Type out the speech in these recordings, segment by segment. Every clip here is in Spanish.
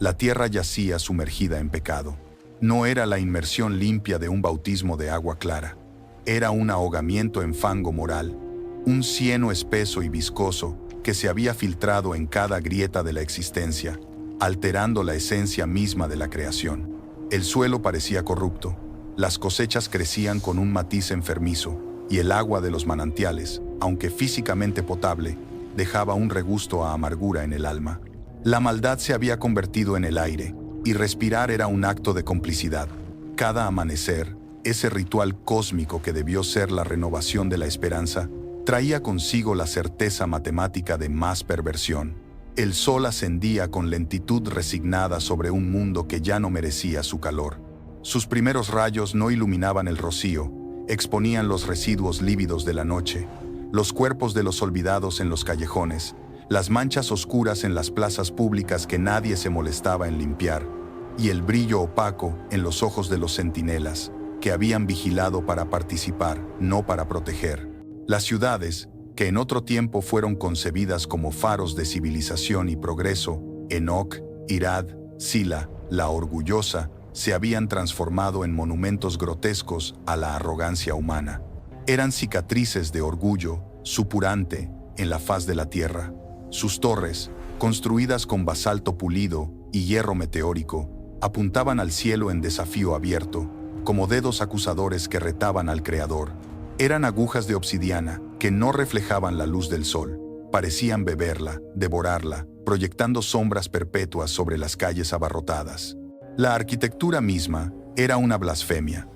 La tierra yacía sumergida en pecado. No era la inmersión limpia de un bautismo de agua clara. Era un ahogamiento en fango moral, un cieno espeso y viscoso que se había filtrado en cada grieta de la existencia, alterando la esencia misma de la creación. El suelo parecía corrupto, las cosechas crecían con un matiz enfermizo, y el agua de los manantiales, aunque físicamente potable, dejaba un regusto a amargura en el alma. La maldad se había convertido en el aire, y respirar era un acto de complicidad. Cada amanecer, ese ritual cósmico que debió ser la renovación de la esperanza, traía consigo la certeza matemática de más perversión. El sol ascendía con lentitud resignada sobre un mundo que ya no merecía su calor. Sus primeros rayos no iluminaban el rocío, exponían los residuos lívidos de la noche, los cuerpos de los olvidados en los callejones, las manchas oscuras en las plazas públicas que nadie se molestaba en limpiar, y el brillo opaco en los ojos de los centinelas, que habían vigilado para participar, no para proteger. Las ciudades, que en otro tiempo fueron concebidas como faros de civilización y progreso, Enoc, Irad, Sila, la orgullosa, se habían transformado en monumentos grotescos a la arrogancia humana. Eran cicatrices de orgullo, supurante, en la faz de la tierra. Sus torres, construidas con basalto pulido y hierro meteórico, apuntaban al cielo en desafío abierto, como dedos acusadores que retaban al Creador. Eran agujas de obsidiana que no reflejaban la luz del sol. Parecían beberla, devorarla, proyectando sombras perpetuas sobre las calles abarrotadas. La arquitectura misma era una blasfemia.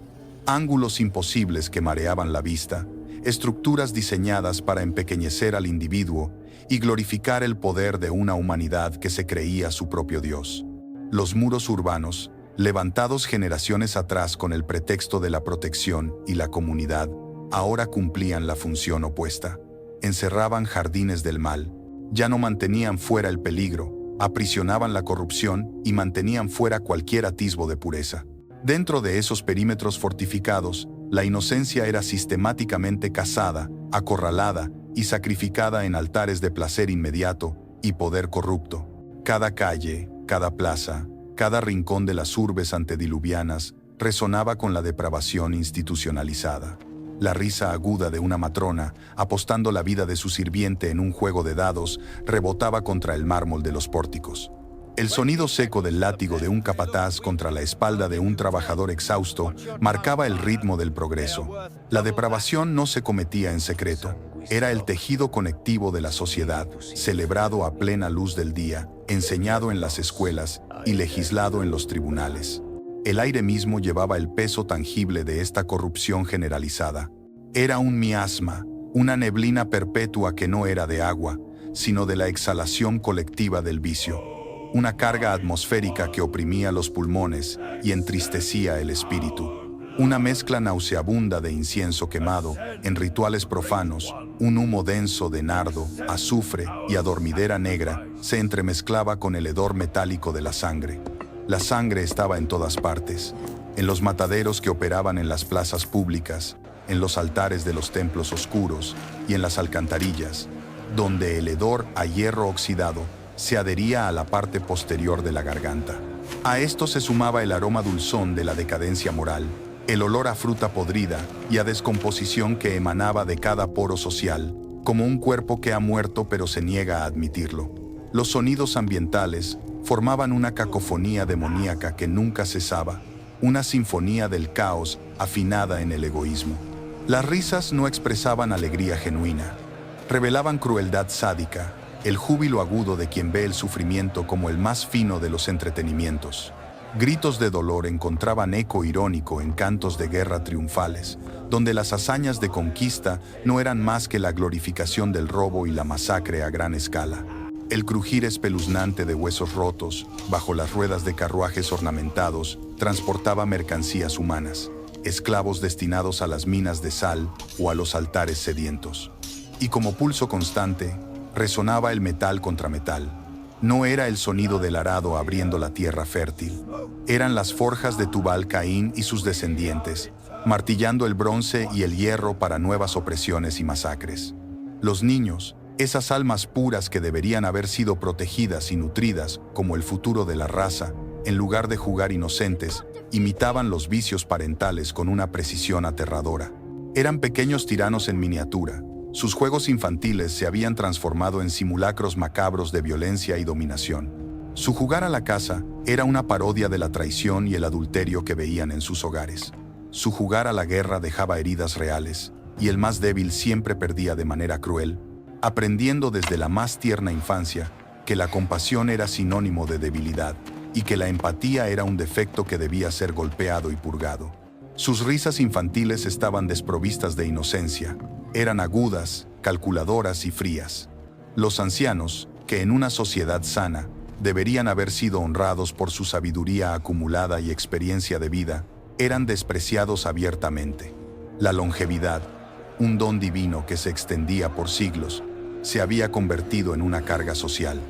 Ángulos imposibles que mareaban la vista, estructuras diseñadas para empequeñecer al individuo y glorificar el poder de una humanidad que se creía su propio Dios. Los muros urbanos, levantados generaciones atrás con el pretexto de la protección y la comunidad, ahora cumplían la función opuesta. Encerraban jardines del mal, ya no mantenían fuera el peligro, aprisionaban la corrupción y mantenían fuera cualquier atisbo de pureza. Dentro de esos perímetros fortificados, la inocencia era sistemáticamente cazada, acorralada y sacrificada en altares de placer inmediato y poder corrupto. Cada calle, cada plaza, cada rincón de las urbes antediluvianas resonaba con la depravación institucionalizada. La risa aguda de una matrona, apostando la vida de su sirviente en un juego de dados, rebotaba contra el mármol de los pórticos. El sonido seco del látigo de un capataz contra la espalda de un trabajador exhausto marcaba el ritmo del progreso. La depravación no se cometía en secreto. Era el tejido conectivo de la sociedad, celebrado a plena luz del día, enseñado en las escuelas y legislado en los tribunales. El aire mismo llevaba el peso tangible de esta corrupción generalizada. Era un miasma, una neblina perpetua que no era de agua, sino de la exhalación colectiva del vicio. Una carga atmosférica que oprimía los pulmones y entristecía el espíritu. Una mezcla nauseabunda de incienso quemado, en rituales profanos, un humo denso de nardo, azufre y adormidera negra se entremezclaba con el hedor metálico de la sangre. La sangre estaba en todas partes, en los mataderos que operaban en las plazas públicas, en los altares de los templos oscuros y en las alcantarillas, donde el hedor a hierro oxidado se adhería a la parte posterior de la garganta. A esto se sumaba el aroma dulzón de la decadencia moral, el olor a fruta podrida y a descomposición que emanaba de cada poro social, como un cuerpo que ha muerto pero se niega a admitirlo. Los sonidos ambientales formaban una cacofonía demoníaca que nunca cesaba, una sinfonía del caos afinada en el egoísmo. Las risas no expresaban alegría genuina, revelaban crueldad sádica, el júbilo agudo de quien ve el sufrimiento como el más fino de los entretenimientos. Gritos de dolor encontraban eco irónico en cantos de guerra triunfales, donde las hazañas de conquista no eran más que la glorificación del robo y la masacre a gran escala. El crujir espeluznante de huesos rotos, bajo las ruedas de carruajes ornamentados, transportaba mercancías humanas, esclavos destinados a las minas de sal o a los altares sedientos. Y como pulso constante, resonaba el metal contra metal. No era el sonido del arado abriendo la tierra fértil. Eran las forjas de Tubal Caín y sus descendientes, martillando el bronce y el hierro para nuevas opresiones y masacres. Los niños, Esas almas puras que deberían haber sido protegidas y nutridas como el futuro de la raza, en lugar de jugar inocentes, imitaban los vicios parentales con una precisión aterradora. Eran pequeños tiranos en miniatura. Sus juegos infantiles se habían transformado en simulacros macabros de violencia y dominación. Su jugar a la caza era una parodia de la traición y el adulterio que veían en sus hogares. Su jugar a la guerra dejaba heridas reales, y el más débil siempre perdía de manera cruel, aprendiendo desde la más tierna infancia que la compasión era sinónimo de debilidad y que la empatía era un defecto que debía ser golpeado y purgado. Sus risas infantiles estaban desprovistas de inocencia, eran agudas, calculadoras y frías. Los ancianos, que en una sociedad sana, deberían haber sido honrados por su sabiduría acumulada y experiencia de vida, eran despreciados abiertamente. La longevidad, un don divino que se extendía por siglos, se había convertido en una carga social.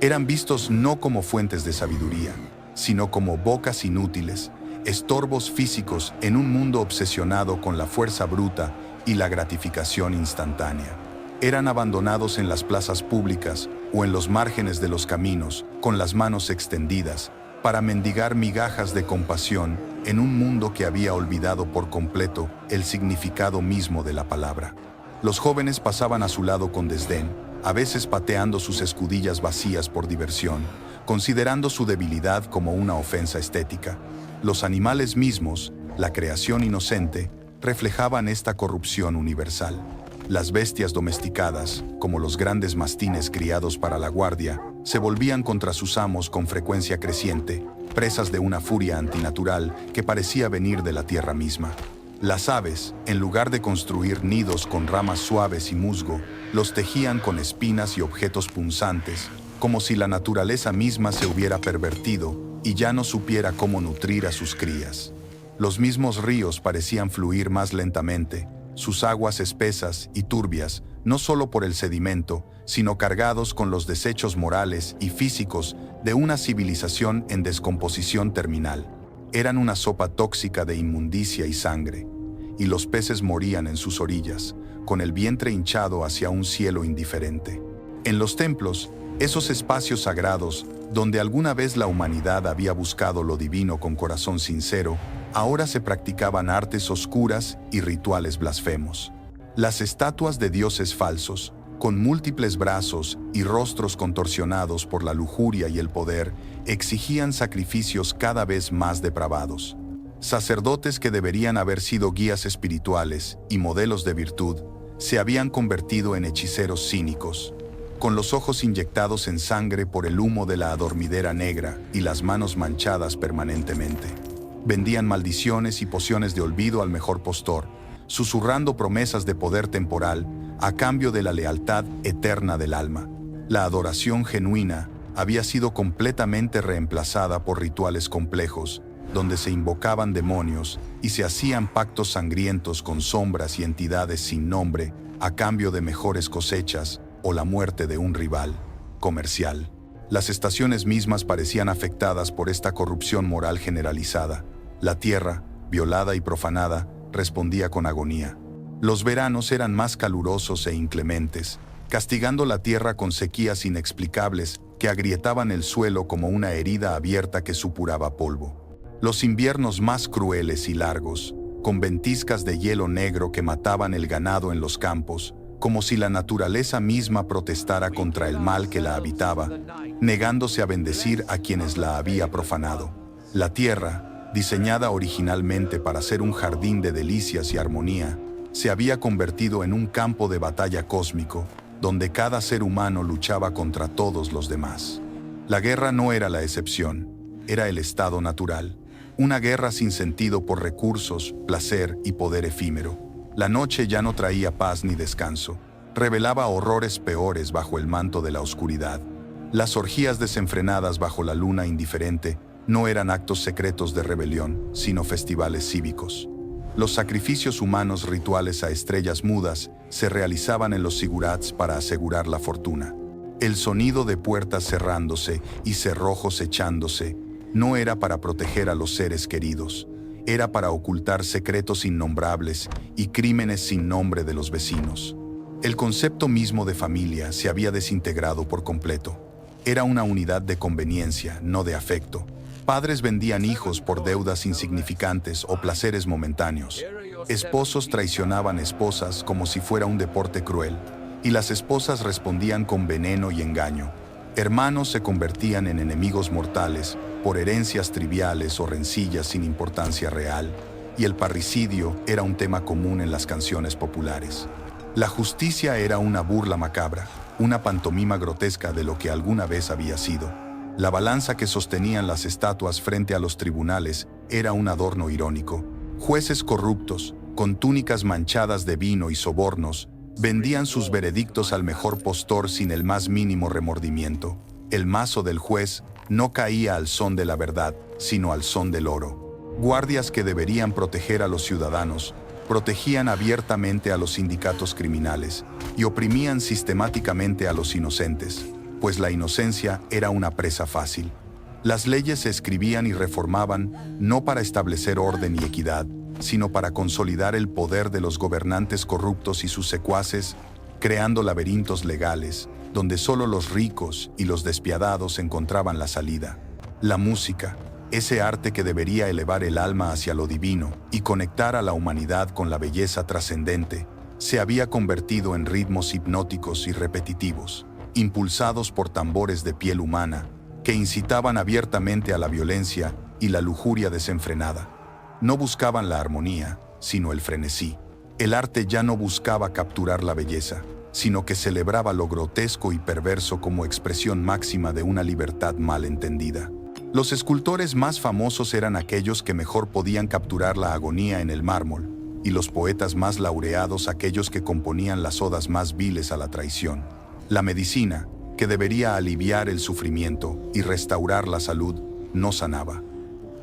Eran vistos no como fuentes de sabiduría, sino como bocas inútiles, estorbos físicos en un mundo obsesionado con la fuerza bruta y la gratificación instantánea. Eran abandonados en las plazas públicas o en los márgenes de los caminos, con las manos extendidas, para mendigar migajas de compasión en un mundo que había olvidado por completo el significado mismo de la palabra. Los jóvenes pasaban a su lado con desdén, a veces pateando sus escudillas vacías por diversión, considerando su debilidad como una ofensa estética. Los animales mismos, la creación inocente, reflejaban esta corrupción universal. Las bestias domesticadas, como los grandes mastines criados para la guardia, se volvían contra sus amos con frecuencia creciente, presas de una furia antinatural que parecía venir de la tierra misma. Las aves, en lugar de construir nidos con ramas suaves y musgo, los tejían con espinas y objetos punzantes, como si la naturaleza misma se hubiera pervertido y ya no supiera cómo nutrir a sus crías. Los mismos ríos parecían fluir más lentamente, sus aguas espesas y turbias, no solo por el sedimento, sino cargados con los desechos morales y físicos de una civilización en descomposición terminal. Eran una sopa tóxica de inmundicia y sangre, y los peces morían en sus orillas, con el vientre hinchado hacia un cielo indiferente. En los templos, esos espacios sagrados, donde alguna vez la humanidad había buscado lo divino con corazón sincero, ahora se practicaban artes oscuras y rituales blasfemos. Las estatuas de dioses falsos, con múltiples brazos y rostros contorsionados por la lujuria y el poder, exigían sacrificios cada vez más depravados. Sacerdotes que deberían haber sido guías espirituales y modelos de virtud, se habían convertido en hechiceros cínicos, con los ojos inyectados en sangre por el humo de la adormidera negra y las manos manchadas permanentemente. Vendían maldiciones y pociones de olvido al mejor postor, susurrando promesas de poder temporal a cambio de la lealtad eterna del alma. La adoración genuina había sido completamente reemplazada por rituales complejos, donde se invocaban demonios y se hacían pactos sangrientos con sombras y entidades sin nombre a cambio de mejores cosechas o la muerte de un rival comercial. Las estaciones mismas parecían afectadas por esta corrupción moral generalizada. La tierra, violada y profanada, respondía con agonía. Los veranos eran más calurosos e inclementes, castigando la tierra con sequías inexplicables que agrietaban el suelo como una herida abierta que supuraba polvo. Los inviernos más crueles y largos, con ventiscas de hielo negro que mataban el ganado en los campos, como si la naturaleza misma protestara contra el mal que la habitaba, negándose a bendecir a quienes la había profanado. La tierra, diseñada originalmente para ser un jardín de delicias y armonía, se había convertido en un campo de batalla cósmico, donde cada ser humano luchaba contra todos los demás. La guerra no era la excepción, era el estado natural, una guerra sin sentido por recursos, placer y poder efímero. La noche ya no traía paz ni descanso, revelaba horrores peores bajo el manto de la oscuridad. Las orgías desenfrenadas bajo la luna indiferente no eran actos secretos de rebelión, sino festivales cívicos. Los sacrificios humanos rituales a estrellas mudas se realizaban en los zigurats para asegurar la fortuna. El sonido de puertas cerrándose y cerrojos echándose no era para proteger a los seres queridos, era para ocultar secretos innombrables y crímenes sin nombre de los vecinos. El concepto mismo de familia se había desintegrado por completo. Era una unidad de conveniencia, no de afecto. Padres vendían hijos por deudas insignificantes o placeres momentáneos. Esposos traicionaban esposas como si fuera un deporte cruel, y las esposas respondían con veneno y engaño. Hermanos se convertían en enemigos mortales por herencias triviales o rencillas sin importancia real, y el parricidio era un tema común en las canciones populares. La justicia era una burla macabra, una pantomima grotesca de lo que alguna vez había sido. La balanza que sostenían las estatuas frente a los tribunales era un adorno irónico. Jueces corruptos, con túnicas manchadas de vino y sobornos, vendían sus veredictos al mejor postor sin el más mínimo remordimiento. El mazo del juez no caía al son de la verdad, sino al son del oro. Guardias que deberían proteger a los ciudadanos, protegían abiertamente a los sindicatos criminales y oprimían sistemáticamente a los inocentes, pues la inocencia era una presa fácil. Las leyes se escribían y reformaban no para establecer orden y equidad, sino para consolidar el poder de los gobernantes corruptos y sus secuaces, creando laberintos legales, donde solo los ricos y los despiadados encontraban la salida. La música, ese arte que debería elevar el alma hacia lo divino y conectar a la humanidad con la belleza trascendente, se había convertido en ritmos hipnóticos y repetitivos, impulsados por tambores de piel humana, que incitaban abiertamente a la violencia y la lujuria desenfrenada. No buscaban la armonía, sino el frenesí. El arte ya no buscaba capturar la belleza, sino que celebraba lo grotesco y perverso como expresión máxima de una libertad mal entendida. Los escultores más famosos eran aquellos que mejor podían capturar la agonía en el mármol, y los poetas más laureados aquellos que componían las odas más viles a la traición. La medicina, que debería aliviar el sufrimiento y restaurar la salud, no sanaba.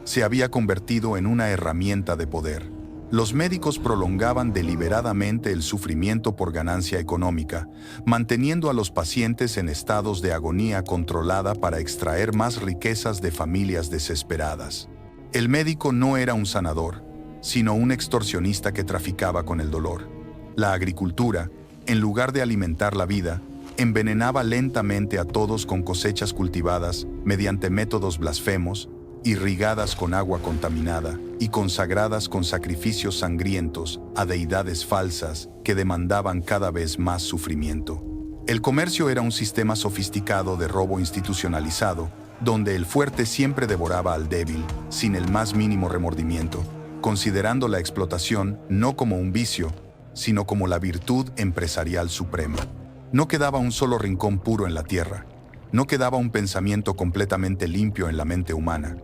Se había convertido en una herramienta de poder. Los médicos prolongaban deliberadamente el sufrimiento por ganancia económica, manteniendo a los pacientes en estados de agonía controlada para extraer más riquezas de familias desesperadas. El médico no era un sanador, sino un extorsionista que traficaba con el dolor. La agricultura, en lugar de alimentar la vida, envenenaba lentamente a todos con cosechas cultivadas mediante métodos blasfemos, irrigadas con agua contaminada y consagradas con sacrificios sangrientos a deidades falsas que demandaban cada vez más sufrimiento. El comercio era un sistema sofisticado de robo institucionalizado, donde el fuerte siempre devoraba al débil, sin el más mínimo remordimiento, considerando la explotación no como un vicio, sino como la virtud empresarial suprema. No quedaba un solo rincón puro en la tierra, no quedaba un pensamiento completamente limpio en la mente humana,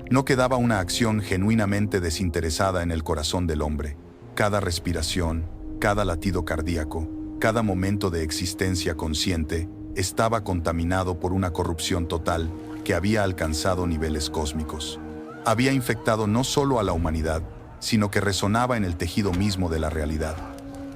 no quedaba una acción genuinamente desinteresada en el corazón del hombre. Cada respiración, cada latido cardíaco, cada momento de existencia consciente estaba contaminado por una corrupción total que había alcanzado niveles cósmicos. Había infectado no solo a la humanidad, sino que resonaba en el tejido mismo de la realidad.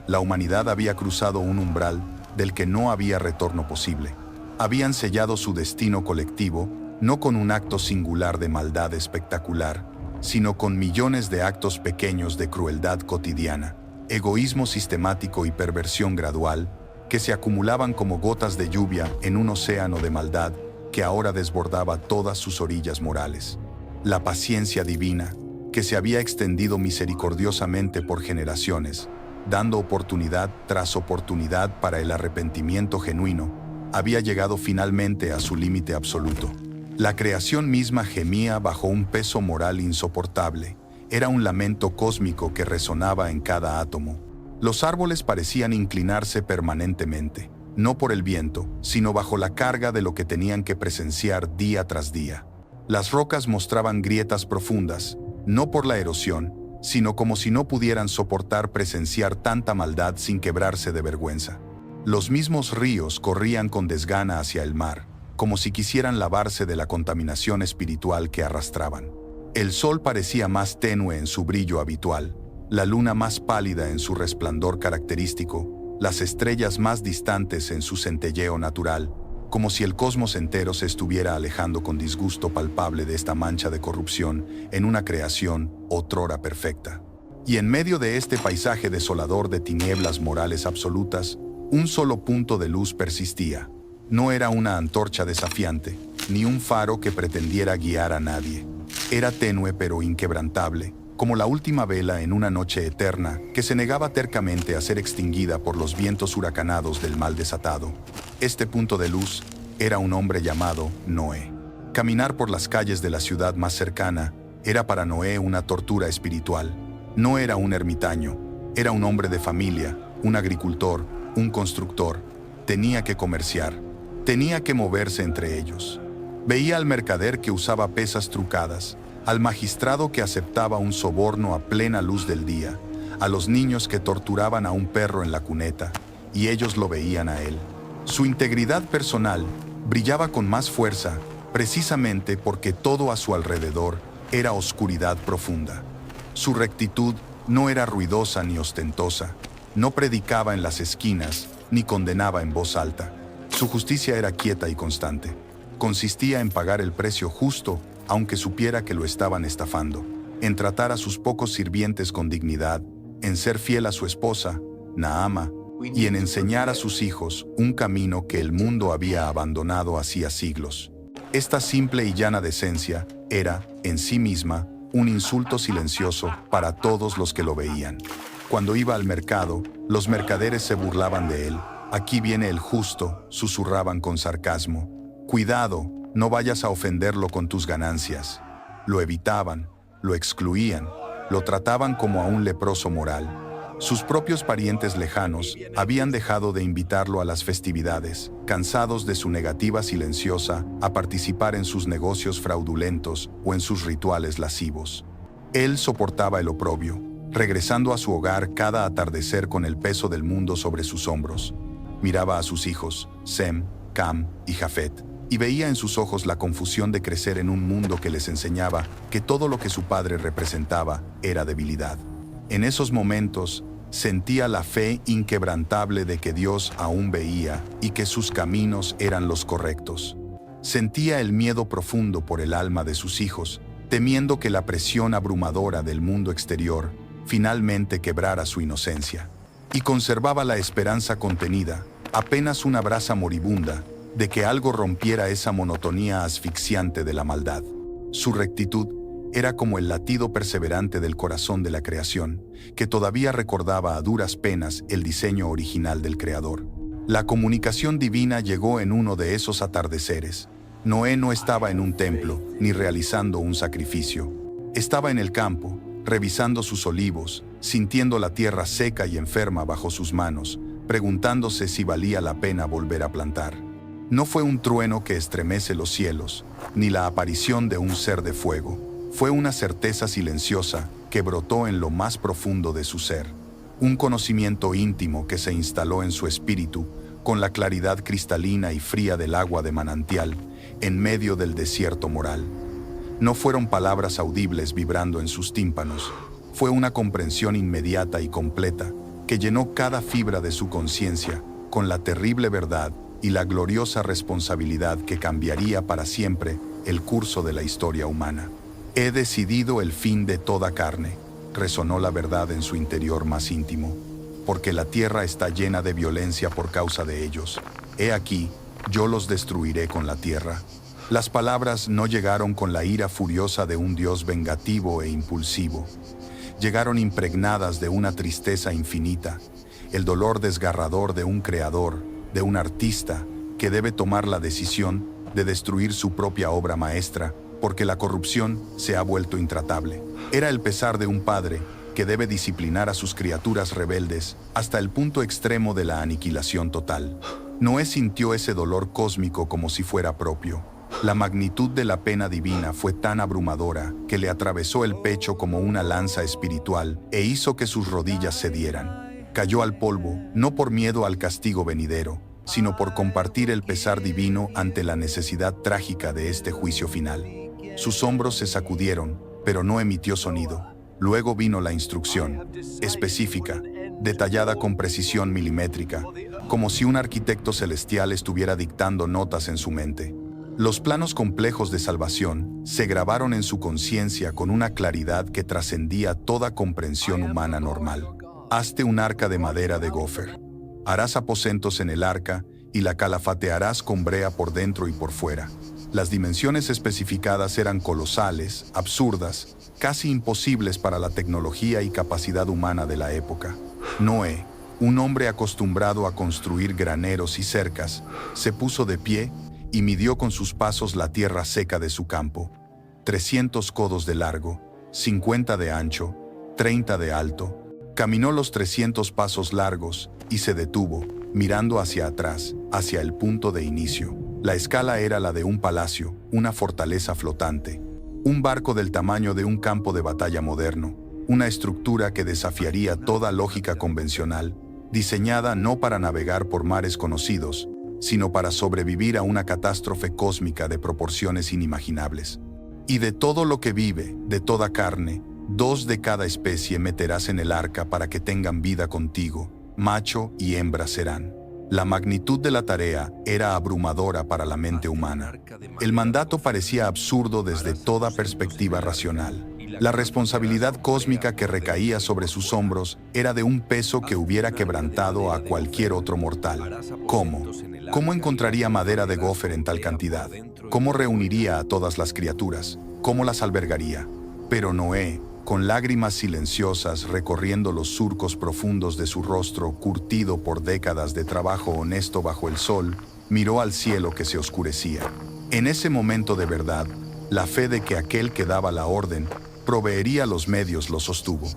La humanidad había cruzado un umbral del que no había retorno posible. Habían sellado su destino colectivo, no con un acto singular de maldad espectacular, sino con millones de actos pequeños de crueldad cotidiana, egoísmo sistemático y perversión gradual, que se acumulaban como gotas de lluvia en un océano de maldad que ahora desbordaba todas sus orillas morales. La paciencia divina, que se había extendido misericordiosamente por generaciones, dando oportunidad tras oportunidad para el arrepentimiento genuino, había llegado finalmente a su límite absoluto. La creación misma gemía bajo un peso moral insoportable. Era un lamento cósmico que resonaba en cada átomo. Los árboles parecían inclinarse permanentemente, no por el viento, sino bajo la carga de lo que tenían que presenciar día tras día. Las rocas mostraban grietas profundas, no por la erosión, sino como si no pudieran soportar presenciar tanta maldad sin quebrarse de vergüenza. Los mismos ríos corrían con desgana hacia el mar, como si quisieran lavarse de la contaminación espiritual que arrastraban. El sol parecía más tenue en su brillo habitual, la luna más pálida en su resplandor característico, las estrellas más distantes en su centelleo natural, como si el cosmos entero se estuviera alejando con disgusto palpable de esta mancha de corrupción en una creación otrora perfecta. Y en medio de este paisaje desolador de tinieblas morales absolutas, Un solo punto de luz persistía. No era una antorcha desafiante, ni un faro que pretendiera guiar a nadie. Era tenue pero inquebrantable, como la última vela en una noche eterna que se negaba tercamente a ser extinguida por los vientos huracanados del mal desatado. Este punto de luz era un hombre llamado Noé. Caminar por las calles de la ciudad más cercana era para Noé una tortura espiritual. No era un ermitaño, era un hombre de familia, un agricultor, un constructor. Tenía que comerciar, tenía que moverse entre ellos. Veía al mercader que usaba pesas trucadas, al magistrado que aceptaba un soborno a plena luz del día, a los niños que torturaban a un perro en la cuneta, y ellos lo veían a él. Su integridad personal brillaba con más fuerza, precisamente porque todo a su alrededor era oscuridad profunda. Su rectitud no era ruidosa ni ostentosa, no predicaba en las esquinas, ni condenaba en voz alta. Su justicia era quieta y constante. Consistía en pagar el precio justo, aunque supiera que lo estaban estafando, en tratar a sus pocos sirvientes con dignidad, en ser fiel a su esposa, Naama, y en enseñar a sus hijos un camino que el mundo había abandonado hacía siglos. Esta simple y llana decencia era, en sí misma, un insulto silencioso para todos los que lo veían. Cuando iba al mercado, los mercaderes se burlaban de él. «Aquí viene el justo», susurraban con sarcasmo. «Cuidado, no vayas a ofenderlo con tus ganancias». Lo evitaban, lo excluían, lo trataban como a un leproso moral. Sus propios parientes lejanos habían dejado de invitarlo a las festividades, cansados de su negativa silenciosa a participar en sus negocios fraudulentos o en sus rituales lascivos. Él soportaba el oprobio, regresando a su hogar cada atardecer con el peso del mundo sobre sus hombros. Miraba a sus hijos, Sem, Cam y Jafet, y veía en sus ojos la confusión de crecer en un mundo que les enseñaba que todo lo que su padre representaba era debilidad. En esos momentos, sentía la fe inquebrantable de que Dios aún veía y que sus caminos eran los correctos. Sentía el miedo profundo por el alma de sus hijos, temiendo que la presión abrumadora del mundo exterior finalmente quebrara su inocencia. Y conservaba la esperanza contenida, apenas una brasa moribunda, de que algo rompiera esa monotonía asfixiante de la maldad. Su rectitud era como el latido perseverante del corazón de la creación, que todavía recordaba a duras penas el diseño original del Creador. La comunicación divina llegó en uno de esos atardeceres. Noé no estaba en un templo, ni realizando un sacrificio. Estaba en el campo, revisando sus olivos, sintiendo la tierra seca y enferma bajo sus manos, preguntándose si valía la pena volver a plantar. No fue un trueno que estremece los cielos, ni la aparición de un ser de fuego. Fue una certeza silenciosa que brotó en lo más profundo de su ser. Un conocimiento íntimo que se instaló en su espíritu con la claridad cristalina y fría del agua de manantial en medio del desierto moral. No fueron palabras audibles vibrando en sus tímpanos, fue una comprensión inmediata y completa que llenó cada fibra de su conciencia con la terrible verdad y la gloriosa responsabilidad que cambiaría para siempre el curso de la historia humana. «He decidido el fin de toda carne», resonó la verdad en su interior más íntimo, «porque la tierra está llena de violencia por causa de ellos. He aquí, yo los destruiré con la tierra». Las palabras no llegaron con la ira furiosa de un Dios vengativo e impulsivo. Llegaron impregnadas de una tristeza infinita, el dolor desgarrador de un creador, de un artista, que debe tomar la decisión de destruir su propia obra maestra, porque la corrupción se ha vuelto intratable. Era el pesar de un padre que debe disciplinar a sus criaturas rebeldes hasta el punto extremo de la aniquilación total. Noé sintió ese dolor cósmico como si fuera propio. La magnitud de la pena divina fue tan abrumadora que le atravesó el pecho como una lanza espiritual e hizo que sus rodillas cedieran. Cayó al polvo, no por miedo al castigo venidero, sino por compartir el pesar divino ante la necesidad trágica de este juicio final. Sus hombros se sacudieron, pero no emitió sonido. Luego vino la instrucción, específica, detallada con precisión milimétrica, como si un arquitecto celestial estuviera dictando notas en su mente. Los planos complejos de salvación se grabaron en su conciencia con una claridad que trascendía toda comprensión humana normal. Hazte un arca de madera de gofer. Harás aposentos en el arca y la calafatearás con brea por dentro y por fuera. Las dimensiones especificadas eran colosales, absurdas, casi imposibles para la tecnología y capacidad humana de la época. Noé, un hombre acostumbrado a construir graneros y cercas, se puso de pie y midió con sus pasos la tierra seca de su campo. 300 codos de largo, 50 de ancho, 30 de alto. Caminó los 300 pasos largos y se detuvo, mirando hacia atrás, hacia el punto de inicio. La escala era la de un palacio, una fortaleza flotante, un barco del tamaño de un campo de batalla moderno, una estructura que desafiaría toda lógica convencional, diseñada no para navegar por mares conocidos, sino para sobrevivir a una catástrofe cósmica de proporciones inimaginables. Y de todo lo que vive, de toda carne, 2 de cada especie meterás en el arca para que tengan vida contigo, macho y hembra serán. La magnitud de la tarea era abrumadora para la mente humana. El mandato parecía absurdo desde toda perspectiva racional. La responsabilidad cósmica que recaía sobre sus hombros era de un peso que hubiera quebrantado a cualquier otro mortal. ¿Cómo? ¿Cómo encontraría madera de gofer en tal cantidad? ¿Cómo reuniría a todas las criaturas? ¿Cómo las albergaría? Pero Noé, con lágrimas silenciosas recorriendo los surcos profundos de su rostro curtido por décadas de trabajo honesto bajo el sol, miró al cielo que se oscurecía. En ese momento de verdad, la fe de que aquel que daba la orden proveería los medios lo sostuvo.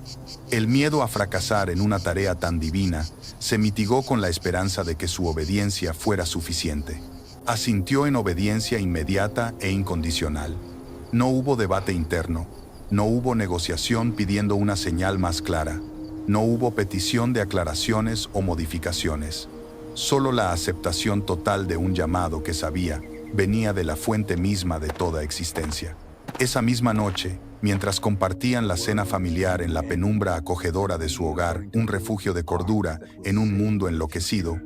El miedo a fracasar en una tarea tan divina se mitigó con la esperanza de que su obediencia fuera suficiente. Asintió en obediencia inmediata e incondicional. No hubo debate interno. No hubo negociación pidiendo una señal más clara. No hubo petición de aclaraciones o modificaciones. Solo la aceptación total de un llamado que sabía venía de la fuente misma de toda existencia. Esa misma noche, mientras compartían la cena familiar en la penumbra acogedora de su hogar, un refugio de cordura en un mundo enloquecido,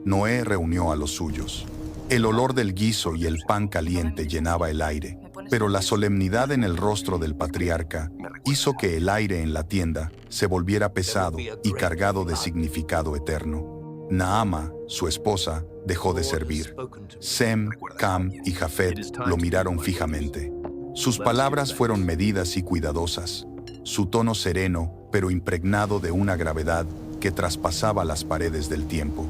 Noé reunió a los suyos. El olor del guiso y el pan caliente llenaba el aire, pero la solemnidad en el rostro del patriarca hizo que el aire en la tienda se volviera pesado y cargado de significado eterno. Naama, su esposa, dejó de servir. Sem, Cam y Jafet lo miraron fijamente. Sus palabras fueron medidas y cuidadosas. Su tono sereno, pero impregnado de una gravedad que traspasaba las paredes del tiempo.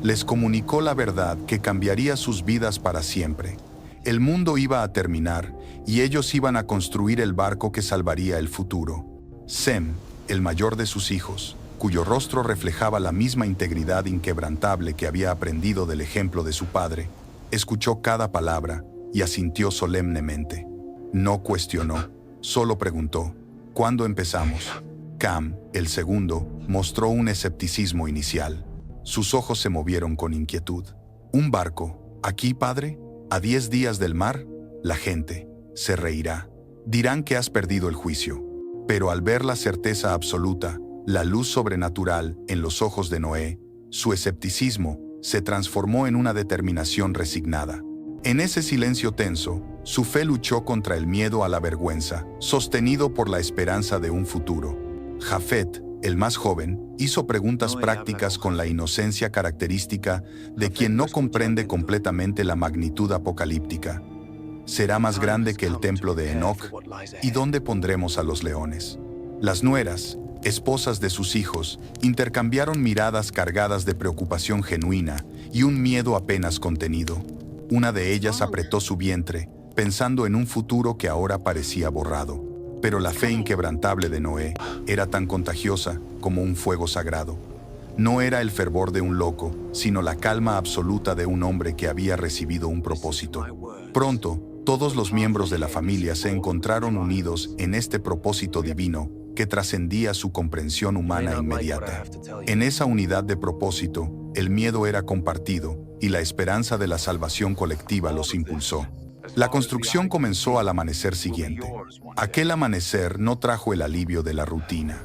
Les comunicó la verdad que cambiaría sus vidas para siempre. El mundo iba a terminar y ellos iban a construir el barco que salvaría el futuro. Sem, el mayor de sus hijos, cuyo rostro reflejaba la misma integridad inquebrantable que había aprendido del ejemplo de su padre, escuchó cada palabra y asintió solemnemente. No cuestionó, solo preguntó, ¿cuándo empezamos? Cam, el segundo, mostró un escepticismo inicial. Sus ojos se movieron con inquietud. ¿Un barco? ¿Aquí, padre? ¿A 10 días del mar? La gente se reirá. Dirán que has perdido el juicio. Pero al ver la certeza absoluta, la luz sobrenatural en los ojos de Noé, su escepticismo se transformó en una determinación resignada. En ese silencio tenso, su fe luchó contra el miedo a la vergüenza, sostenido por la esperanza de un futuro. Jafet, el más joven, hizo preguntas prácticas con la inocencia característica de quien no comprende completamente la magnitud apocalíptica. ¿Será más grande que el templo de Enoc? ¿Y dónde pondremos a los leones? Las nueras, esposas de sus hijos, intercambiaron miradas cargadas de preocupación genuina y un miedo apenas contenido. Una de ellas apretó su vientre, pensando en un futuro que ahora parecía borrado. Pero la fe inquebrantable de Noé era tan contagiosa como un fuego sagrado. No era el fervor de un loco, sino la calma absoluta de un hombre que había recibido un propósito. Pronto, todos los miembros de la familia se encontraron unidos en este propósito divino que trascendía su comprensión humana inmediata. En esa unidad de propósito, el miedo era compartido y la esperanza de la salvación colectiva los impulsó. La construcción comenzó al amanecer siguiente. Aquel amanecer no trajo el alivio de la rutina,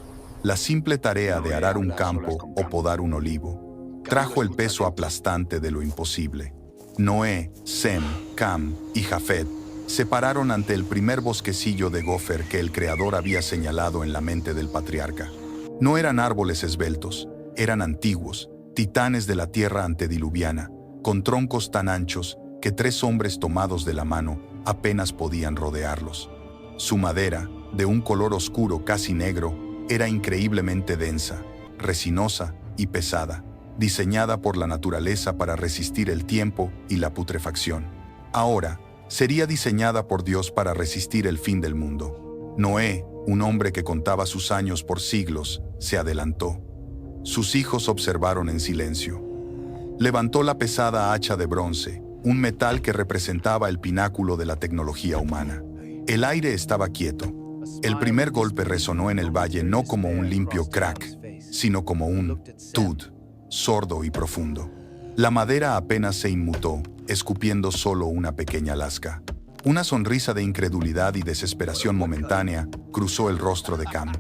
la simple tarea de arar un campo o podar un olivo. Trajo el peso aplastante de lo imposible. Noé, Sem, Cam y Jafet se pararon ante el primer bosquecillo de gofer que el Creador había señalado en la mente del patriarca. No eran árboles esbeltos, eran antiguos, titanes de la tierra antediluviana, con troncos tan anchos que 3 hombres tomados de la mano apenas podían rodearlos. Su madera, de un color oscuro casi negro, era increíblemente densa, resinosa y pesada, diseñada por la naturaleza para resistir el tiempo y la putrefacción. Ahora, sería diseñada por Dios para resistir el fin del mundo. Noé, un hombre que contaba sus años por siglos, se adelantó. Sus hijos observaron en silencio. Levantó la pesada hacha de bronce, un metal que representaba el pináculo de la tecnología humana. El aire estaba quieto. El primer golpe resonó en el valle no como un limpio crack, sino como un tud, sordo y profundo. La madera apenas se inmutó, escupiendo solo una pequeña lasca. Una sonrisa de incredulidad y desesperación momentánea cruzó el rostro de Cam.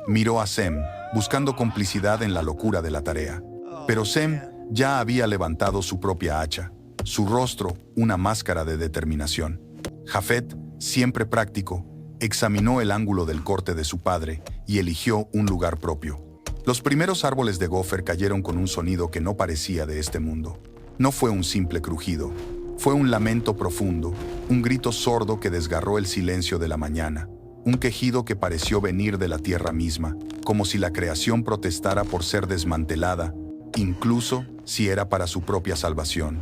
Miró a Sem, buscando complicidad en la locura de la tarea. Pero Sem ya había levantado su propia hacha, su rostro una máscara de determinación. Jafet, siempre práctico, examinó el ángulo del corte de su padre y eligió un lugar propio. Los primeros árboles de gofer cayeron con un sonido que no parecía de este mundo. No fue un simple crujido, fue un lamento profundo, un grito sordo que desgarró el silencio de la mañana, un quejido que pareció venir de la tierra misma, como si la creación protestara por ser desmantelada, incluso si era para su propia salvación.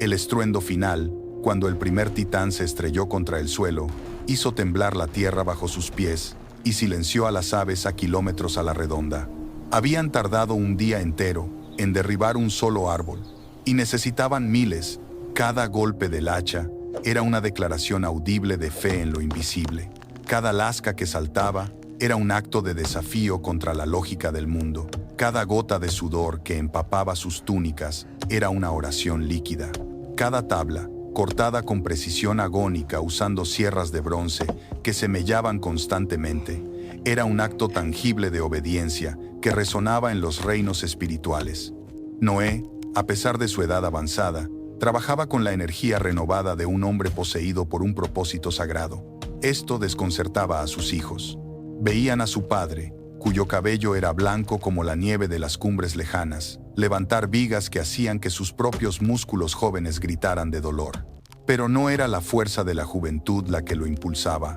El estruendo final, cuando el primer titán se estrelló contra el suelo, hizo temblar la tierra bajo sus pies y silenció a las aves a kilómetros a la redonda. Habían tardado un día entero en derribar un solo árbol y necesitaban miles. Cada golpe del hacha era una declaración audible de fe en lo invisible. Cada lasca que saltaba era un acto de desafío contra la lógica del mundo. Cada gota de sudor que empapaba sus túnicas era una oración líquida. Cada tabla, cortada con precisión agónica usando sierras de bronce que semellaban constantemente, era un acto tangible de obediencia que resonaba en los reinos espirituales. Noé, a pesar de su edad avanzada, trabajaba con la energía renovada de un hombre poseído por un propósito sagrado. Esto desconcertaba a sus hijos. Veían a su padre, cuyo cabello era blanco como la nieve de las cumbres lejanas, levantar vigas que hacían que sus propios músculos jóvenes gritaran de dolor. Pero no era la fuerza de la juventud la que lo impulsaba,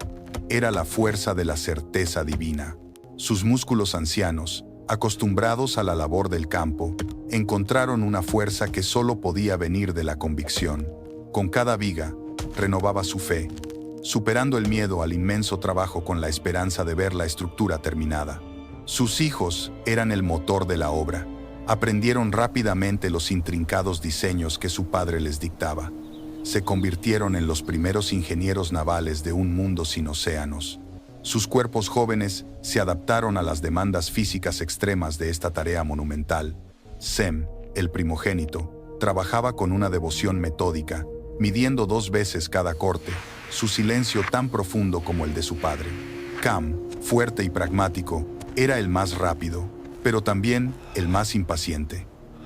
era la fuerza de la certeza divina. Sus músculos ancianos, acostumbrados a la labor del campo, encontraron una fuerza que solo podía venir de la convicción. Con cada viga, renovaba su fe, superando el miedo al inmenso trabajo con la esperanza de ver la estructura terminada. Sus hijos eran el motor de la obra. Aprendieron rápidamente los intrincados diseños que su padre les dictaba. Se convirtieron en los primeros ingenieros navales de un mundo sin océanos. Sus cuerpos jóvenes se adaptaron a las demandas físicas extremas de esta tarea monumental. Sem, el primogénito, trabajaba con una devoción metódica, midiendo 2 veces cada corte, su silencio tan profundo como el de su padre. Cam, fuerte y pragmático, era el más rápido, pero también el más impaciente.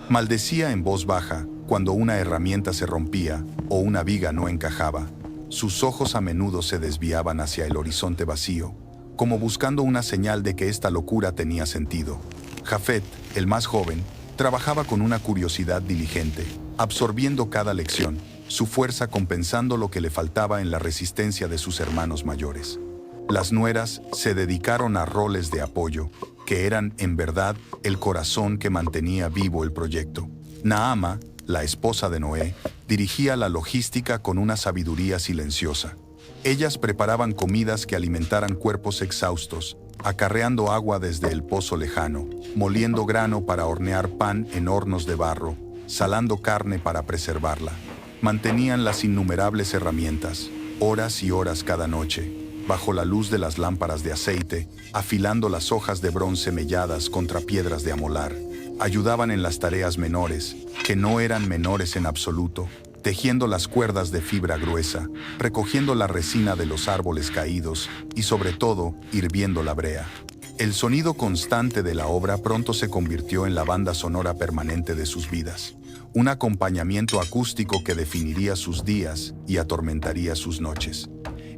Maldecía en voz baja cuando una herramienta se rompía o una viga no encajaba. Sus ojos a menudo se desviaban hacia el horizonte vacío, como buscando una señal de que esta locura tenía sentido. Jafet, el más joven, trabajaba con una curiosidad diligente, absorbiendo cada lección, su fuerza compensando lo que le faltaba en la resistencia de sus hermanos mayores. Las nueras se dedicaron a roles de apoyo, que eran, en verdad, el corazón que mantenía vivo el proyecto. Naama, la esposa de Noé, dirigía la logística con una sabiduría silenciosa. Ellas preparaban comidas que alimentaran cuerpos exhaustos, acarreando agua desde el pozo lejano, moliendo grano para hornear pan en hornos de barro, salando carne para preservarla. Mantenían las innumerables herramientas, horas y horas cada noche, bajo la luz de las lámparas de aceite, afilando las hojas de bronce melladas contra piedras de amolar. Ayudaban en las tareas menores, que no eran menores en absoluto, tejiendo las cuerdas de fibra gruesa, recogiendo la resina de los árboles caídos y, sobre todo, hirviendo la brea. El sonido constante de la obra pronto se convirtió en la banda sonora permanente de sus vidas, un acompañamiento acústico que definiría sus días y atormentaría sus noches.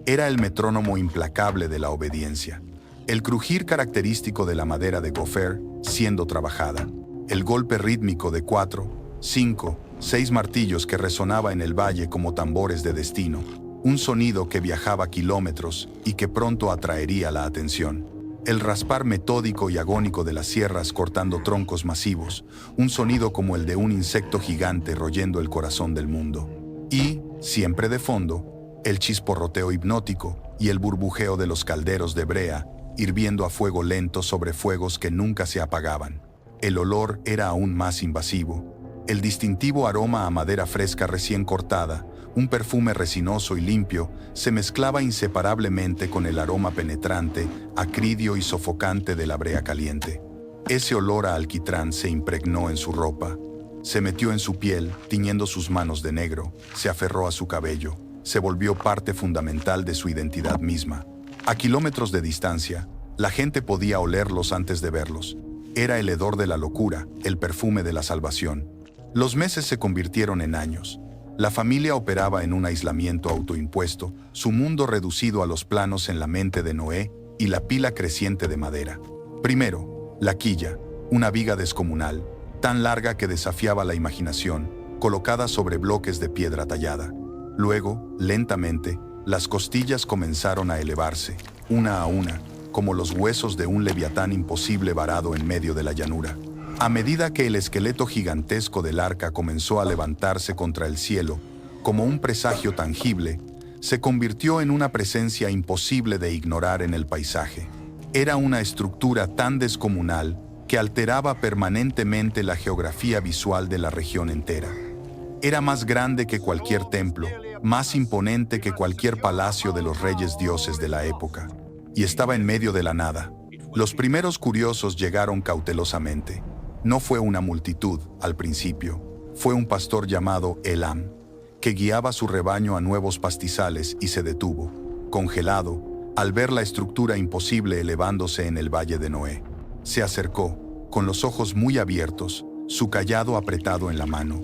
Era el metrónomo implacable de la obediencia, el crujir característico de la madera de gofer siendo trabajada, el golpe rítmico de 4, 5, 6 martillos que resonaba en el valle como tambores de destino, un sonido que viajaba kilómetros y que pronto atraería la atención. El raspar metódico y agónico de las sierras cortando troncos masivos, un sonido como el de un insecto gigante royendo el corazón del mundo. Y, siempre de fondo, el chisporroteo hipnótico y el burbujeo de los calderos de brea, hirviendo a fuego lento sobre fuegos que nunca se apagaban. El olor era aún más invasivo. El distintivo aroma a madera fresca recién cortada, un perfume resinoso y limpio, se mezclaba inseparablemente con el aroma penetrante, acridio y sofocante de la brea caliente. Ese olor a alquitrán se impregnó en su ropa, se metió en su piel, tiñendo sus manos de negro, se aferró a su cabello, se volvió parte fundamental de su identidad misma. A kilómetros de distancia, la gente podía olerlos antes de verlos. Era el hedor de la locura, el perfume de la salvación. Los meses se convirtieron en años. La familia operaba en un aislamiento autoimpuesto, su mundo reducido a los planos en la mente de Noé y la pila creciente de madera. Primero, la quilla, una viga descomunal, tan larga que desafiaba la imaginación, colocada sobre bloques de piedra tallada. Luego, lentamente, las costillas comenzaron a elevarse, una a una, como los huesos de un leviatán imposible varado en medio de la llanura. A medida que el esqueleto gigantesco del arca comenzó a levantarse contra el cielo, como un presagio tangible, se convirtió en una presencia imposible de ignorar en el paisaje. Era una estructura tan descomunal que alteraba permanentemente la geografía visual de la región entera. Era más grande que cualquier templo, más imponente que cualquier palacio de los reyes dioses de la época, y estaba en medio de la nada. Los primeros curiosos llegaron cautelosamente. No fue una multitud, al principio. Fue un pastor llamado Elam, que guiaba su rebaño a nuevos pastizales y se detuvo, congelado, al ver la estructura imposible elevándose en el valle de Noé. Se acercó, con los ojos muy abiertos, su cayado apretado en la mano.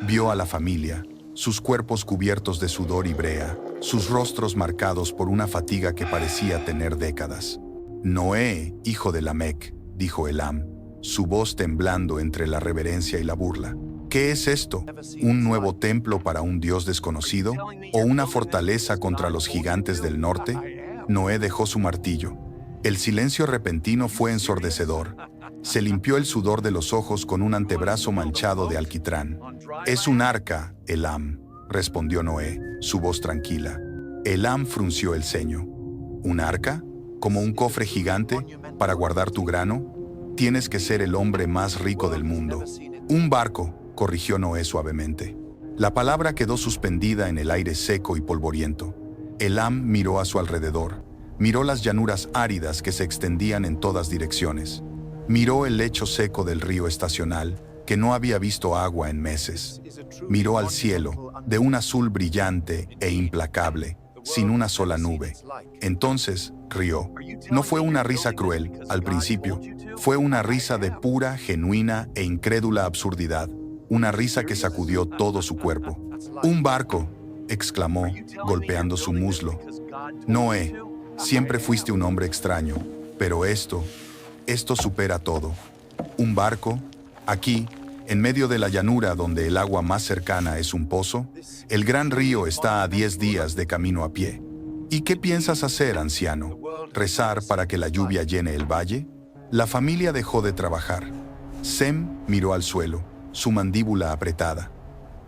Vio a la familia, sus cuerpos cubiertos de sudor y brea, sus rostros marcados por una fatiga que parecía tener décadas. «Noé, hijo de Lamec», dijo Elam, su voz temblando entre la reverencia y la burla. «¿Qué es esto? ¿Un nuevo templo para un dios desconocido? ¿O una fortaleza contra los gigantes del norte?» Noé dejó su martillo. El silencio repentino fue ensordecedor. Se limpió el sudor de los ojos con un antebrazo manchado de alquitrán. «Es un arca, Elam», respondió Noé, su voz tranquila. Elam frunció el ceño. «¿Un arca? ¿Como un cofre gigante para guardar tu grano? Tienes que ser el hombre más rico del mundo». «Un barco», corrigió Noé suavemente. La palabra quedó suspendida en el aire seco y polvoriento. Elam miró a su alrededor. Miró las llanuras áridas que se extendían en todas direcciones. Miró el lecho seco del río estacional, que no había visto agua en meses. Miró al cielo, de un azul brillante e implacable, sin una sola nube. Entonces rió. No fue una risa cruel, al principio. Fue una risa de pura, genuina e incrédula absurdidad. Una risa que sacudió todo su cuerpo. «Un barco», exclamó, golpeando su muslo. «Noé, siempre fuiste un hombre extraño, pero esto supera todo. ¿Un barco? Aquí, en medio de la llanura donde el agua más cercana es un pozo, el gran río está a 10 días de camino a pie. ¿Y qué piensas hacer, anciano? ¿Rezar para que la lluvia llene el valle?» La familia dejó de trabajar. Sem miró al suelo, su mandíbula apretada.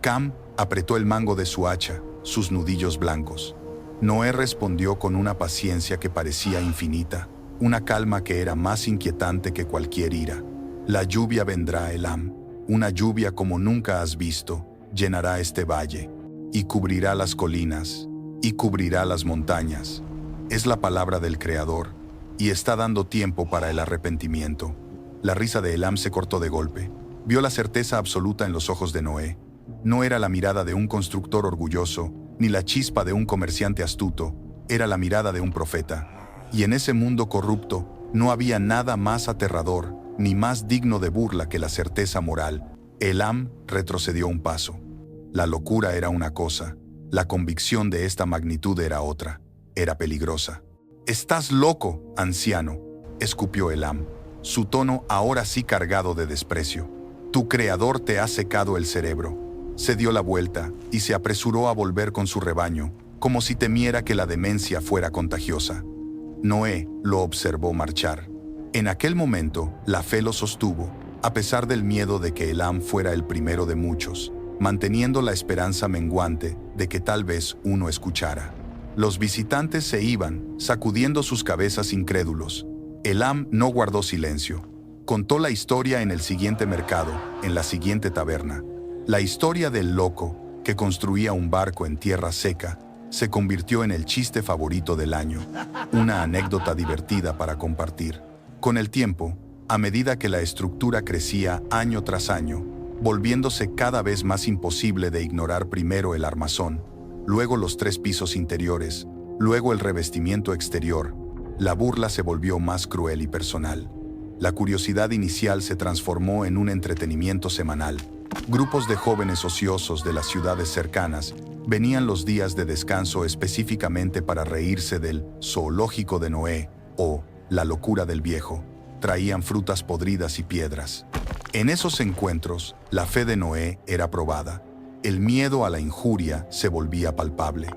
Cam apretó el mango de su hacha, sus nudillos blancos. Noé respondió con una paciencia que parecía infinita, una calma que era más inquietante que cualquier ira. «La lluvia vendrá, Elam, una lluvia como nunca has visto, llenará este valle, y cubrirá las colinas, y cubrirá las montañas. Es la palabra del Creador, y está dando tiempo para el arrepentimiento». La risa de Elam se cortó de golpe. Vio la certeza absoluta en los ojos de Noé. No era la mirada de un constructor orgulloso, ni la chispa de un comerciante astuto, era la mirada de un profeta. Y en ese mundo corrupto no había nada más aterrador, ni más digno de burla que la certeza moral. Elam retrocedió un paso. La locura era una cosa, la convicción de esta magnitud era otra, era peligrosa. «Estás loco, anciano», escupió Elam, su tono ahora sí cargado de desprecio. Tu creador te ha secado el cerebro. Se dio la vuelta y se apresuró a volver con su rebaño, como si temiera que la demencia fuera contagiosa. Noé lo observó marchar. En aquel momento, la fe lo sostuvo, a pesar del miedo de que Elam fuera el primero de muchos, manteniendo la esperanza menguante de que tal vez uno escuchara. Los visitantes se iban, sacudiendo sus cabezas incrédulos. Elam no guardó silencio. Contó la historia en el siguiente mercado, en la siguiente taberna. La historia del loco, que construía un barco en tierra seca, se convirtió en el chiste favorito del año, una anécdota divertida para compartir. Con el tiempo, a medida que la estructura crecía año tras año, volviéndose cada vez más imposible de ignorar primero el armazón, luego los 3 pisos interiores, luego el revestimiento exterior, la burla se volvió más cruel y personal. La curiosidad inicial se transformó en un entretenimiento semanal. Grupos de jóvenes ociosos de las ciudades cercanas venían los días de descanso específicamente para reírse del zoológico de Noé o la locura del viejo. Traían frutas podridas y piedras. En esos encuentros, la fe de Noé era probada. El miedo a la injuria se volvía palpable,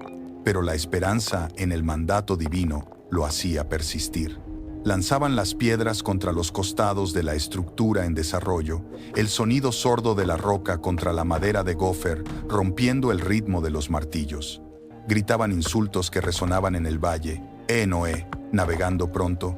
pero la esperanza en el mandato divino lo hacía persistir. Lanzaban las piedras contra los costados de la estructura en desarrollo, el sonido sordo de la roca contra la madera de gofer rompiendo el ritmo de los martillos. Gritaban insultos que resonaban en el valle. Noé, navegando pronto.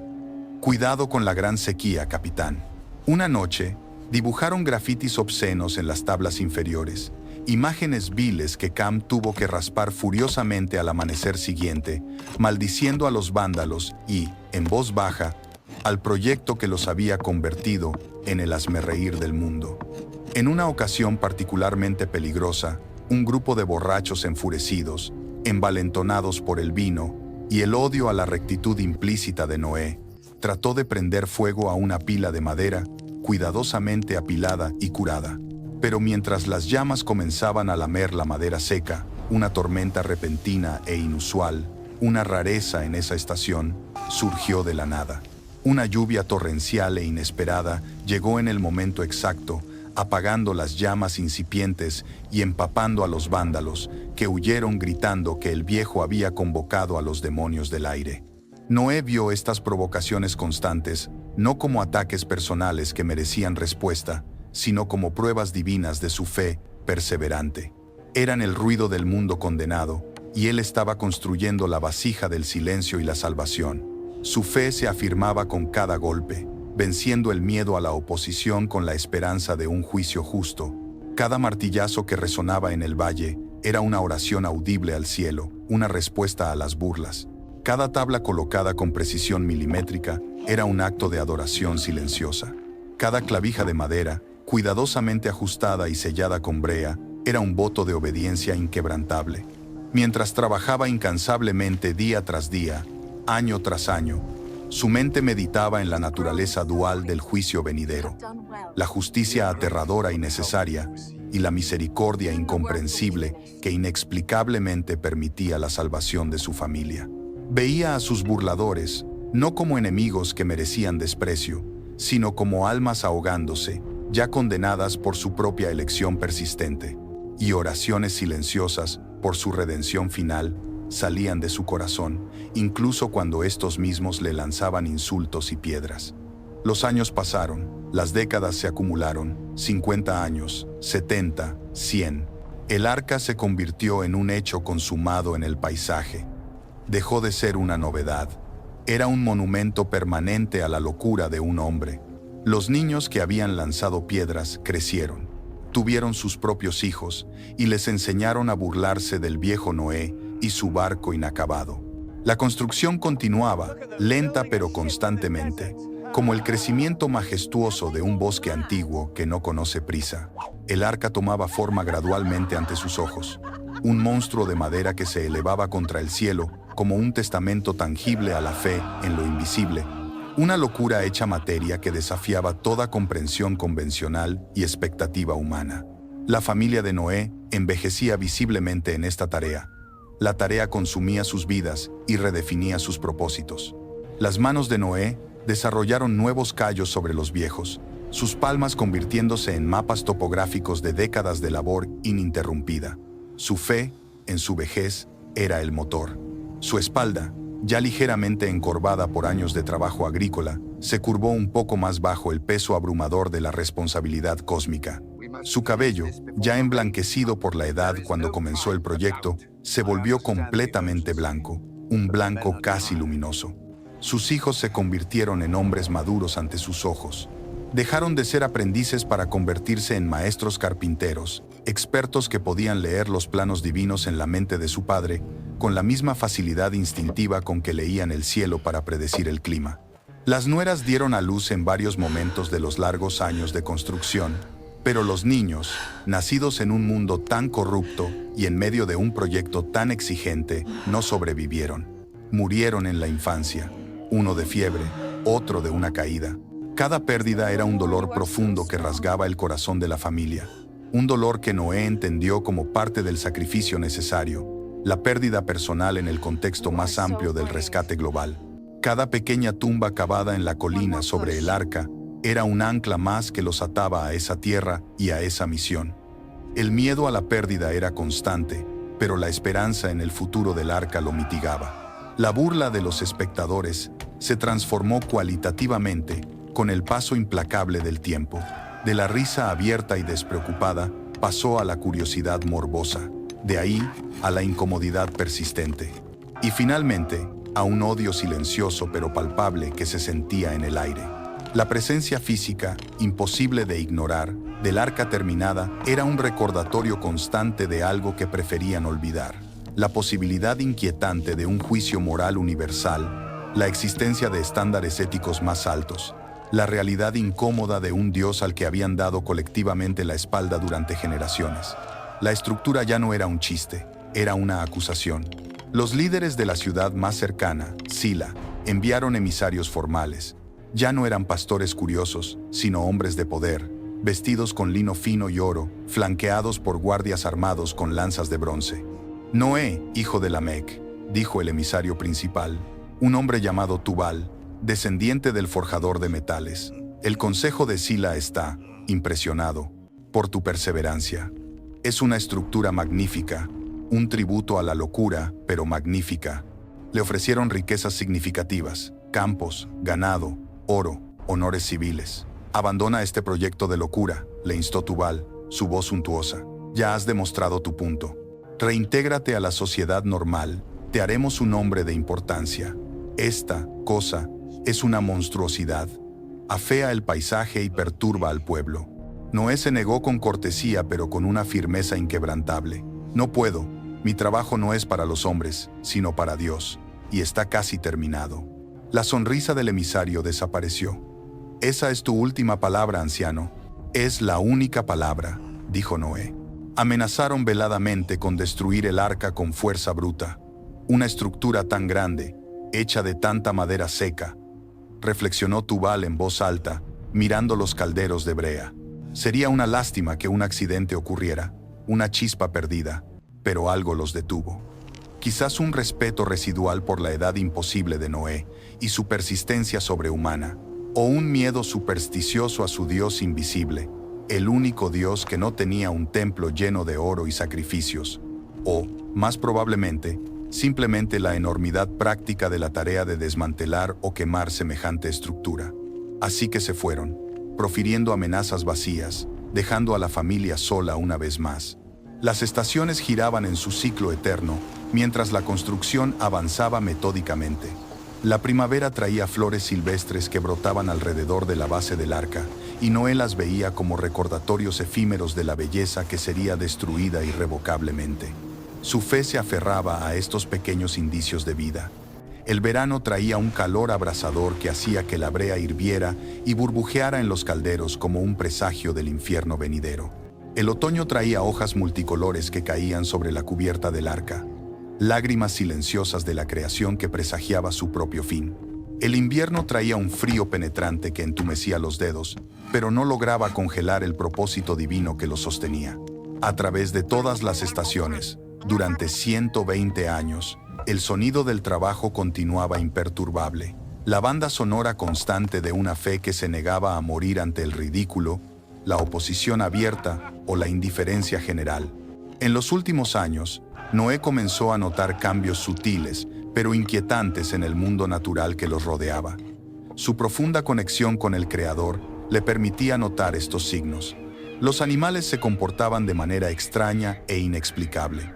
Cuidado con la gran sequía, capitán. Una noche, dibujaron grafitis obscenos en las tablas inferiores, imágenes viles que Cam tuvo que raspar furiosamente al amanecer siguiente, maldiciendo a los vándalos y, en voz baja, al proyecto que los había convertido en el hazmerreír del mundo. En una ocasión particularmente peligrosa, un grupo de borrachos enfurecidos, envalentonados por el vino y el odio a la rectitud implícita de Noé, trató de prender fuego a una pila de madera, cuidadosamente apilada y curada. Pero mientras las llamas comenzaban a lamer la madera seca, una tormenta repentina e inusual, una rareza en esa estación, surgió de la nada. Una lluvia torrencial e inesperada llegó en el momento exacto, apagando las llamas incipientes y empapando a los vándalos, que huyeron gritando que el viejo había convocado a los demonios del aire. Noé vio estas provocaciones constantes, no como ataques personales que merecían respuesta, sino como pruebas divinas de su fe perseverante. Eran el ruido del mundo condenado, y él estaba construyendo la vasija del silencio y la salvación. Su fe se afirmaba con cada golpe, venciendo el miedo a la oposición con la esperanza de un juicio justo. Cada martillazo que resonaba en el valle era una oración audible al cielo, una respuesta a las burlas. Cada tabla colocada con precisión milimétrica era un acto de adoración silenciosa. Cada clavija de madera, cuidadosamente ajustada y sellada con brea, era un voto de obediencia inquebrantable. Mientras trabajaba incansablemente día tras día, año tras año, su mente meditaba en la naturaleza dual del juicio venidero, la justicia aterradora y necesaria, y la misericordia incomprensible que inexplicablemente permitía la salvación de su familia. Veía a sus burladores, no como enemigos que merecían desprecio, sino como almas ahogándose, ya condenadas por su propia elección persistente, y oraciones silenciosas por su redención final salían de su corazón, incluso cuando estos mismos le lanzaban insultos y piedras. Los años pasaron, las décadas se acumularon, 50 años, 70, 100. El arca se convirtió en un hecho consumado en el paisaje. Dejó de ser una novedad. Era un monumento permanente a la locura de un hombre. Los niños que habían lanzado piedras crecieron, tuvieron sus propios hijos y les enseñaron a burlarse del viejo Noé y su barco inacabado. La construcción continuaba, lenta pero constantemente, como el crecimiento majestuoso de un bosque antiguo que no conoce prisa. El arca tomaba forma gradualmente ante sus ojos, un monstruo de madera que se elevaba contra el cielo como un testamento tangible a la fe en lo invisible, una locura hecha materia que desafiaba toda comprensión convencional y expectativa humana. La familia de Noé envejecía visiblemente en esta tarea. La tarea consumía sus vidas y redefinía sus propósitos. Las manos de Noé desarrollaron nuevos callos sobre los viejos, sus palmas convirtiéndose en mapas topográficos de décadas de labor ininterrumpida. Su fe, en su vejez, era el motor. Su espalda, ya ligeramente encorvada por años de trabajo agrícola, se curvó un poco más bajo el peso abrumador de la responsabilidad cósmica. Su cabello, ya emblanquecido por la edad cuando comenzó el proyecto, se volvió completamente blanco, un blanco casi luminoso. Sus hijos se convirtieron en hombres maduros ante sus ojos. Dejaron de ser aprendices para convertirse en maestros carpinteros, expertos que podían leer los planos divinos en la mente de su padre, con la misma facilidad instintiva con que leían el cielo para predecir el clima. Las nueras dieron a luz en varios momentos de los largos años de construcción, pero los niños, nacidos en un mundo tan corrupto y en medio de un proyecto tan exigente, no sobrevivieron. Murieron en la infancia, uno de fiebre, otro de una caída. Cada pérdida era un dolor profundo que rasgaba el corazón de la familia, un dolor que Noé entendió como parte del sacrificio necesario, la pérdida personal en el contexto más amplio del rescate global. Cada pequeña tumba cavada en la colina sobre el arca era un ancla más que los ataba a esa tierra y a esa misión. El miedo a la pérdida era constante, pero la esperanza en el futuro del arca lo mitigaba. La burla de los espectadores se transformó cualitativamente con el paso implacable del tiempo. De la risa abierta y despreocupada pasó a la curiosidad morbosa, de ahí a la incomodidad persistente. Y finalmente, a un odio silencioso pero palpable que se sentía en el aire. La presencia física, imposible de ignorar, del arca terminada era un recordatorio constante de algo que preferían olvidar. La posibilidad inquietante de un juicio moral universal, la existencia de estándares éticos más altos, la realidad incómoda de un Dios al que habían dado colectivamente la espalda durante generaciones. La estructura ya no era un chiste, era una acusación. Los líderes de la ciudad más cercana, Sila, enviaron emisarios formales. Ya no eran pastores curiosos, sino hombres de poder, vestidos con lino fino y oro, flanqueados por guardias armados con lanzas de bronce. Noé, hijo de Lamec, dijo el emisario principal, un hombre llamado Tubal, descendiente del forjador de metales. El consejo de Sila está impresionado por tu perseverancia. Es una estructura magnífica, un tributo a la locura, pero magnífica. Le ofrecieron riquezas significativas, campos, ganado, oro, honores civiles. Abandona este proyecto de locura, le instó Tubal, su voz suntuosa. Ya has demostrado tu punto. Reintégrate a la sociedad normal, te haremos un hombre de importancia. Esta cosa es una monstruosidad. Afea el paisaje y perturba al pueblo. Noé se negó con cortesía pero con una firmeza inquebrantable. No puedo, mi trabajo no es para los hombres, sino para Dios, y está casi terminado. La sonrisa del emisario desapareció. Esa es tu última palabra, anciano. Es la única palabra, dijo Noé. Amenazaron veladamente con destruir el arca con fuerza bruta. Una estructura tan grande, hecha de tanta madera seca, reflexionó Tubal en voz alta, mirando los calderos de brea. Sería una lástima que un accidente ocurriera, una chispa perdida, pero algo los detuvo. Quizás un respeto residual por la edad imposible de Noé y su persistencia sobrehumana, o un miedo supersticioso a su Dios invisible, el único Dios que no tenía un templo lleno de oro y sacrificios, o, más probablemente, simplemente la enormidad práctica de la tarea de desmantelar o quemar semejante estructura. Así que se fueron, profiriendo amenazas vacías, dejando a la familia sola una vez más. Las estaciones giraban en su ciclo eterno, mientras la construcción avanzaba metódicamente. La primavera traía flores silvestres que brotaban alrededor de la base del arca, y Noé las veía como recordatorios efímeros de la belleza que sería destruida irrevocablemente. Su fe se aferraba a estos pequeños indicios de vida. El verano traía un calor abrasador que hacía que la brea hirviera y burbujeara en los calderos como un presagio del infierno venidero. El otoño traía hojas multicolores que caían sobre la cubierta del arca, lágrimas silenciosas de la creación que presagiaba su propio fin. El invierno traía un frío penetrante que entumecía los dedos, pero no lograba congelar el propósito divino que lo sostenía. A través de todas las estaciones, durante 120 años, el sonido del trabajo continuaba imperturbable. La banda sonora constante de una fe que se negaba a morir ante el ridículo, la oposición abierta o la indiferencia general. En los últimos años, Noé comenzó a notar cambios sutiles, pero inquietantes en el mundo natural que los rodeaba. Su profunda conexión con el Creador le permitía notar estos signos. Los animales se comportaban de manera extraña e inexplicable.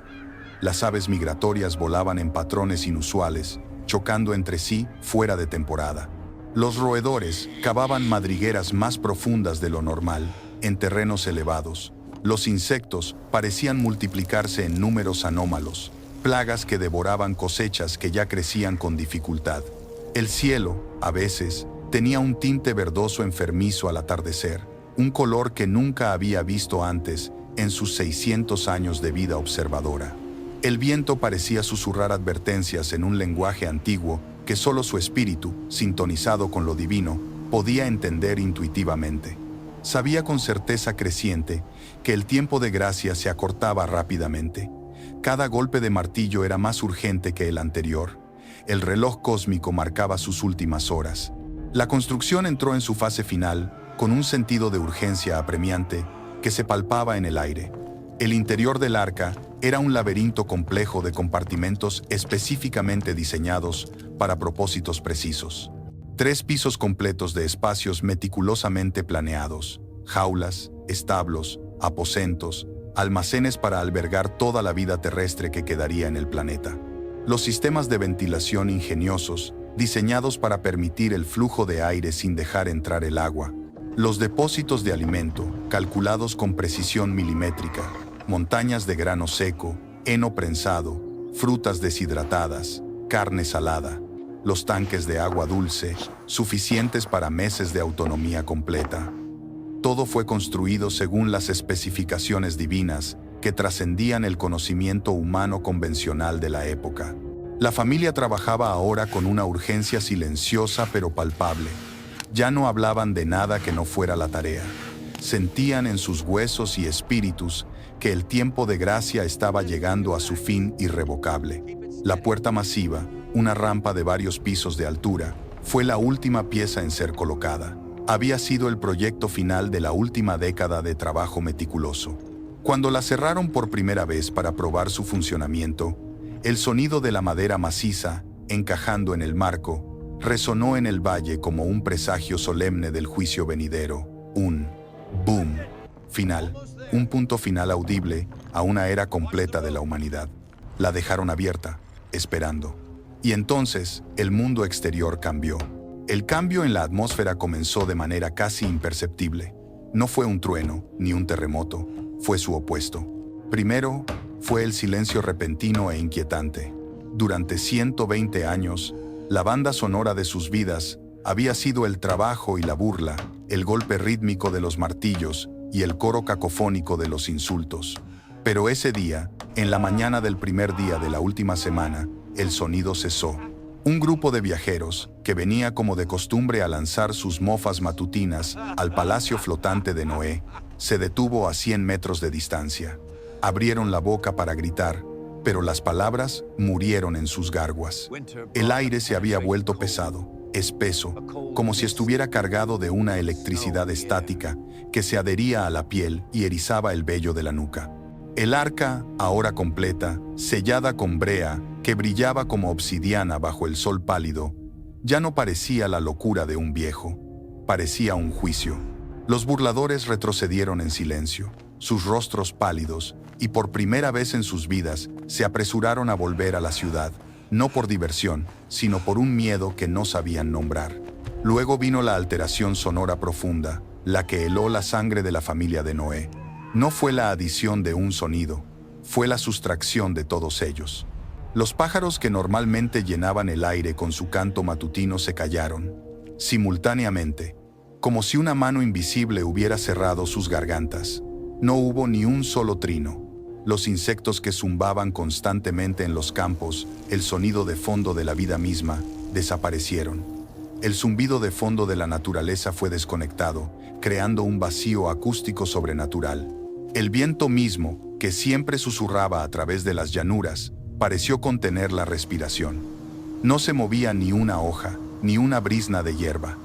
Las aves migratorias volaban en patrones inusuales, chocando entre sí fuera de temporada. Los roedores cavaban madrigueras más profundas de lo normal, en terrenos elevados. Los insectos parecían multiplicarse en números anómalos, plagas que devoraban cosechas que ya crecían con dificultad. El cielo, a veces, tenía un tinte verdoso enfermizo al atardecer, un color que nunca había visto antes en sus 600 años de vida observadora. El viento parecía susurrar advertencias en un lenguaje antiguo que solo su espíritu, sintonizado con lo divino, podía entender intuitivamente. Sabía con certeza creciente que el tiempo de gracia se acortaba rápidamente. Cada golpe de martillo era más urgente que el anterior. El reloj cósmico marcaba sus últimas horas. La construcción entró en su fase final, con un sentido de urgencia apremiante que se palpaba en el aire. El interior del arca era un laberinto complejo de compartimentos específicamente diseñados para propósitos precisos. 3 pisos completos de espacios meticulosamente planeados, jaulas, establos, aposentos, almacenes para albergar toda la vida terrestre que quedaría en el planeta. Los sistemas de ventilación ingeniosos, diseñados para permitir el flujo de aire sin dejar entrar el agua. Los depósitos de alimento, calculados con precisión milimétrica, montañas de grano seco, heno prensado, frutas deshidratadas, carne salada. Los tanques de agua dulce, suficientes para meses de autonomía completa. Todo fue construido según las especificaciones divinas que trascendían el conocimiento humano convencional de la época. La familia trabajaba ahora con una urgencia silenciosa pero palpable. Ya no hablaban de nada que no fuera la tarea. Sentían en sus huesos y espíritus que el tiempo de gracia estaba llegando a su fin irrevocable. La puerta masiva, una rampa de varios pisos de altura, fue la última pieza en ser colocada. Había sido el proyecto final de la última década de trabajo meticuloso. Cuando la cerraron por primera vez para probar su funcionamiento, el sonido de la madera maciza, encajando en el marco, resonó en el valle como un presagio solemne del juicio venidero. Un boom final, un punto final audible a una era completa de la humanidad. La dejaron abierta, esperando. Y entonces, el mundo exterior cambió. El cambio en la atmósfera comenzó de manera casi imperceptible. No fue un trueno, ni un terremoto, fue su opuesto. Primero, fue el silencio repentino e inquietante. Durante 120 años, la banda sonora de sus vidas había sido el trabajo y la burla, el golpe rítmico de los martillos y el coro cacofónico de los insultos. Pero ese día, en la mañana del primer día de la última semana, el sonido cesó. Un grupo de viajeros, que venía como de costumbre a lanzar sus mofas matutinas al palacio flotante de Noé, se detuvo a 100 metros de distancia. Abrieron la boca para gritar, pero las palabras murieron en sus garguas. El aire se había vuelto pesado, espeso, como si estuviera cargado de una electricidad estática que se adhería a la piel y erizaba el vello de la nuca. El arca, ahora completa, sellada con brea, que brillaba como obsidiana bajo el sol pálido, ya no parecía la locura de un viejo, parecía un juicio. Los burladores retrocedieron en silencio, sus rostros pálidos, y por primera vez en sus vidas se apresuraron a volver a la ciudad, no por diversión, sino por un miedo que no sabían nombrar. Luego vino la alteración sonora profunda, la que heló la sangre de la familia de Noé. No fue la adición de un sonido, fue la sustracción de todos ellos. Los pájaros que normalmente llenaban el aire con su canto matutino se callaron, simultáneamente, como si una mano invisible hubiera cerrado sus gargantas. No hubo ni un solo trino. Los insectos que zumbaban constantemente en los campos, el sonido de fondo de la vida misma, desaparecieron. El zumbido de fondo de la naturaleza fue desconectado, creando un vacío acústico sobrenatural. El viento mismo, que siempre susurraba a través de las llanuras, pareció contener la respiración. No se movía ni una hoja, ni una brizna de hierba.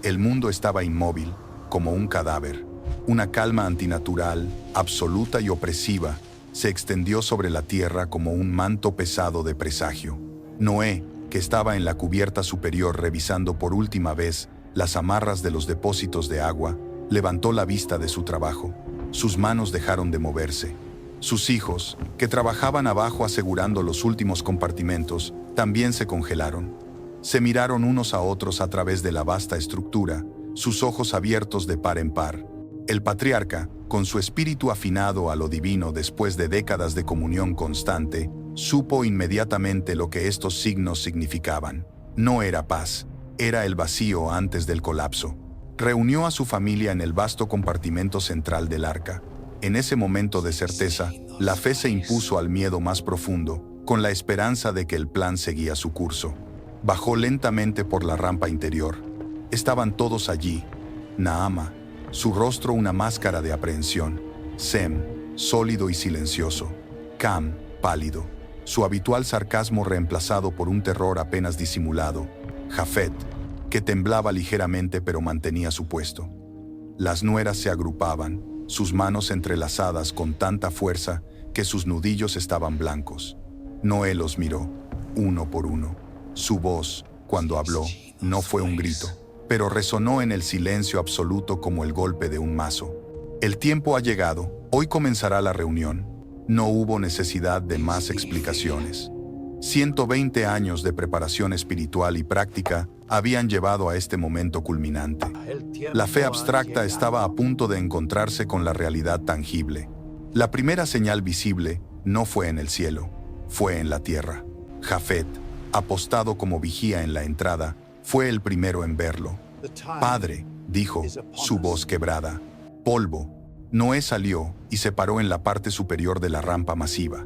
El mundo estaba inmóvil, como un cadáver. Una calma antinatural, absoluta y opresiva, se extendió sobre la tierra como un manto pesado de presagio. Noé, que estaba en la cubierta superior revisando por última vez las amarras de los depósitos de agua, levantó la vista de su trabajo. Sus manos dejaron de moverse. Sus hijos, que trabajaban abajo asegurando los últimos compartimentos, también se congelaron. Se miraron unos a otros a través de la vasta estructura, sus ojos abiertos de par en par. El patriarca, con su espíritu afinado a lo divino después de décadas de comunión constante, supo inmediatamente lo que estos signos significaban. No era paz, era el vacío antes del colapso. Reunió a su familia en el vasto compartimento central del arca. En ese momento de certeza, la fe se impuso al miedo más profundo, con la esperanza de que el plan seguía su curso. Bajó lentamente por la rampa interior. Estaban todos allí. Naama, su rostro una máscara de aprehensión. Sem, sólido y silencioso. Cam, pálido, su habitual sarcasmo reemplazado por un terror apenas disimulado. Jafet, que temblaba ligeramente pero mantenía su puesto. Las nueras se agrupaban, sus manos entrelazadas con tanta fuerza que sus nudillos estaban blancos. Noé los miró, uno por uno. Su voz, cuando habló, no fue un grito, pero resonó en el silencio absoluto como el golpe de un mazo. El tiempo ha llegado, hoy comenzará la reunión. No hubo necesidad de más explicaciones. 120 años de preparación espiritual y práctica habían llevado a este momento culminante. La fe abstracta estaba a punto de encontrarse con la realidad tangible. La primera señal visible no fue en el cielo, fue en la tierra. Jafet, apostado como vigía en la entrada, fue el primero en verlo. «Padre», dijo, su voz quebrada. «Polvo». Noé salió y se paró en la parte superior de la rampa masiva.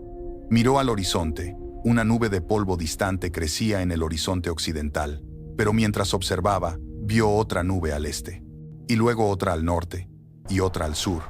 Miró al horizonte. Una nube de polvo distante crecía en el horizonte occidental, pero mientras observaba, vio otra nube al este, y luego otra al norte, y otra al sur.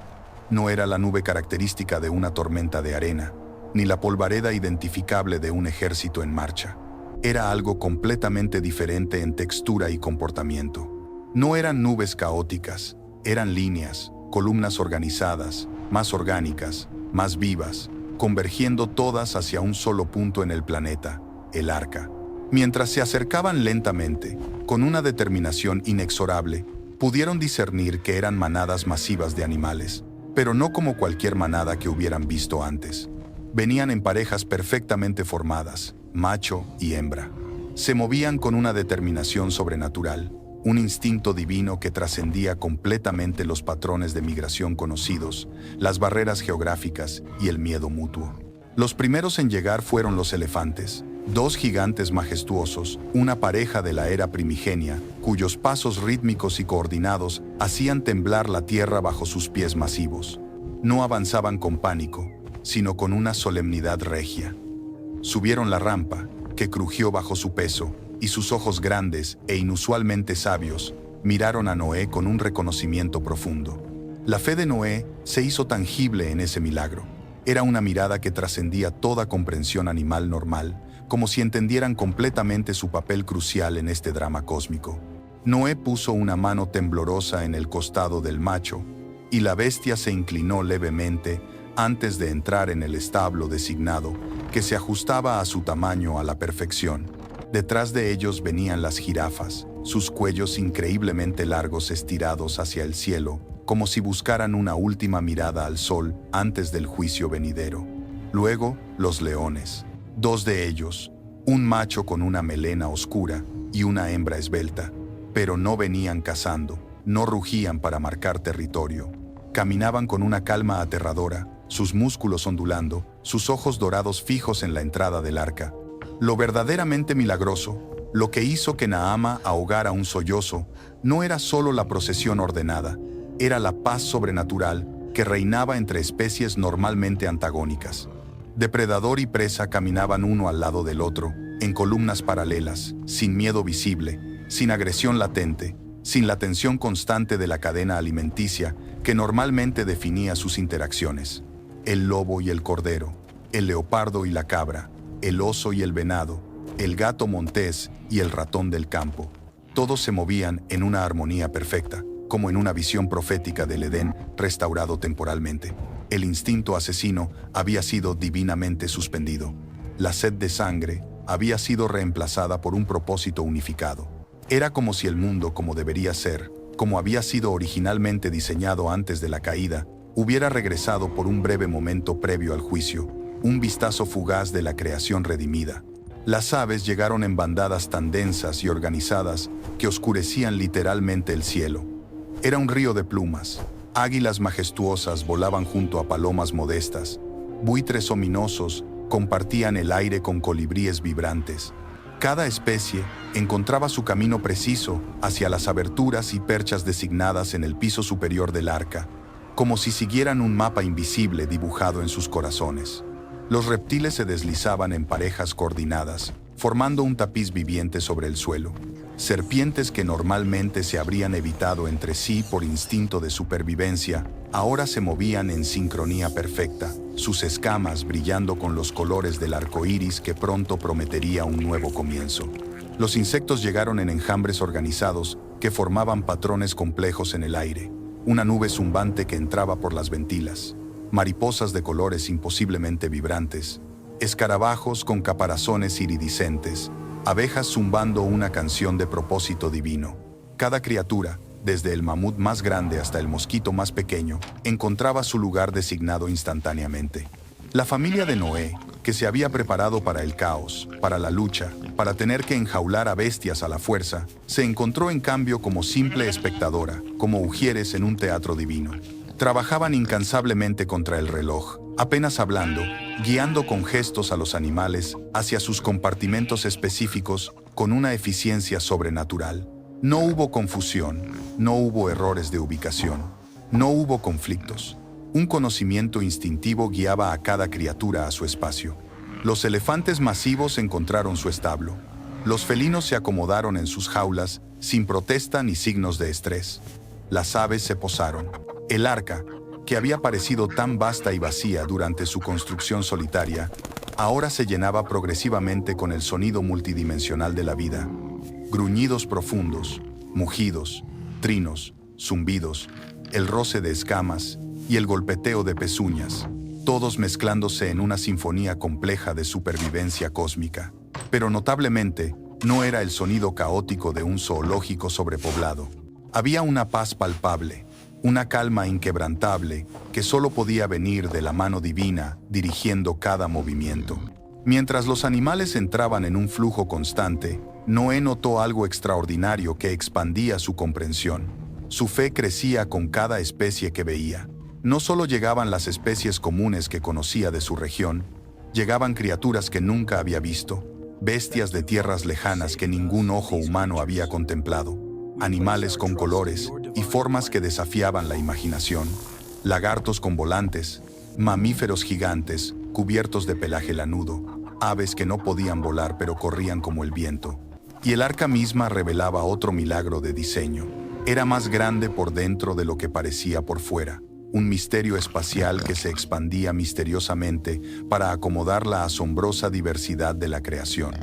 No era la nube característica de una tormenta de arena, ni la polvareda identificable de un ejército en marcha. Era algo completamente diferente en textura y comportamiento. No eran nubes caóticas, eran líneas, columnas organizadas, más orgánicas, más vivas, convergiendo todas hacia un solo punto en el planeta, el arca. Mientras se acercaban lentamente, con una determinación inexorable, pudieron discernir que eran manadas masivas de animales, pero no como cualquier manada que hubieran visto antes. Venían en parejas perfectamente formadas, macho y hembra. Se movían con una determinación sobrenatural, un instinto divino que trascendía completamente los patrones de migración conocidos, las barreras geográficas y el miedo mutuo. Los primeros en llegar fueron los elefantes, dos gigantes majestuosos, una pareja de la era primigenia, cuyos pasos rítmicos y coordinados hacían temblar la tierra bajo sus pies masivos. No avanzaban con pánico, sino con una solemnidad regia. Subieron la rampa, que crujió bajo su peso, y sus ojos grandes e inusualmente sabios miraron a Noé con un reconocimiento profundo. La fe de Noé se hizo tangible en ese milagro. Era una mirada que trascendía toda comprensión animal normal, como si entendieran completamente su papel crucial en este drama cósmico. Noé puso una mano temblorosa en el costado del macho, y la bestia se inclinó levemente antes de entrar en el establo designado, que se ajustaba a su tamaño a la perfección. Detrás de ellos venían las jirafas, sus cuellos increíblemente largos estirados hacia el cielo, como si buscaran una última mirada al sol antes del juicio venidero. Luego, los leones. Dos de ellos, un macho con una melena oscura y una hembra esbelta, pero no venían cazando, no rugían para marcar territorio. Caminaban con una calma aterradora, sus músculos ondulando, sus ojos dorados fijos en la entrada del arca. Lo verdaderamente milagroso, lo que hizo que Naama ahogara un sollozo, no era solo la procesión ordenada, era la paz sobrenatural que reinaba entre especies normalmente antagónicas. Depredador y presa caminaban uno al lado del otro, en columnas paralelas, sin miedo visible, sin agresión latente, sin la tensión constante de la cadena alimenticia que normalmente definía sus interacciones. El lobo y el cordero, el leopardo y la cabra, el oso y el venado, el gato montés y el ratón del campo. Todos se movían en una armonía perfecta, como en una visión profética del Edén restaurado temporalmente. El instinto asesino había sido divinamente suspendido. La sed de sangre había sido reemplazada por un propósito unificado. Era como si el mundo, como debería ser, como había sido originalmente diseñado antes de la caída, hubiera regresado por un breve momento previo al juicio, un vistazo fugaz de la creación redimida. Las aves llegaron en bandadas tan densas y organizadas que oscurecían literalmente el cielo. Era un río de plumas. Águilas majestuosas volaban junto a palomas modestas. Buitres ominosos compartían el aire con colibríes vibrantes. Cada especie encontraba su camino preciso hacia las aberturas y perchas designadas en el piso superior del arca, como si siguieran un mapa invisible dibujado en sus corazones. Los reptiles se deslizaban en parejas coordinadas, formando un tapiz viviente sobre el suelo. Serpientes que normalmente se habrían evitado entre sí por instinto de supervivencia, ahora se movían en sincronía perfecta, sus escamas brillando con los colores del arco iris que pronto prometería un nuevo comienzo. Los insectos llegaron en enjambres organizados que formaban patrones complejos en el aire, una nube zumbante que entraba por las ventilas, mariposas de colores imposiblemente vibrantes, escarabajos con caparazones iridiscentes, abejas zumbando una canción de propósito divino. Cada criatura, desde el mamut más grande hasta el mosquito más pequeño, encontraba su lugar designado instantáneamente. La familia de Noé, que se había preparado para el caos, para la lucha, para tener que enjaular a bestias a la fuerza, se encontró en cambio como simple espectadora, como ujieres en un teatro divino. Trabajaban incansablemente contra el reloj, apenas hablando, guiando con gestos a los animales hacia sus compartimentos específicos con una eficiencia sobrenatural. No hubo confusión, no hubo errores de ubicación, no hubo conflictos. Un conocimiento instintivo guiaba a cada criatura a su espacio. Los elefantes masivos encontraron su establo. Los felinos se acomodaron en sus jaulas sin protesta ni signos de estrés. Las aves se posaron. El arca, que había parecido tan vasta y vacía durante su construcción solitaria, ahora se llenaba progresivamente con el sonido multidimensional de la vida. Gruñidos profundos, mugidos, trinos, zumbidos, el roce de escamas y el golpeteo de pezuñas, todos mezclándose en una sinfonía compleja de supervivencia cósmica. Pero notablemente, no era el sonido caótico de un zoológico sobrepoblado. Había una paz palpable, una calma inquebrantable que solo podía venir de la mano divina dirigiendo cada movimiento. Mientras los animales entraban en un flujo constante, Noé notó algo extraordinario que expandía su comprensión. Su fe crecía con cada especie que veía. No solo llegaban las especies comunes que conocía de su región, llegaban criaturas que nunca había visto, bestias de tierras lejanas que ningún ojo humano había contemplado, animales con colores y formas que desafiaban la imaginación, lagartos con volantes, mamíferos gigantes cubiertos de pelaje lanudo, aves que no podían volar pero corrían como el viento. Y el arca misma revelaba otro milagro de diseño. Era más grande por dentro de lo que parecía por fuera, un misterio espacial que se expandía misteriosamente para acomodar la asombrosa diversidad de la creación.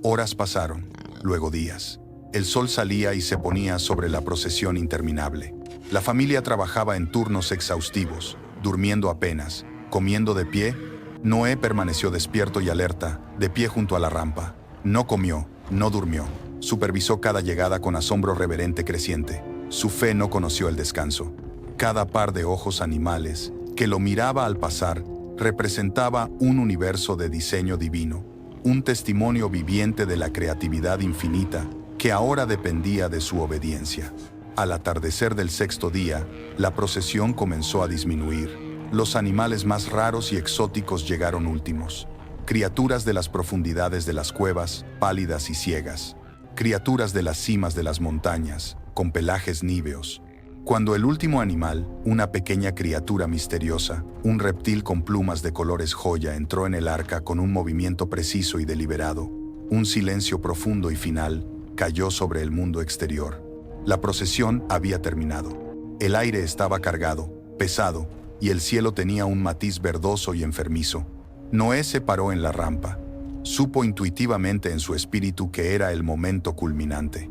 Horas pasaron, luego días. El sol salía y se ponía sobre la procesión interminable. La familia trabajaba en turnos exhaustivos, durmiendo apenas, comiendo de pie. Noé permaneció despierto y alerta, de pie junto a la rampa. No comió, no durmió. Supervisó cada llegada con asombro reverente creciente. Su fe no conoció el descanso. Cada par de ojos animales que lo miraba al pasar representaba un universo de diseño divino, un testimonio viviente de la creatividad infinita que ahora dependía de su obediencia. Al atardecer del sexto día, la procesión comenzó a disminuir. Los animales más raros y exóticos llegaron últimos. Criaturas de las profundidades de las cuevas, pálidas y ciegas. Criaturas de las cimas de las montañas, con pelajes níveos. Cuando el último animal, una pequeña criatura misteriosa, un reptil con plumas de colores joya, entró en el arca con un movimiento preciso y deliberado, un silencio profundo y final cayó sobre el mundo exterior. La procesión había terminado. El aire estaba cargado, pesado, y el cielo tenía un matiz verdoso y enfermizo. Noé se paró en la rampa. Supo intuitivamente en su espíritu que era el momento culminante.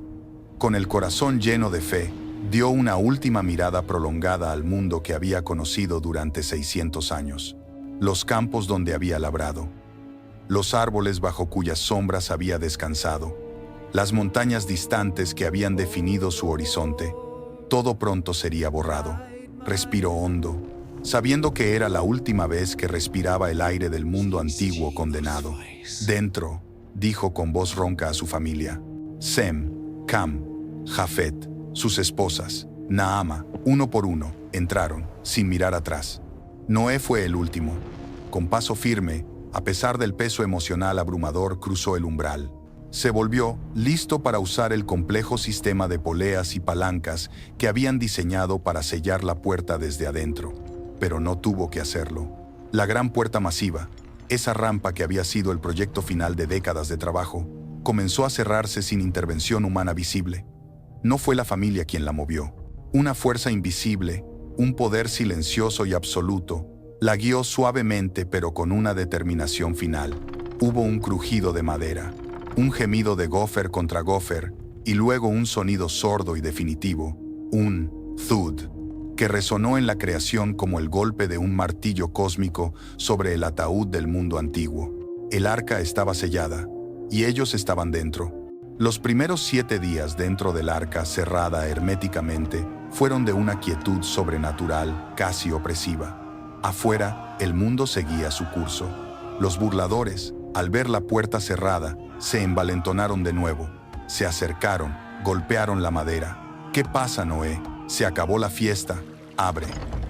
Con el corazón lleno de fe, dio una última mirada prolongada al mundo que había conocido durante 600 años. Los campos donde había labrado, los árboles bajo cuyas sombras había descansado, las montañas distantes que habían definido su horizonte. Todo pronto sería borrado. Respiró hondo, sabiendo que era la última vez que respiraba el aire del mundo antiguo condenado. Dentro, dijo con voz ronca a su familia, Sem, Cam, Jafet, sus esposas, Naama, uno por uno, entraron, sin mirar atrás. Noé fue el último. Con paso firme, a pesar del peso emocional abrumador, cruzó el umbral. Se volvió, listo para usar el complejo sistema de poleas y palancas que habían diseñado para sellar la puerta desde adentro. Pero no tuvo que hacerlo. La gran puerta masiva, esa rampa que había sido el proyecto final de décadas de trabajo, comenzó a cerrarse sin intervención humana visible. No fue la familia quien la movió. Una fuerza invisible, un poder silencioso y absoluto, la guió suavemente pero con una determinación final. Hubo un crujido de madera, un gemido de gofer contra gofer, y luego un sonido sordo y definitivo, un thud, que resonó en la creación como el golpe de un martillo cósmico sobre el ataúd del mundo antiguo. El arca estaba sellada, y ellos estaban dentro. Los primeros 7 días dentro del arca cerrada herméticamente fueron de una quietud sobrenatural, casi opresiva. Afuera, el mundo seguía su curso. Los burladores, al ver la puerta cerrada, se envalentonaron de nuevo. Se acercaron, golpearon la madera. ¿Qué pasa, Noé? Se acabó la fiesta. Abre.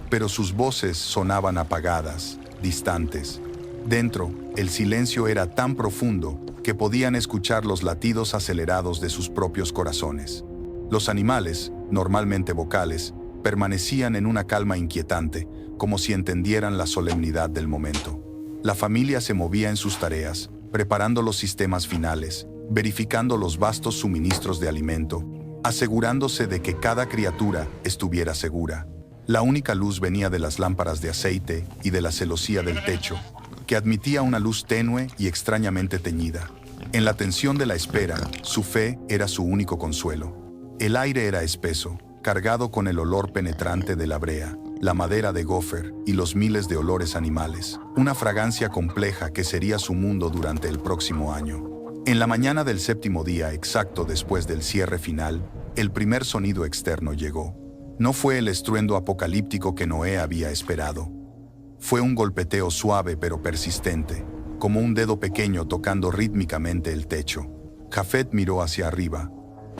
Pero sus voces sonaban apagadas, distantes. Dentro, el silencio era tan profundo que podían escuchar los latidos acelerados de sus propios corazones. Los animales, normalmente vocales, permanecían en una calma inquietante, como si entendieran la solemnidad del momento. La familia se movía en sus tareas, preparando los sistemas finales, verificando los vastos suministros de alimento, asegurándose de que cada criatura estuviera segura. La única luz venía de las lámparas de aceite y de la celosía del techo, que admitía una luz tenue y extrañamente teñida. En la tensión de la espera, su fe era su único consuelo. El aire era espeso, cargado con el olor penetrante de la brea, la madera de gofer y los miles de olores animales, una fragancia compleja que sería su mundo durante el próximo año. En la mañana del 7º día, exacto después del cierre final, el primer sonido externo llegó. No fue el estruendo apocalíptico que Noé había esperado. Fue un golpeteo suave pero persistente, como un dedo pequeño tocando rítmicamente el techo. Jafet miró hacia arriba.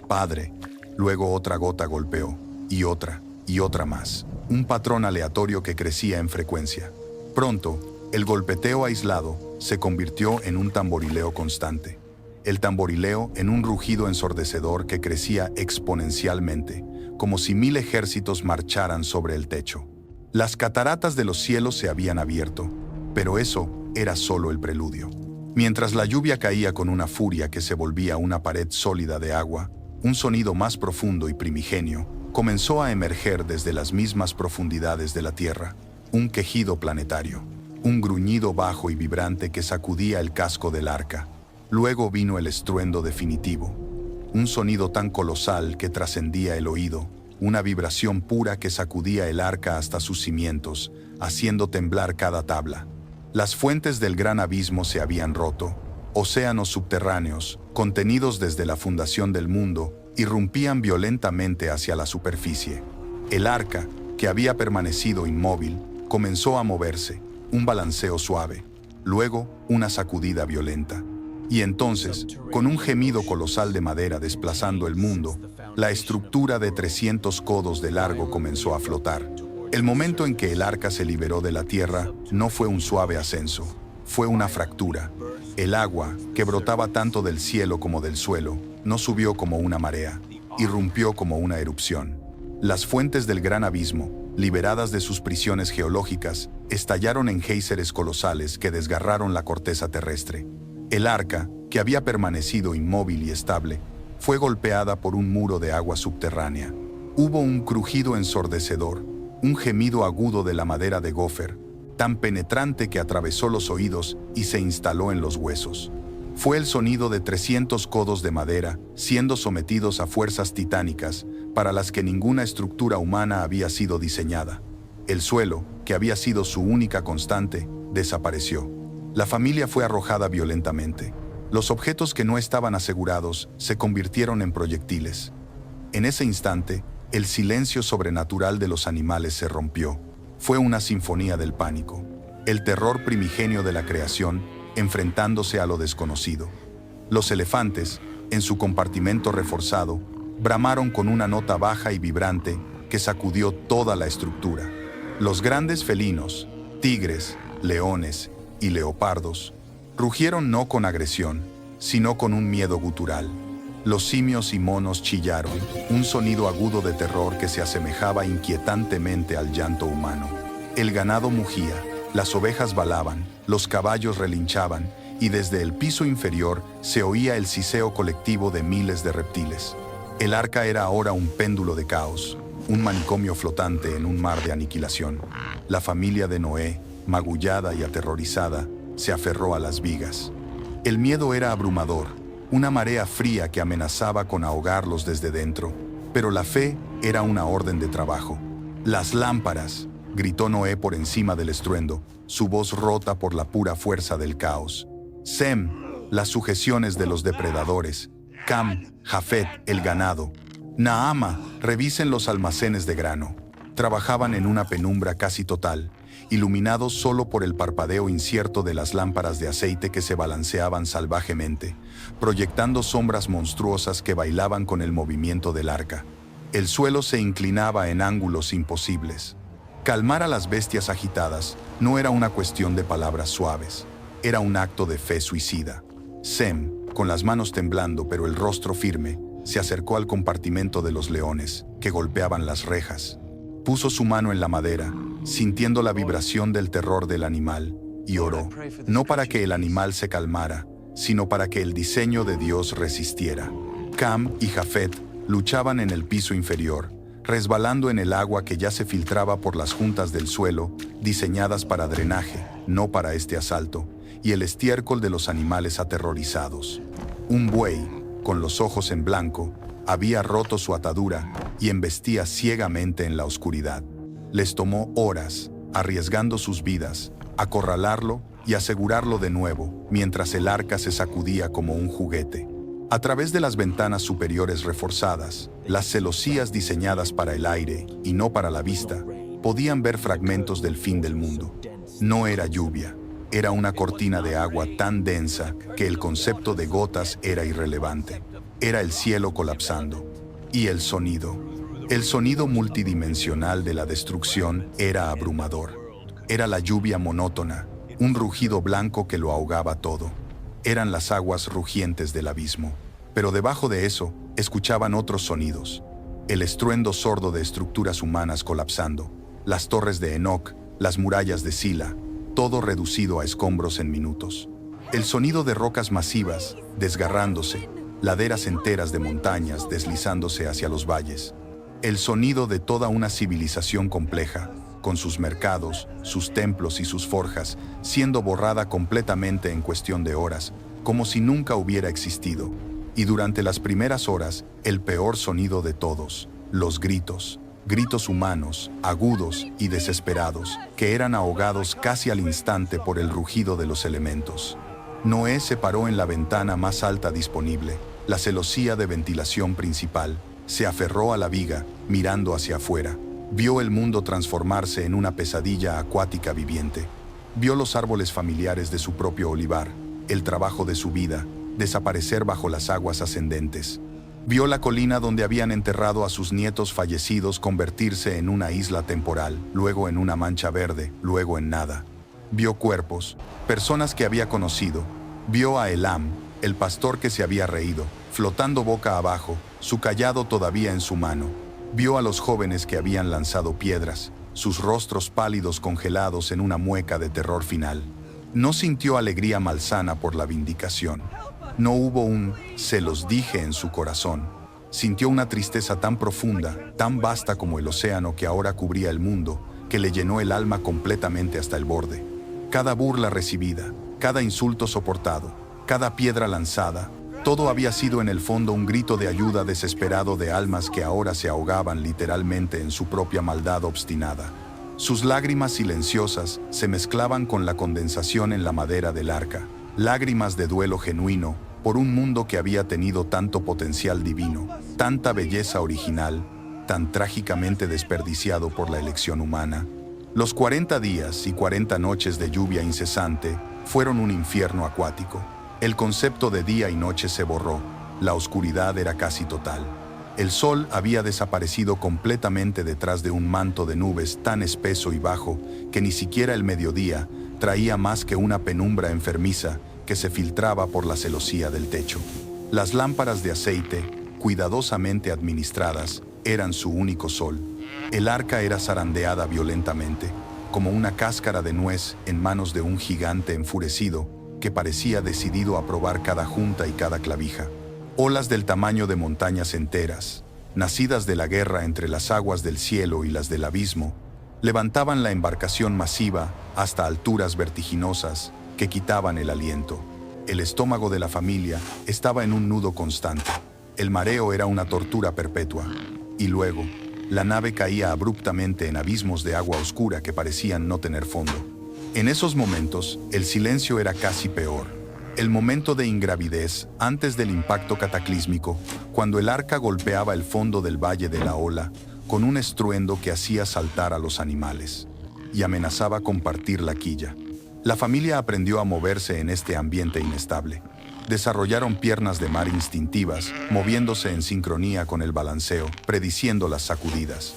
Padre. Luego otra gota golpeó, y otra más. Un patrón aleatorio que crecía en frecuencia. Pronto, el golpeteo aislado se convirtió en un tamborileo constante. El tamborileo en un rugido ensordecedor que crecía exponencialmente, como si 1000 ejércitos marcharan sobre el techo. Las cataratas de los cielos se habían abierto, pero eso era solo el preludio. Mientras la lluvia caía con una furia que se volvía una pared sólida de agua, un sonido más profundo y primigenio comenzó a emerger desde las mismas profundidades de la Tierra, un quejido planetario, un gruñido bajo y vibrante que sacudía el casco del arca. Luego vino el estruendo definitivo, un sonido tan colosal que trascendía el oído, una vibración pura que sacudía el arca hasta sus cimientos, haciendo temblar cada tabla. Las fuentes del gran abismo se habían roto. Océanos subterráneos, contenidos desde la fundación del mundo, irrumpían violentamente hacia la superficie. El arca, que había permanecido inmóvil, comenzó a moverse, un balanceo suave, luego una sacudida violenta. Y entonces, con un gemido colosal de madera desplazando el mundo, la estructura de 300 codos de largo comenzó a flotar. El momento en que el arca se liberó de la tierra no fue un suave ascenso, fue una fractura. El agua, que brotaba tanto del cielo como del suelo, no subió como una marea, irrumpió como una erupción. Las fuentes del gran abismo, liberadas de sus prisiones geológicas, estallaron en géiseres colosales que desgarraron la corteza terrestre. El arca, que había permanecido inmóvil y estable, fue golpeada por un muro de agua subterránea. Hubo un crujido ensordecedor, un gemido agudo de la madera de gofer, tan penetrante que atravesó los oídos y se instaló en los huesos. Fue el sonido de 300 codos de madera siendo sometidos a fuerzas titánicas para las que ninguna estructura humana había sido diseñada. El suelo, que había sido su única constante, desapareció. La familia fue arrojada violentamente. Los objetos que no estaban asegurados se convirtieron en proyectiles. En ese instante, el silencio sobrenatural de los animales se rompió. Fue una sinfonía del pánico. El terror primigenio de la creación, enfrentándose a lo desconocido. Los elefantes, en su compartimento reforzado, bramaron con una nota baja y vibrante que sacudió toda la estructura. Los grandes felinos, tigres, leones y leopardos, rugieron no con agresión, sino con un miedo gutural. Los simios y monos chillaron, un sonido agudo de terror que se asemejaba inquietantemente al llanto humano. El ganado mugía, las ovejas balaban, los caballos relinchaban, y desde el piso inferior se oía el siseo colectivo de miles de reptiles. El arca era ahora un péndulo de caos, un manicomio flotante en un mar de aniquilación. La familia de Noé, magullada y aterrorizada, se aferró a las vigas. El miedo era abrumador, una marea fría que amenazaba con ahogarlos desde dentro, pero la fe era una orden de trabajo. «Las lámparas», gritó Noé por encima del estruendo, su voz rota por la pura fuerza del caos. «Sem, las sujeciones de los depredadores. Cam, Jafet, el ganado. Naama, revisen los almacenes de grano». Trabajaban en una penumbra casi total, iluminados solo por el parpadeo incierto de las lámparas de aceite que se balanceaban salvajemente, proyectando sombras monstruosas que bailaban con el movimiento del arca. El suelo se inclinaba en ángulos imposibles. Calmar a las bestias agitadas no era una cuestión de palabras suaves, era un acto de fe suicida. Sem, con las manos temblando pero el rostro firme, se acercó al compartimento de los leones, que golpeaban las rejas. Puso su mano en la madera, sintiendo la vibración del terror del animal, y oró, no para que el animal se calmara, sino para que el diseño de Dios resistiera. Cam y Jafet luchaban en el piso inferior, resbalando en el agua que ya se filtraba por las juntas del suelo, diseñadas para drenaje, no para este asalto, y el estiércol de los animales aterrorizados. Un buey, con los ojos en blanco, había roto su atadura y embestía ciegamente en la oscuridad. Les tomó horas, arriesgando sus vidas, acorralarlo y asegurarlo de nuevo, mientras el arca se sacudía como un juguete. A través de las ventanas superiores reforzadas, las celosías diseñadas para el aire y no para la vista, podían ver fragmentos del fin del mundo. No era lluvia, era una cortina de agua tan densa que el concepto de gotas era irrelevante. Era el cielo colapsando. Y el sonido multidimensional de la destrucción era abrumador. Era la lluvia monótona, un rugido blanco que lo ahogaba todo. Eran las aguas rugientes del abismo. Pero debajo de eso, escuchaban otros sonidos. El estruendo sordo de estructuras humanas colapsando, las torres de Enoc, las murallas de Sila, todo reducido a escombros en minutos. El sonido de rocas masivas, desgarrándose, laderas enteras de montañas deslizándose hacia los valles. El sonido de toda una civilización compleja, con sus mercados, sus templos y sus forjas, siendo borrada completamente en cuestión de horas, como si nunca hubiera existido. Y durante las primeras horas, el peor sonido de todos, los gritos. Gritos humanos, agudos y desesperados, que eran ahogados casi al instante por el rugido de los elementos. Noé se paró en la ventana más alta disponible, la celosía de ventilación principal, se aferró a la viga, mirando hacia afuera. Vio el mundo transformarse en una pesadilla acuática viviente. Vio los árboles familiares de su propio olivar, el trabajo de su vida, desaparecer bajo las aguas ascendentes. Vio la colina donde habían enterrado a sus nietos fallecidos convertirse en una isla temporal, luego en una mancha verde, luego en nada. Vio cuerpos, personas que había conocido. Vio a Elam, el pastor que se había reído, flotando boca abajo, su cayado todavía en su mano. Vio a los jóvenes que habían lanzado piedras, sus rostros pálidos congelados en una mueca de terror final. No sintió alegría malsana por la vindicación. No hubo un «se los dije» en su corazón. Sintió una tristeza tan profunda, tan vasta como el océano que ahora cubría el mundo, que le llenó el alma completamente hasta el borde. Cada burla recibida, cada insulto soportado, cada piedra lanzada, todo había sido en el fondo un grito de ayuda desesperado de almas que ahora se ahogaban literalmente en su propia maldad obstinada. Sus lágrimas silenciosas se mezclaban con la condensación en la madera del arca, lágrimas de duelo genuino por un mundo que había tenido tanto potencial divino, tanta belleza original, tan trágicamente desperdiciado por la elección humana. Los 40 días y 40 noches de lluvia incesante fueron un infierno acuático. El concepto de día y noche se borró, la oscuridad era casi total. El sol había desaparecido completamente detrás de un manto de nubes tan espeso y bajo que ni siquiera el mediodía traía más que una penumbra enfermiza que se filtraba por la celosía del techo. Las lámparas de aceite, cuidadosamente administradas, eran su único sol. El arca era zarandeada violentamente, como una cáscara de nuez en manos de un gigante enfurecido que parecía decidido a probar cada junta y cada clavija. Olas del tamaño de montañas enteras, nacidas de la guerra entre las aguas del cielo y las del abismo, levantaban la embarcación masiva hasta alturas vertiginosas que quitaban el aliento. El estómago de la familia estaba en un nudo constante. El mareo era una tortura perpetua. Y luego, la nave caía abruptamente en abismos de agua oscura que parecían no tener fondo. En esos momentos, el silencio era casi peor. El momento de ingravidez, antes del impacto cataclísmico, cuando el arca golpeaba el fondo del Valle de la Ola, con un estruendo que hacía saltar a los animales, y amenazaba con partir la quilla. La familia aprendió a moverse en este ambiente inestable. Desarrollaron piernas de mar instintivas, moviéndose en sincronía con el balanceo, prediciendo las sacudidas.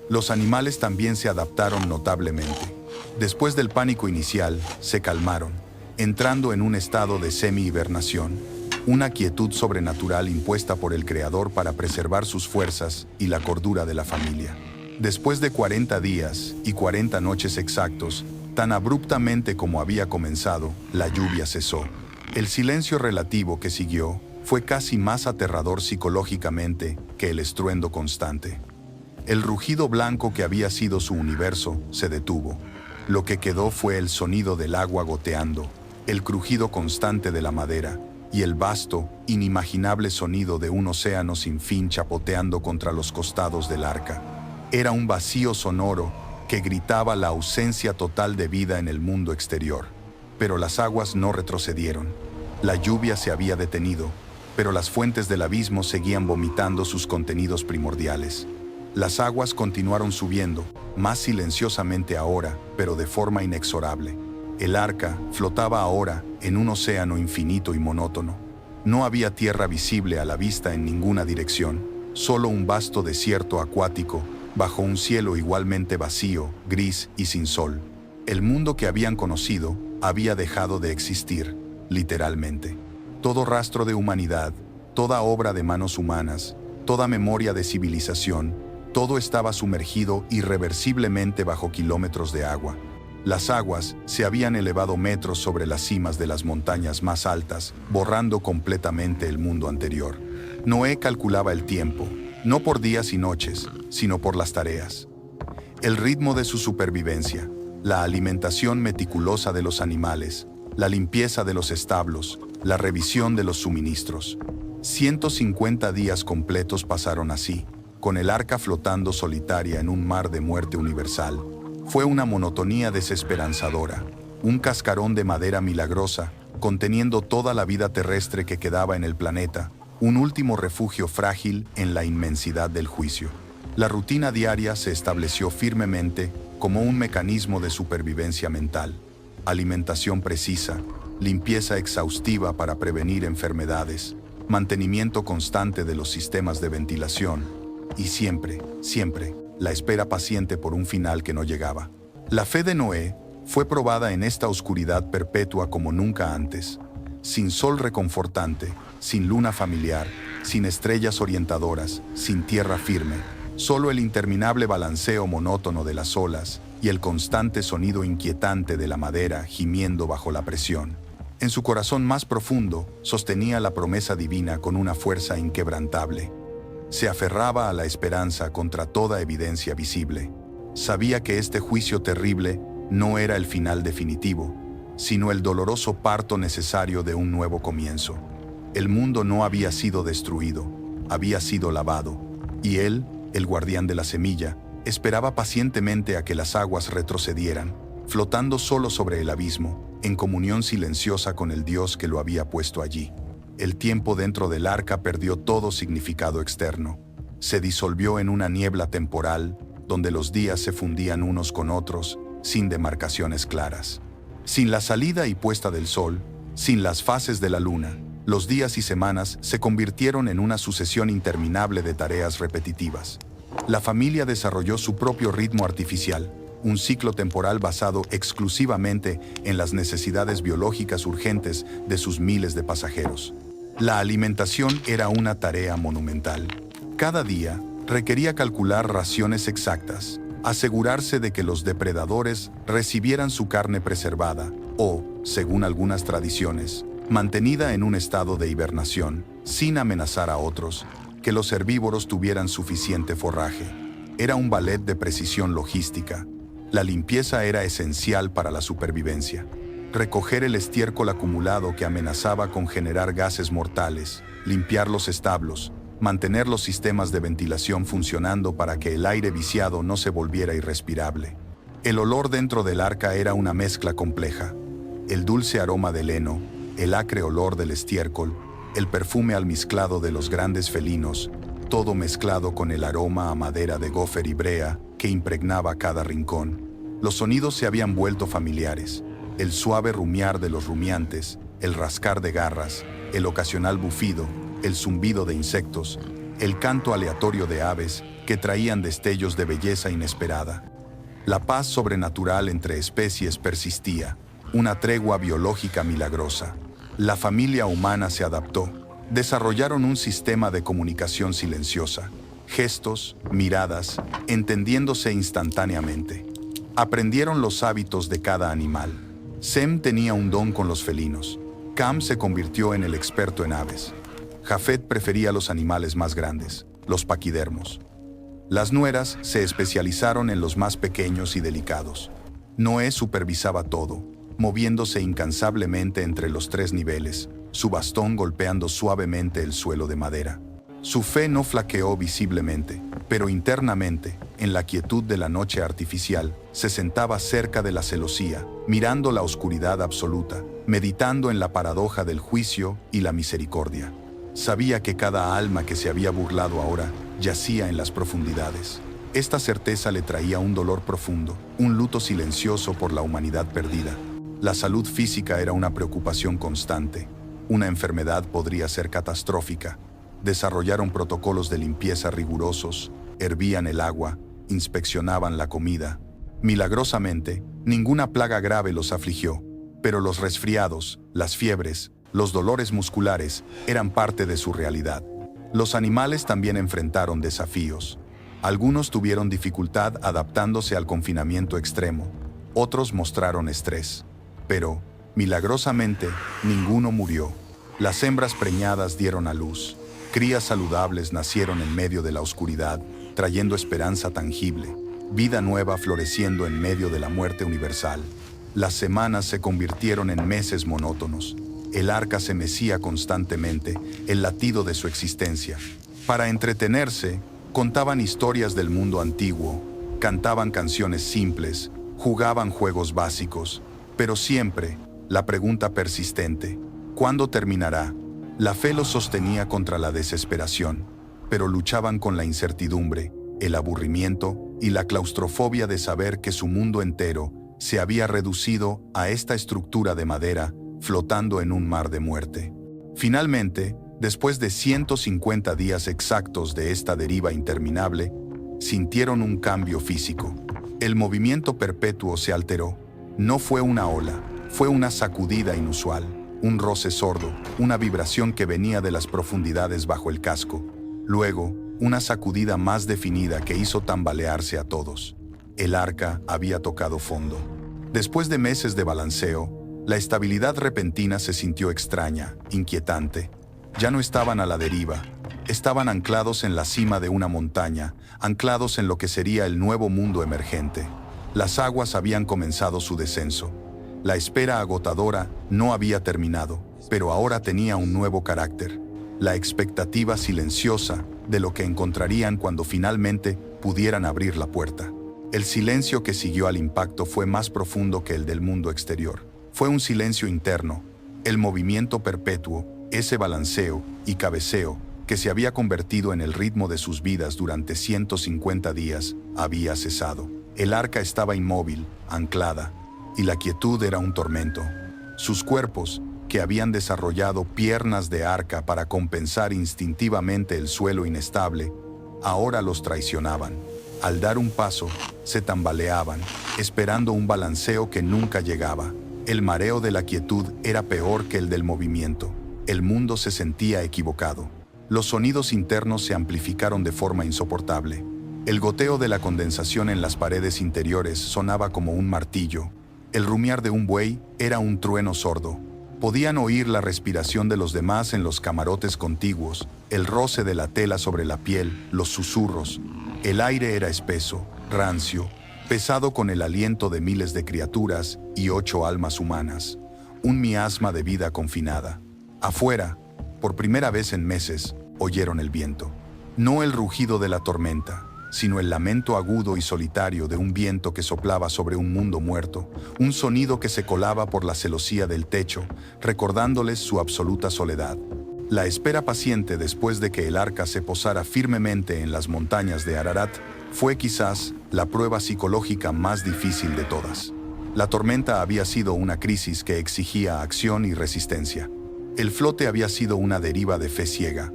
Los animales también se adaptaron notablemente. Después del pánico inicial, se calmaron, entrando en un estado de semi-hibernación, una quietud sobrenatural impuesta por el Creador para preservar sus fuerzas y la cordura de la familia. Después de 40 días y 40 noches exactos, tan abruptamente como había comenzado, la lluvia cesó. El silencio relativo que siguió fue casi más aterrador psicológicamente que el estruendo constante. El rugido blanco que había sido su universo se detuvo. Lo que quedó fue el sonido del agua goteando, el crujido constante de la madera y el vasto, inimaginable sonido de un océano sin fin chapoteando contra los costados del arca. Era un vacío sonoro que gritaba la ausencia total de vida en el mundo exterior. Pero las aguas no retrocedieron. La lluvia se había detenido, pero las fuentes del abismo seguían vomitando sus contenidos primordiales. Las aguas continuaron subiendo, más silenciosamente ahora, pero de forma inexorable. El arca flotaba ahora en un océano infinito y monótono. No había tierra visible a la vista en ninguna dirección, solo un vasto desierto acuático, bajo un cielo igualmente vacío, gris y sin sol. El mundo que habían conocido había dejado de existir, literalmente. Todo rastro de humanidad, toda obra de manos humanas, toda memoria de civilización, todo estaba sumergido irreversiblemente bajo kilómetros de agua. Las aguas se habían elevado metros sobre las cimas de las montañas más altas, borrando completamente el mundo anterior. Noé calculaba el tiempo, no por días y noches, sino por las tareas. El ritmo de su supervivencia, la alimentación meticulosa de los animales, la limpieza de los establos, la revisión de los suministros. 150 días completos pasaron así, con el arca flotando solitaria en un mar de muerte universal. Fue una monotonía desesperanzadora, un cascarón de madera milagrosa, conteniendo toda la vida terrestre que quedaba en el planeta, un último refugio frágil en la inmensidad del juicio. La rutina diaria se estableció firmemente como un mecanismo de supervivencia mental. Alimentación precisa, limpieza exhaustiva para prevenir enfermedades, mantenimiento constante de los sistemas de ventilación, y siempre, la espera paciente por un final que no llegaba. La fe de Noé fue probada en esta oscuridad perpetua como nunca antes, sin sol reconfortante, sin luna familiar, sin estrellas orientadoras, sin tierra firme, solo el interminable balanceo monótono de las olas y el constante sonido inquietante de la madera gimiendo bajo la presión. En su corazón más profundo sostenía la promesa divina con una fuerza inquebrantable. Se aferraba a la esperanza contra toda evidencia visible. Sabía que este juicio terrible no era el final definitivo, sino el doloroso parto necesario de un nuevo comienzo. El mundo no había sido destruido, había sido lavado, y él, el guardián de la semilla, esperaba pacientemente a que las aguas retrocedieran, flotando solo sobre el abismo, en comunión silenciosa con el Dios que lo había puesto allí. El tiempo dentro del arca perdió todo significado externo. Se disolvió en una niebla temporal, donde los días se fundían unos con otros, sin demarcaciones claras. Sin la salida y puesta del sol, sin las fases de la luna, los días y semanas se convirtieron en una sucesión interminable de tareas repetitivas. La familia desarrolló su propio ritmo artificial, un ciclo temporal basado exclusivamente en las necesidades biológicas urgentes de sus miles de pasajeros. La alimentación era una tarea monumental. Cada día requería calcular raciones exactas, asegurarse de que los depredadores recibieran su carne preservada o, según algunas tradiciones, mantenida en un estado de hibernación, sin amenazar a otros, que los herbívoros tuvieran suficiente forraje. Era un ballet de precisión logística. La limpieza era esencial para la supervivencia. Recoger el estiércol acumulado que amenazaba con generar gases mortales, limpiar los establos, mantener los sistemas de ventilación funcionando para que el aire viciado no se volviera irrespirable. El olor dentro del arca era una mezcla compleja. El dulce aroma del heno, el acre olor del estiércol, el perfume almizclado de los grandes felinos, todo mezclado con el aroma a madera de gofer y brea que impregnaba cada rincón. Los sonidos se habían vuelto familiares. El suave rumiar de los rumiantes, el rascar de garras, el ocasional bufido, el zumbido de insectos, el canto aleatorio de aves que traían destellos de belleza inesperada. La paz sobrenatural entre especies persistía, una tregua biológica milagrosa. La familia humana se adaptó. Desarrollaron un sistema de comunicación silenciosa, gestos, miradas, entendiéndose instantáneamente. Aprendieron los hábitos de cada animal. Sem tenía un don con los felinos. Cam se convirtió en el experto en aves. Jafet prefería los animales más grandes, los paquidermos. Las nueras se especializaron en los más pequeños y delicados. Noé supervisaba todo, moviéndose incansablemente entre los 3 niveles, su bastón golpeando suavemente el suelo de madera. Su fe no flaqueó visiblemente, pero internamente, en la quietud de la noche artificial, se sentaba cerca de la celosía, mirando la oscuridad absoluta, meditando en la paradoja del juicio y la misericordia. Sabía que cada alma que se había burlado ahora yacía en las profundidades. Esta certeza le traía un dolor profundo, un luto silencioso por la humanidad perdida. La salud física era una preocupación constante. Una enfermedad podría ser catastrófica. Desarrollaron protocolos de limpieza rigurosos, hervían el agua, inspeccionaban la comida. Milagrosamente, ninguna plaga grave los afligió, pero los resfriados, las fiebres, los dolores musculares eran parte de su realidad. Los animales también enfrentaron desafíos. Algunos tuvieron dificultad adaptándose al confinamiento extremo, otros mostraron estrés. Pero, milagrosamente, ninguno murió. Las hembras preñadas dieron a luz. Crías saludables nacieron en medio de la oscuridad, trayendo esperanza tangible, vida nueva floreciendo en medio de la muerte universal. Las semanas se convirtieron en meses monótonos. El arca se mecía constantemente, el latido de su existencia. Para entretenerse, contaban historias del mundo antiguo, cantaban canciones simples, jugaban juegos básicos, pero siempre, la pregunta persistente, ¿cuándo terminará? La fe los sostenía contra la desesperación, pero luchaban con la incertidumbre, el aburrimiento y la claustrofobia de saber que su mundo entero se había reducido a esta estructura de madera flotando en un mar de muerte. Finalmente, después de 150 días exactos de esta deriva interminable, sintieron un cambio físico. El movimiento perpetuo se alteró. No fue una ola, fue una sacudida inusual, un roce sordo, una vibración que venía de las profundidades bajo el casco. Luego, una sacudida más definida que hizo tambalearse a todos. El arca había tocado fondo. Después de meses de balanceo, la estabilidad repentina se sintió extraña, inquietante. Ya no estaban a la deriva, estaban anclados en la cima de una montaña, anclados en lo que sería el nuevo mundo emergente. Las aguas habían comenzado su descenso. La espera agotadora no había terminado, pero ahora tenía un nuevo carácter. La expectativa silenciosa de lo que encontrarían cuando finalmente pudieran abrir la puerta. El silencio que siguió al impacto fue más profundo que el del mundo exterior. Fue un silencio interno. El movimiento perpetuo, ese balanceo y cabeceo que se había convertido en el ritmo de sus vidas durante 150 días, había cesado. El arca estaba inmóvil, anclada, y la quietud era un tormento. Sus cuerpos, que habían desarrollado piernas de arca para compensar instintivamente el suelo inestable, ahora los traicionaban. Al dar un paso, se tambaleaban, esperando un balanceo que nunca llegaba. El mareo de la quietud era peor que el del movimiento. El mundo se sentía equivocado. Los sonidos internos se amplificaron de forma insoportable. El goteo de la condensación en las paredes interiores sonaba como un martillo. El rumiar de un buey era un trueno sordo. Podían oír la respiración de los demás en los camarotes contiguos, el roce de la tela sobre la piel, los susurros. El aire era espeso, rancio, pesado con el aliento de miles de criaturas y 8 almas humanas. Un miasma de vida confinada. Afuera, por primera vez en meses, oyeron el viento. No el rugido de la tormenta, sino el lamento agudo y solitario de un viento que soplaba sobre un mundo muerto, un sonido que se colaba por la celosía del techo, recordándoles su absoluta soledad. La espera paciente después de que el arca se posara firmemente en las montañas de Ararat fue quizás la prueba psicológica más difícil de todas. La tormenta había sido una crisis que exigía acción y resistencia. El flote había sido una deriva de fe ciega.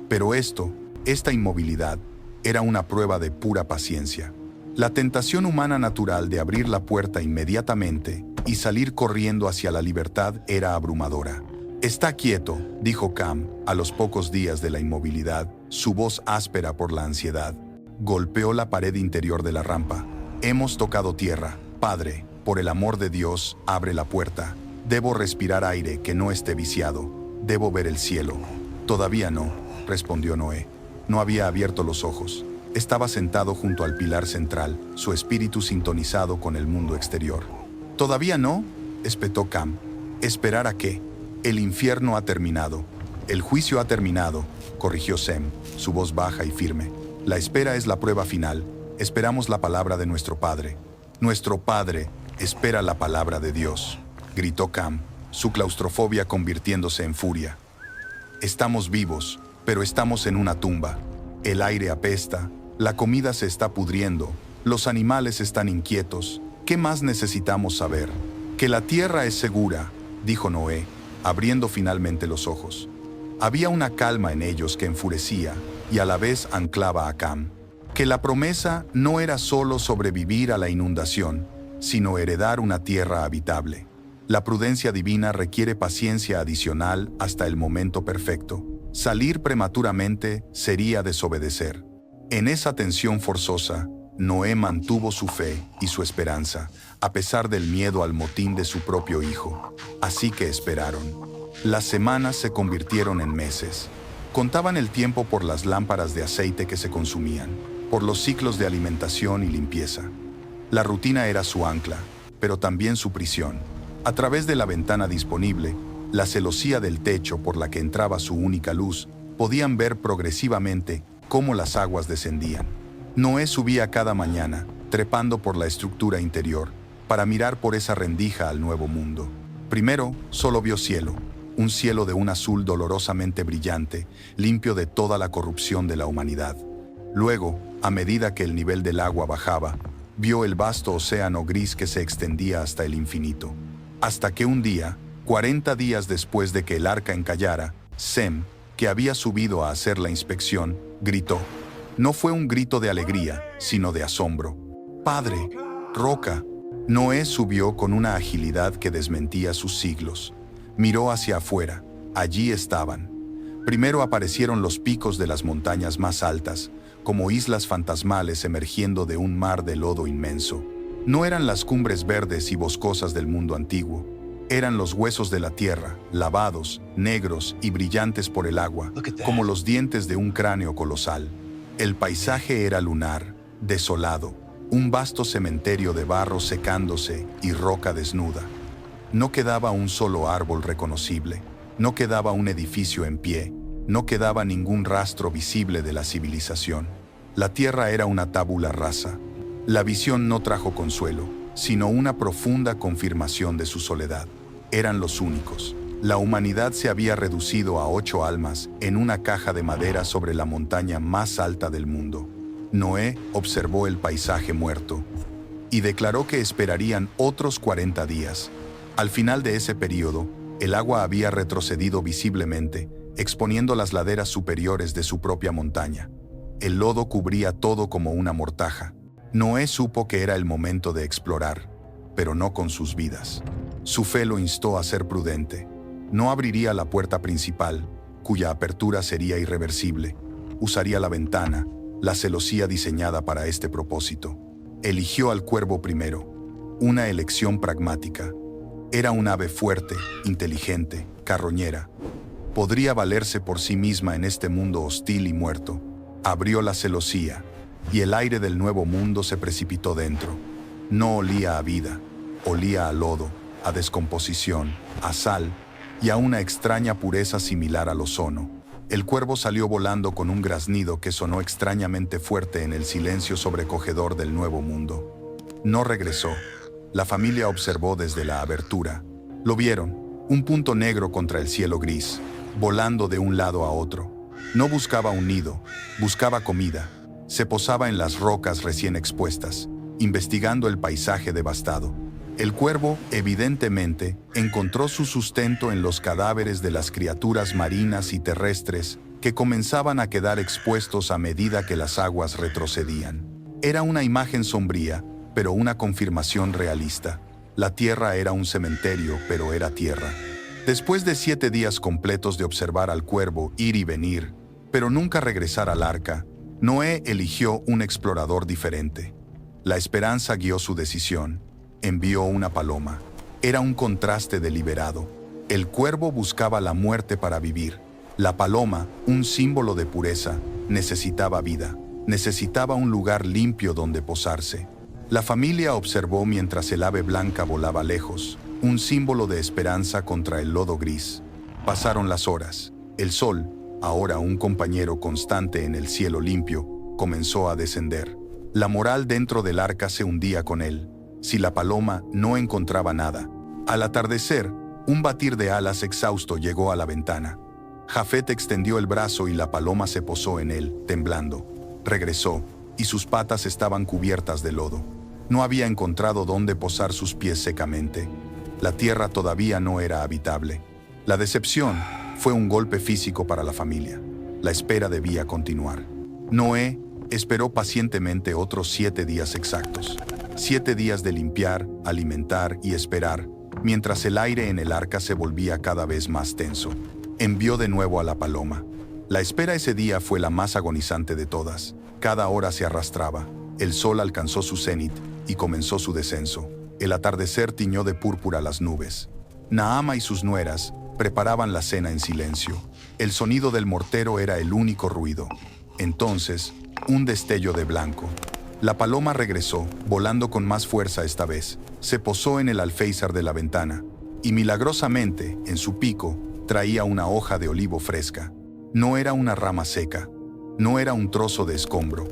Pero esta inmovilidad, era una prueba de pura paciencia. La tentación humana natural de abrir la puerta inmediatamente y salir corriendo hacia la libertad era abrumadora. «Está quieto», dijo Cam, a los pocos días de la inmovilidad, su voz áspera por la ansiedad. Golpeó la pared interior de la rampa. «Hemos tocado tierra. Padre, por el amor de Dios, abre la puerta. Debo respirar aire que no esté viciado. Debo ver el cielo». «Todavía no», respondió Noé. No había abierto los ojos. Estaba sentado junto al pilar central, su espíritu sintonizado con el mundo exterior. «¿Todavía no?», espetó Cam. «¿Esperar a qué? El infierno ha terminado. El juicio ha terminado», corrigió Sem, su voz baja y firme. «La espera es la prueba final. Esperamos la palabra de nuestro Padre». «Nuestro Padre espera la palabra de Dios», gritó Cam, su claustrofobia convirtiéndose en furia. «Estamos vivos, pero estamos en una tumba. El aire apesta, la comida se está pudriendo, los animales están inquietos. ¿Qué más necesitamos saber? Que la tierra es segura», dijo Noé, abriendo finalmente los ojos. Había una calma en ellos que enfurecía y a la vez anclaba a Cam. Que la promesa no era solo sobrevivir a la inundación, sino heredar una tierra habitable. La prudencia divina requiere paciencia adicional hasta el momento perfecto. Salir prematuramente sería desobedecer. En esa tensión forzosa, Noé mantuvo su fe y su esperanza, a pesar del miedo al motín de su propio hijo. Así que esperaron. Las semanas se convirtieron en meses. Contaban el tiempo por las lámparas de aceite que se consumían, por los ciclos de alimentación y limpieza. La rutina era su ancla, pero también su prisión. A través de la ventana disponible, la celosía del techo por la que entraba su única luz, podían ver progresivamente cómo las aguas descendían. Noé subía cada mañana, trepando por la estructura interior, para mirar por esa rendija al nuevo mundo. Primero, solo vio cielo, un cielo de un azul dolorosamente brillante, limpio de toda la corrupción de la humanidad. Luego, a medida que el nivel del agua bajaba, vio el vasto océano gris que se extendía hasta el infinito. Hasta que un día, 40 días después de que el arca encallara, Sem, que había subido a hacer la inspección, gritó. No fue un grito de alegría, sino de asombro. «¡Padre! ¡Roca!». Noé subió con una agilidad que desmentía sus siglos. Miró hacia afuera. Allí estaban. Primero aparecieron los picos de las montañas más altas, como islas fantasmales emergiendo de un mar de lodo inmenso. No eran las cumbres verdes y boscosas del mundo antiguo. Eran los huesos de la tierra, lavados, negros y brillantes por el agua, como los dientes de un cráneo colosal. El paisaje era lunar, desolado, un vasto cementerio de barro secándose y roca desnuda. No quedaba un solo árbol reconocible, no quedaba un edificio en pie, no quedaba ningún rastro visible de la civilización. La tierra era una tabula rasa. La visión no trajo consuelo, sino una profunda confirmación de su soledad. Eran los únicos. La humanidad se había reducido a 8 almas en una caja de madera sobre la montaña más alta del mundo. Noé observó el paisaje muerto y declaró que esperarían otros 40 días. Al final de ese periodo, el agua había retrocedido visiblemente, exponiendo las laderas superiores de su propia montaña. El lodo cubría todo como una mortaja. Noé supo que era el momento de explorar, pero no con sus vidas. Su fe lo instó a ser prudente. No abriría la puerta principal, cuya apertura sería irreversible. Usaría la ventana, la celosía diseñada para este propósito. Eligió al cuervo primero, una elección pragmática. Era un ave fuerte, inteligente, carroñera. Podría valerse por sí misma en este mundo hostil y muerto. Abrió la celosía, y el aire del nuevo mundo se precipitó dentro. No olía a vida, olía a lodo, a descomposición, a sal y a una extraña pureza similar al ozono. El cuervo salió volando con un graznido que sonó extrañamente fuerte en el silencio sobrecogedor del nuevo mundo. No regresó. La familia observó desde la abertura. Lo vieron, un punto negro contra el cielo gris, volando de un lado a otro. No buscaba un nido, buscaba comida. Se posaba en las rocas recién expuestas, investigando el paisaje devastado. El cuervo, evidentemente, encontró su sustento en los cadáveres de las criaturas marinas y terrestres que comenzaban a quedar expuestos a medida que las aguas retrocedían. Era una imagen sombría, pero una confirmación realista. La tierra era un cementerio, pero era tierra. Después de 7 días completos de observar al cuervo ir y venir, pero nunca regresar al arca, Noé eligió un explorador diferente. La esperanza guió su decisión. Envió una paloma. Era un contraste deliberado. El cuervo buscaba la muerte para vivir. La paloma, un símbolo de pureza, necesitaba vida. Necesitaba un lugar limpio donde posarse. La familia observó mientras el ave blanca volaba lejos, un símbolo de esperanza contra el lodo gris. Pasaron las horas. El sol, ahora un compañero constante en el cielo limpio, comenzó a descender. La moral dentro del arca se hundía con él. Si la paloma no encontraba nada. Al atardecer, un batir de alas exhausto llegó a la ventana. Jafet extendió el brazo y la paloma se posó en él, temblando. Regresó, y sus patas estaban cubiertas de lodo. No había encontrado dónde posar sus pies secamente. La tierra todavía no era habitable. La decepción fue un golpe físico para la familia. La espera debía continuar. Noé esperó pacientemente otros 7 días exactos. 7 días de limpiar, alimentar y esperar, mientras el aire en el arca se volvía cada vez más tenso. Envió de nuevo a la paloma. La espera ese día fue la más agonizante de todas. Cada hora se arrastraba. El sol alcanzó su cenit y comenzó su descenso. El atardecer tiñó de púrpura las nubes. Naama y sus nueras preparaban la cena en silencio. El sonido del mortero era el único ruido. Entonces, un destello de blanco. La paloma regresó, volando con más fuerza esta vez. Se posó en el alféizar de la ventana, y milagrosamente, en su pico, traía una hoja de olivo fresca. No era una rama seca, no era un trozo de escombro.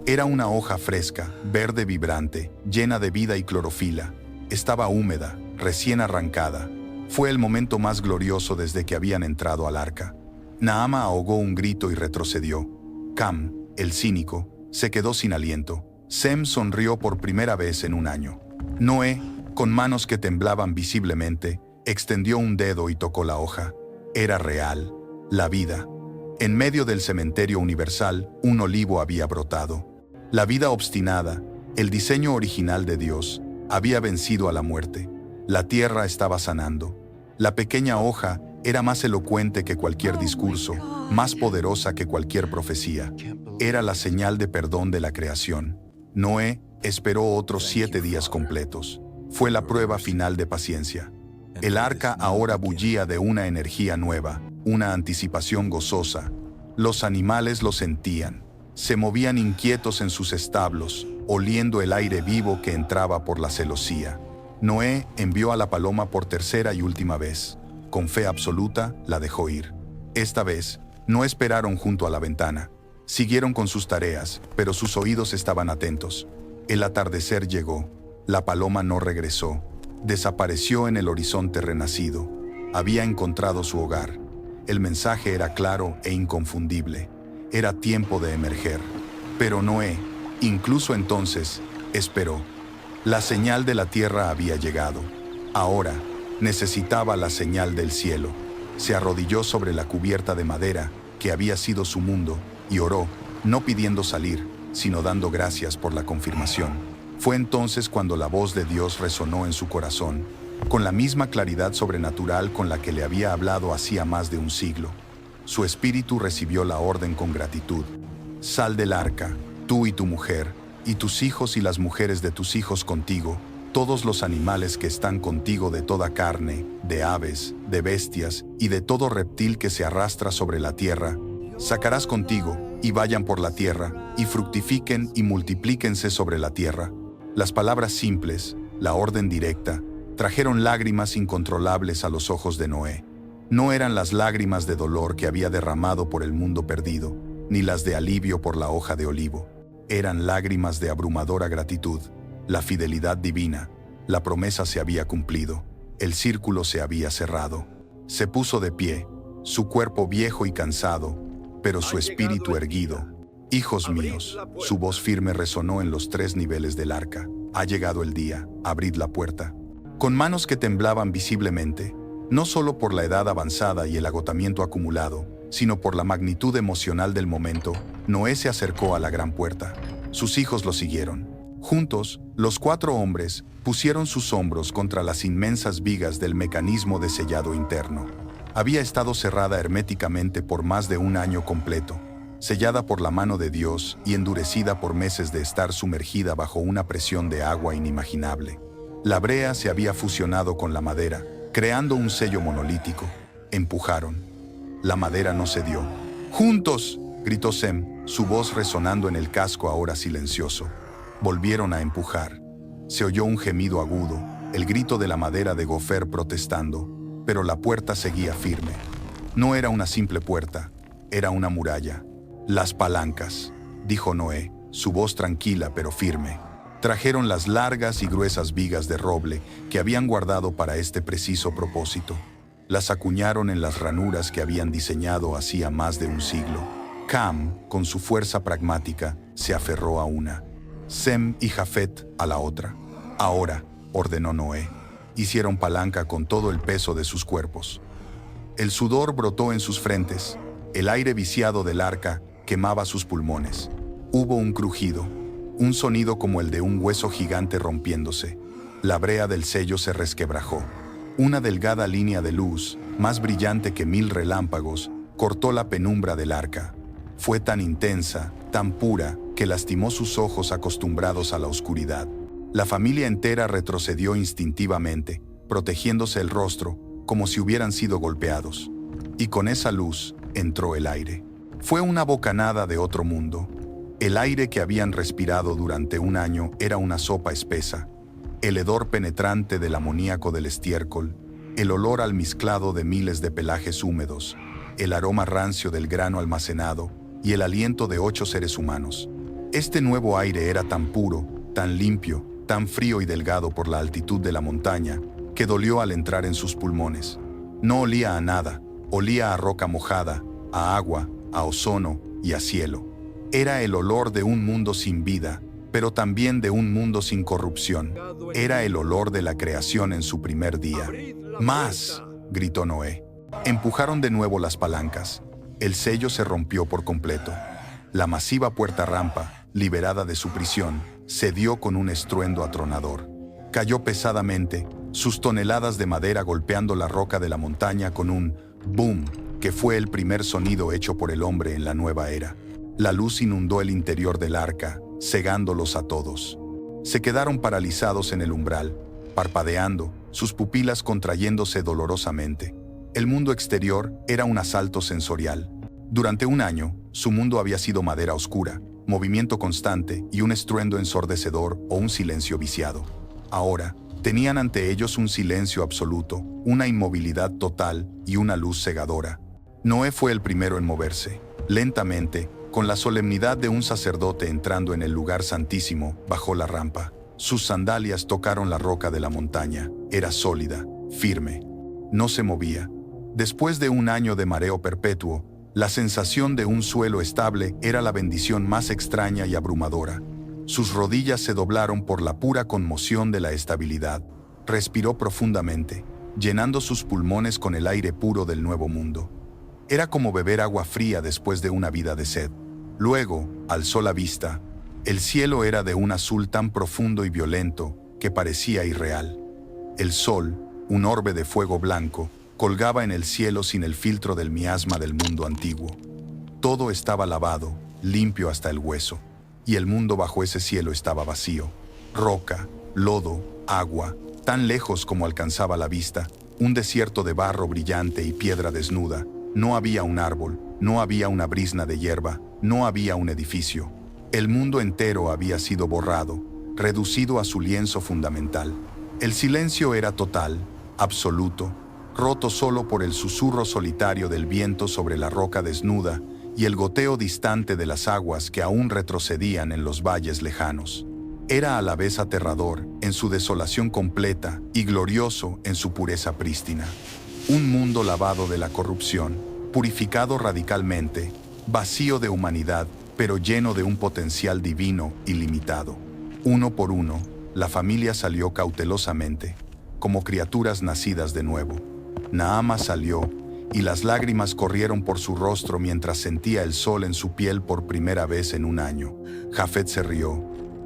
Era una hoja fresca, verde vibrante, llena de vida y clorofila. Estaba húmeda, recién arrancada. Fue el momento más glorioso desde que habían entrado al arca. Naama ahogó un grito y retrocedió. Cam, el cínico, se quedó sin aliento. Sem sonrió por primera vez en un año. Noé, con manos que temblaban visiblemente, extendió un dedo y tocó la hoja. Era real, la vida. En medio del cementerio universal, un olivo había brotado. La vida obstinada, el diseño original de Dios, había vencido a la muerte. La tierra estaba sanando. La pequeña hoja era más elocuente que cualquier discurso, más poderosa que cualquier profecía. Era la señal de perdón de la creación. Noé esperó otros 7 días completos. Fue la prueba final de paciencia. El arca ahora bullía de una energía nueva, una anticipación gozosa. Los animales lo sentían. Se movían inquietos en sus establos, oliendo el aire vivo que entraba por la celosía. Noé envió a la paloma por tercera y última vez. Con fe absoluta, la dejó ir. Esta vez, no esperaron junto a la ventana. Siguieron con sus tareas, pero sus oídos estaban atentos. El atardecer llegó. La paloma no regresó. Desapareció en el horizonte renacido. Había encontrado su hogar. El mensaje era claro e inconfundible. Era tiempo de emerger. Pero Noé, incluso entonces, esperó. La señal de la tierra había llegado. Ahora, necesitaba la señal del cielo. Se arrodilló sobre la cubierta de madera, que había sido su mundo, y oró, no pidiendo salir, sino dando gracias por la confirmación. Fue entonces cuando la voz de Dios resonó en su corazón, con la misma claridad sobrenatural con la que le había hablado hacía más de un siglo. Su espíritu recibió la orden con gratitud. Sal del arca, tú y tu mujer, y tus hijos y las mujeres de tus hijos contigo, todos los animales que están contigo de toda carne, de aves, de bestias y de todo reptil que se arrastra sobre la tierra, sacarás contigo, y vayan por la tierra, y fructifiquen y multiplíquense sobre la tierra. Las palabras simples, la orden directa, trajeron lágrimas incontrolables a los ojos de Noé. No eran las lágrimas de dolor que había derramado por el mundo perdido, ni las de alivio por la hoja de olivo. Eran lágrimas de abrumadora gratitud. La fidelidad divina, la promesa se había cumplido, el círculo se había cerrado. Se puso de pie, su cuerpo viejo y cansado, pero su espíritu erguido. Hijos míos, su voz firme resonó en los 3 niveles del arca. Ha llegado el día, abrid la puerta. Con manos que temblaban visiblemente, no solo por la edad avanzada y el agotamiento acumulado, sino por la magnitud emocional del momento, Noé se acercó a la gran puerta. Sus hijos lo siguieron. Juntos, los 4 hombres pusieron sus hombros contra las inmensas vigas del mecanismo de sellado interno. Había estado cerrada herméticamente por más de un año completo, sellada por la mano de Dios y endurecida por meses de estar sumergida bajo una presión de agua inimaginable. La brea se había fusionado con la madera, creando un sello monolítico. Empujaron. La madera no cedió. ¡Juntos!, gritó Sem, su voz resonando en el casco ahora silencioso. Volvieron a empujar. Se oyó un gemido agudo, el grito de la madera de gofer protestando, pero la puerta seguía firme. No era una simple puerta, era una muralla. Las palancas, dijo Noé, su voz tranquila pero firme. Trajeron las largas y gruesas vigas de roble que habían guardado para este preciso propósito. Las acuñaron en las ranuras que habían diseñado hacía más de un siglo. Cam, con su fuerza pragmática, se aferró a una. Sem y Jafet a la otra. Ahora, ordenó Noé, hicieron palanca con todo el peso de sus cuerpos. El sudor brotó en sus frentes, el aire viciado del arca quemaba sus pulmones. Hubo un crujido, un sonido como el de un hueso gigante rompiéndose. La brea del sello se resquebrajó. Una delgada línea de luz, más brillante que 1000 relámpagos, cortó la penumbra del arca. Fue tan intensa, tan pura, que lastimó sus ojos acostumbrados a la oscuridad. La familia entera retrocedió instintivamente, protegiéndose el rostro, como si hubieran sido golpeados. Y con esa luz, entró el aire. Fue una bocanada de otro mundo. El aire que habían respirado durante un año era una sopa espesa. El hedor penetrante del amoníaco del estiércol, el olor almizclado de miles de pelajes húmedos, el aroma rancio del grano almacenado y el aliento de 8 seres humanos. Este nuevo aire era tan puro, tan limpio, tan frío y delgado por la altitud de la montaña, que dolió al entrar en sus pulmones. No olía a nada, olía a roca mojada, a agua, a ozono y a cielo. Era el olor de un mundo sin vida, pero también de un mundo sin corrupción. Era el olor de la creación en su primer día. ¡Más!, gritó Noé. Empujaron de nuevo las palancas. El sello se rompió por completo. La masiva puerta rampa, liberada de su prisión, cedió con un estruendo atronador. Cayó pesadamente, sus toneladas de madera golpeando la roca de la montaña con un boom, que fue el primer sonido hecho por el hombre en la nueva era. La luz inundó el interior del arca, cegándolos a todos. Se quedaron paralizados en el umbral, parpadeando, sus pupilas contrayéndose dolorosamente. El mundo exterior era un asalto sensorial. Durante un año, su mundo había sido madera oscura, movimiento constante y un estruendo ensordecedor o un silencio viciado. Ahora, Tenían ante ellos un silencio absoluto, una inmovilidad total y una luz cegadora. Noé fue el primero en moverse. Lentamente, con la solemnidad de un sacerdote entrando en el lugar santísimo, bajó la rampa. Sus sandalias tocaron la roca de la montaña. Era sólida, firme. No se movía. Después de un año de mareo perpetuo, la sensación de un suelo estable era la bendición más extraña y abrumadora. Sus rodillas se doblaron por la pura conmoción de la estabilidad. Respiró profundamente, llenando sus pulmones con el aire puro del nuevo mundo. Era como beber agua fría después de una vida de sed. Luego, alzó la vista. El cielo era de un azul tan profundo y violento que parecía irreal. El sol, un orbe de fuego blanco, colgaba en el cielo sin el filtro del miasma del mundo antiguo. Todo estaba lavado, limpio hasta el hueso, y el mundo bajo ese cielo estaba vacío. Roca, lodo, agua, tan lejos como alcanzaba la vista, un desierto de barro brillante y piedra desnuda. No había un árbol, no había una brizna de hierba, no había un edificio. El mundo entero había sido borrado, reducido a su lienzo fundamental. El silencio era total, absoluto, roto solo por el susurro solitario del viento sobre la roca desnuda y el goteo distante de las aguas que aún retrocedían en los valles lejanos. Era a la vez aterrador en su desolación completa y glorioso en su pureza prístina. Un mundo lavado de la corrupción, purificado radicalmente, vacío de humanidad, pero lleno de un potencial divino ilimitado. Uno por uno, la familia salió cautelosamente, como criaturas nacidas de nuevo. Naama salió, y las lágrimas corrieron por su rostro mientras sentía el sol en su piel por primera vez en un año. Jafet se rió,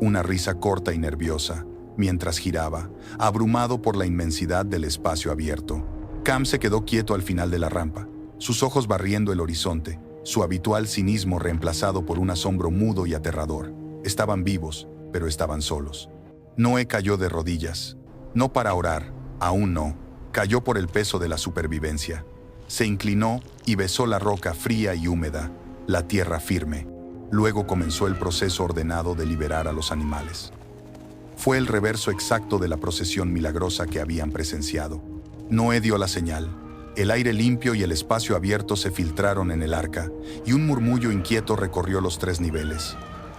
una risa corta y nerviosa, mientras giraba, abrumado por la inmensidad del espacio abierto. Cam se quedó quieto al final de la rampa, sus ojos barriendo el horizonte, su habitual cinismo reemplazado por un asombro mudo y aterrador. Estaban vivos, pero estaban solos. Noé cayó de rodillas, no para orar, aún no. Cayó por el peso de la supervivencia. Se inclinó y besó la roca fría y húmeda, la tierra firme. Luego comenzó el proceso ordenado de liberar a los animales. Fue el reverso exacto de la procesión milagrosa que habían presenciado. Noé dio la señal. El aire limpio y el espacio abierto se filtraron en el arca, y un murmullo inquieto recorrió los 3 niveles.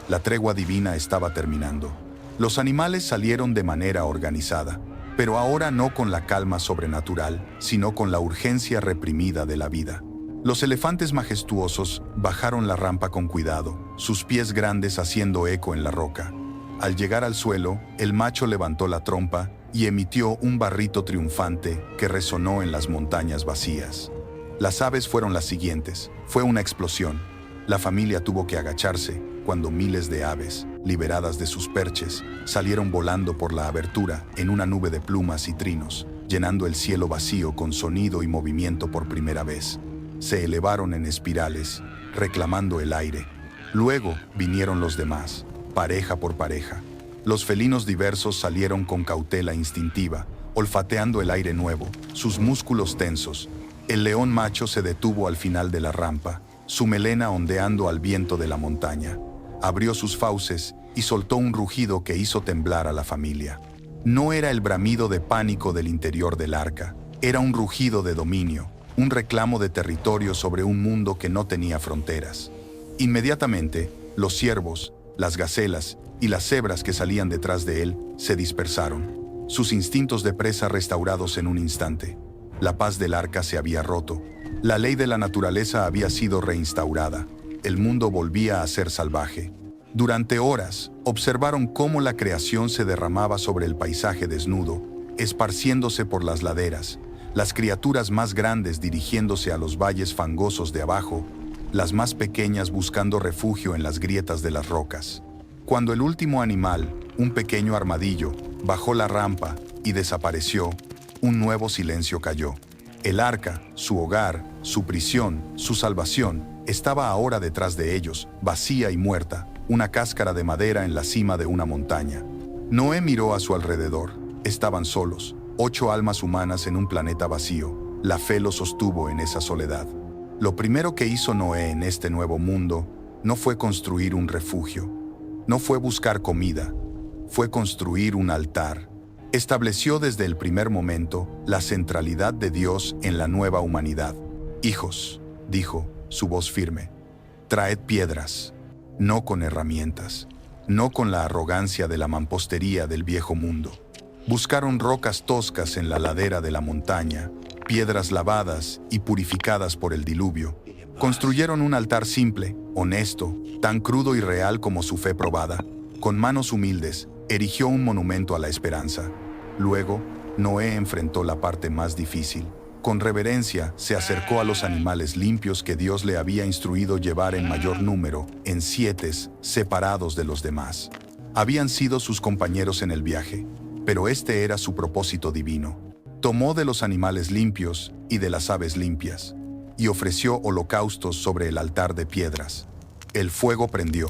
La tregua divina estaba terminando. Los animales salieron de manera organizada, pero ahora no con la calma sobrenatural, sino con la urgencia reprimida de la vida. Los elefantes majestuosos bajaron la rampa con cuidado, sus pies grandes haciendo eco en la roca. Al llegar al suelo, el macho levantó la trompa y emitió un barrito triunfante que resonó en las montañas vacías. Las aves fueron las siguientes. Fue una explosión. La familia tuvo que agacharse cuando miles de aves, liberadas de sus perches, salieron volando por la abertura en una nube de plumas y trinos, llenando el cielo vacío con sonido y movimiento por primera vez. Se elevaron en espirales, reclamando el aire. Luego vinieron los demás, pareja por pareja. Los felinos diversos salieron con cautela instintiva, olfateando el aire nuevo, sus músculos tensos. El león macho se detuvo al final de la rampa, su melena ondeando al viento de la montaña. Abrió sus fauces y soltó un rugido que hizo temblar a la familia. No era el bramido de pánico del interior del arca, era un rugido de dominio, un reclamo de territorio sobre un mundo que no tenía fronteras. Inmediatamente, los ciervos, las gacelas y las cebras que salían detrás de él se dispersaron, sus instintos de presa restaurados en un instante. La paz del arca se había roto, la ley de la naturaleza había sido reinstaurada. El mundo volvía a ser salvaje. Durante horas, observaron cómo la creación se derramaba sobre el paisaje desnudo, esparciéndose por las laderas, las criaturas más grandes dirigiéndose a los valles fangosos de abajo, las más pequeñas buscando refugio en las grietas de las rocas. Cuando el último animal, un pequeño armadillo, bajó la rampa y desapareció, un nuevo silencio cayó. El arca, su hogar, su prisión, su salvación, estaba ahora detrás de ellos, vacía y muerta, una cáscara de madera en la cima de una montaña. Noé miró a su alrededor. Estaban solos, 8 almas humanas en un planeta vacío. La fe lo sostuvo en esa soledad. Lo primero que hizo Noé en este nuevo mundo no fue construir un refugio, no fue buscar comida, fue construir un altar. Estableció desde el primer momento la centralidad de Dios en la nueva humanidad. «Hijos», dijo, su voz firme, «traed piedras, no con herramientas, no con la arrogancia de la mampostería del viejo mundo». Buscaron rocas toscas en la ladera de la montaña, piedras lavadas y purificadas por el diluvio. Construyeron un altar simple, honesto, tan crudo y real como su fe probada. Con manos humildes, erigió un monumento a la esperanza. Luego, Noé enfrentó la parte más difícil. Con reverencia, se acercó a los animales limpios que Dios le había instruido llevar en mayor número, en sietes, separados de los demás. Habían sido sus compañeros en el viaje, pero este era su propósito divino. Tomó de los animales limpios y de las aves limpias, y ofreció holocaustos sobre el altar de piedras. El fuego prendió,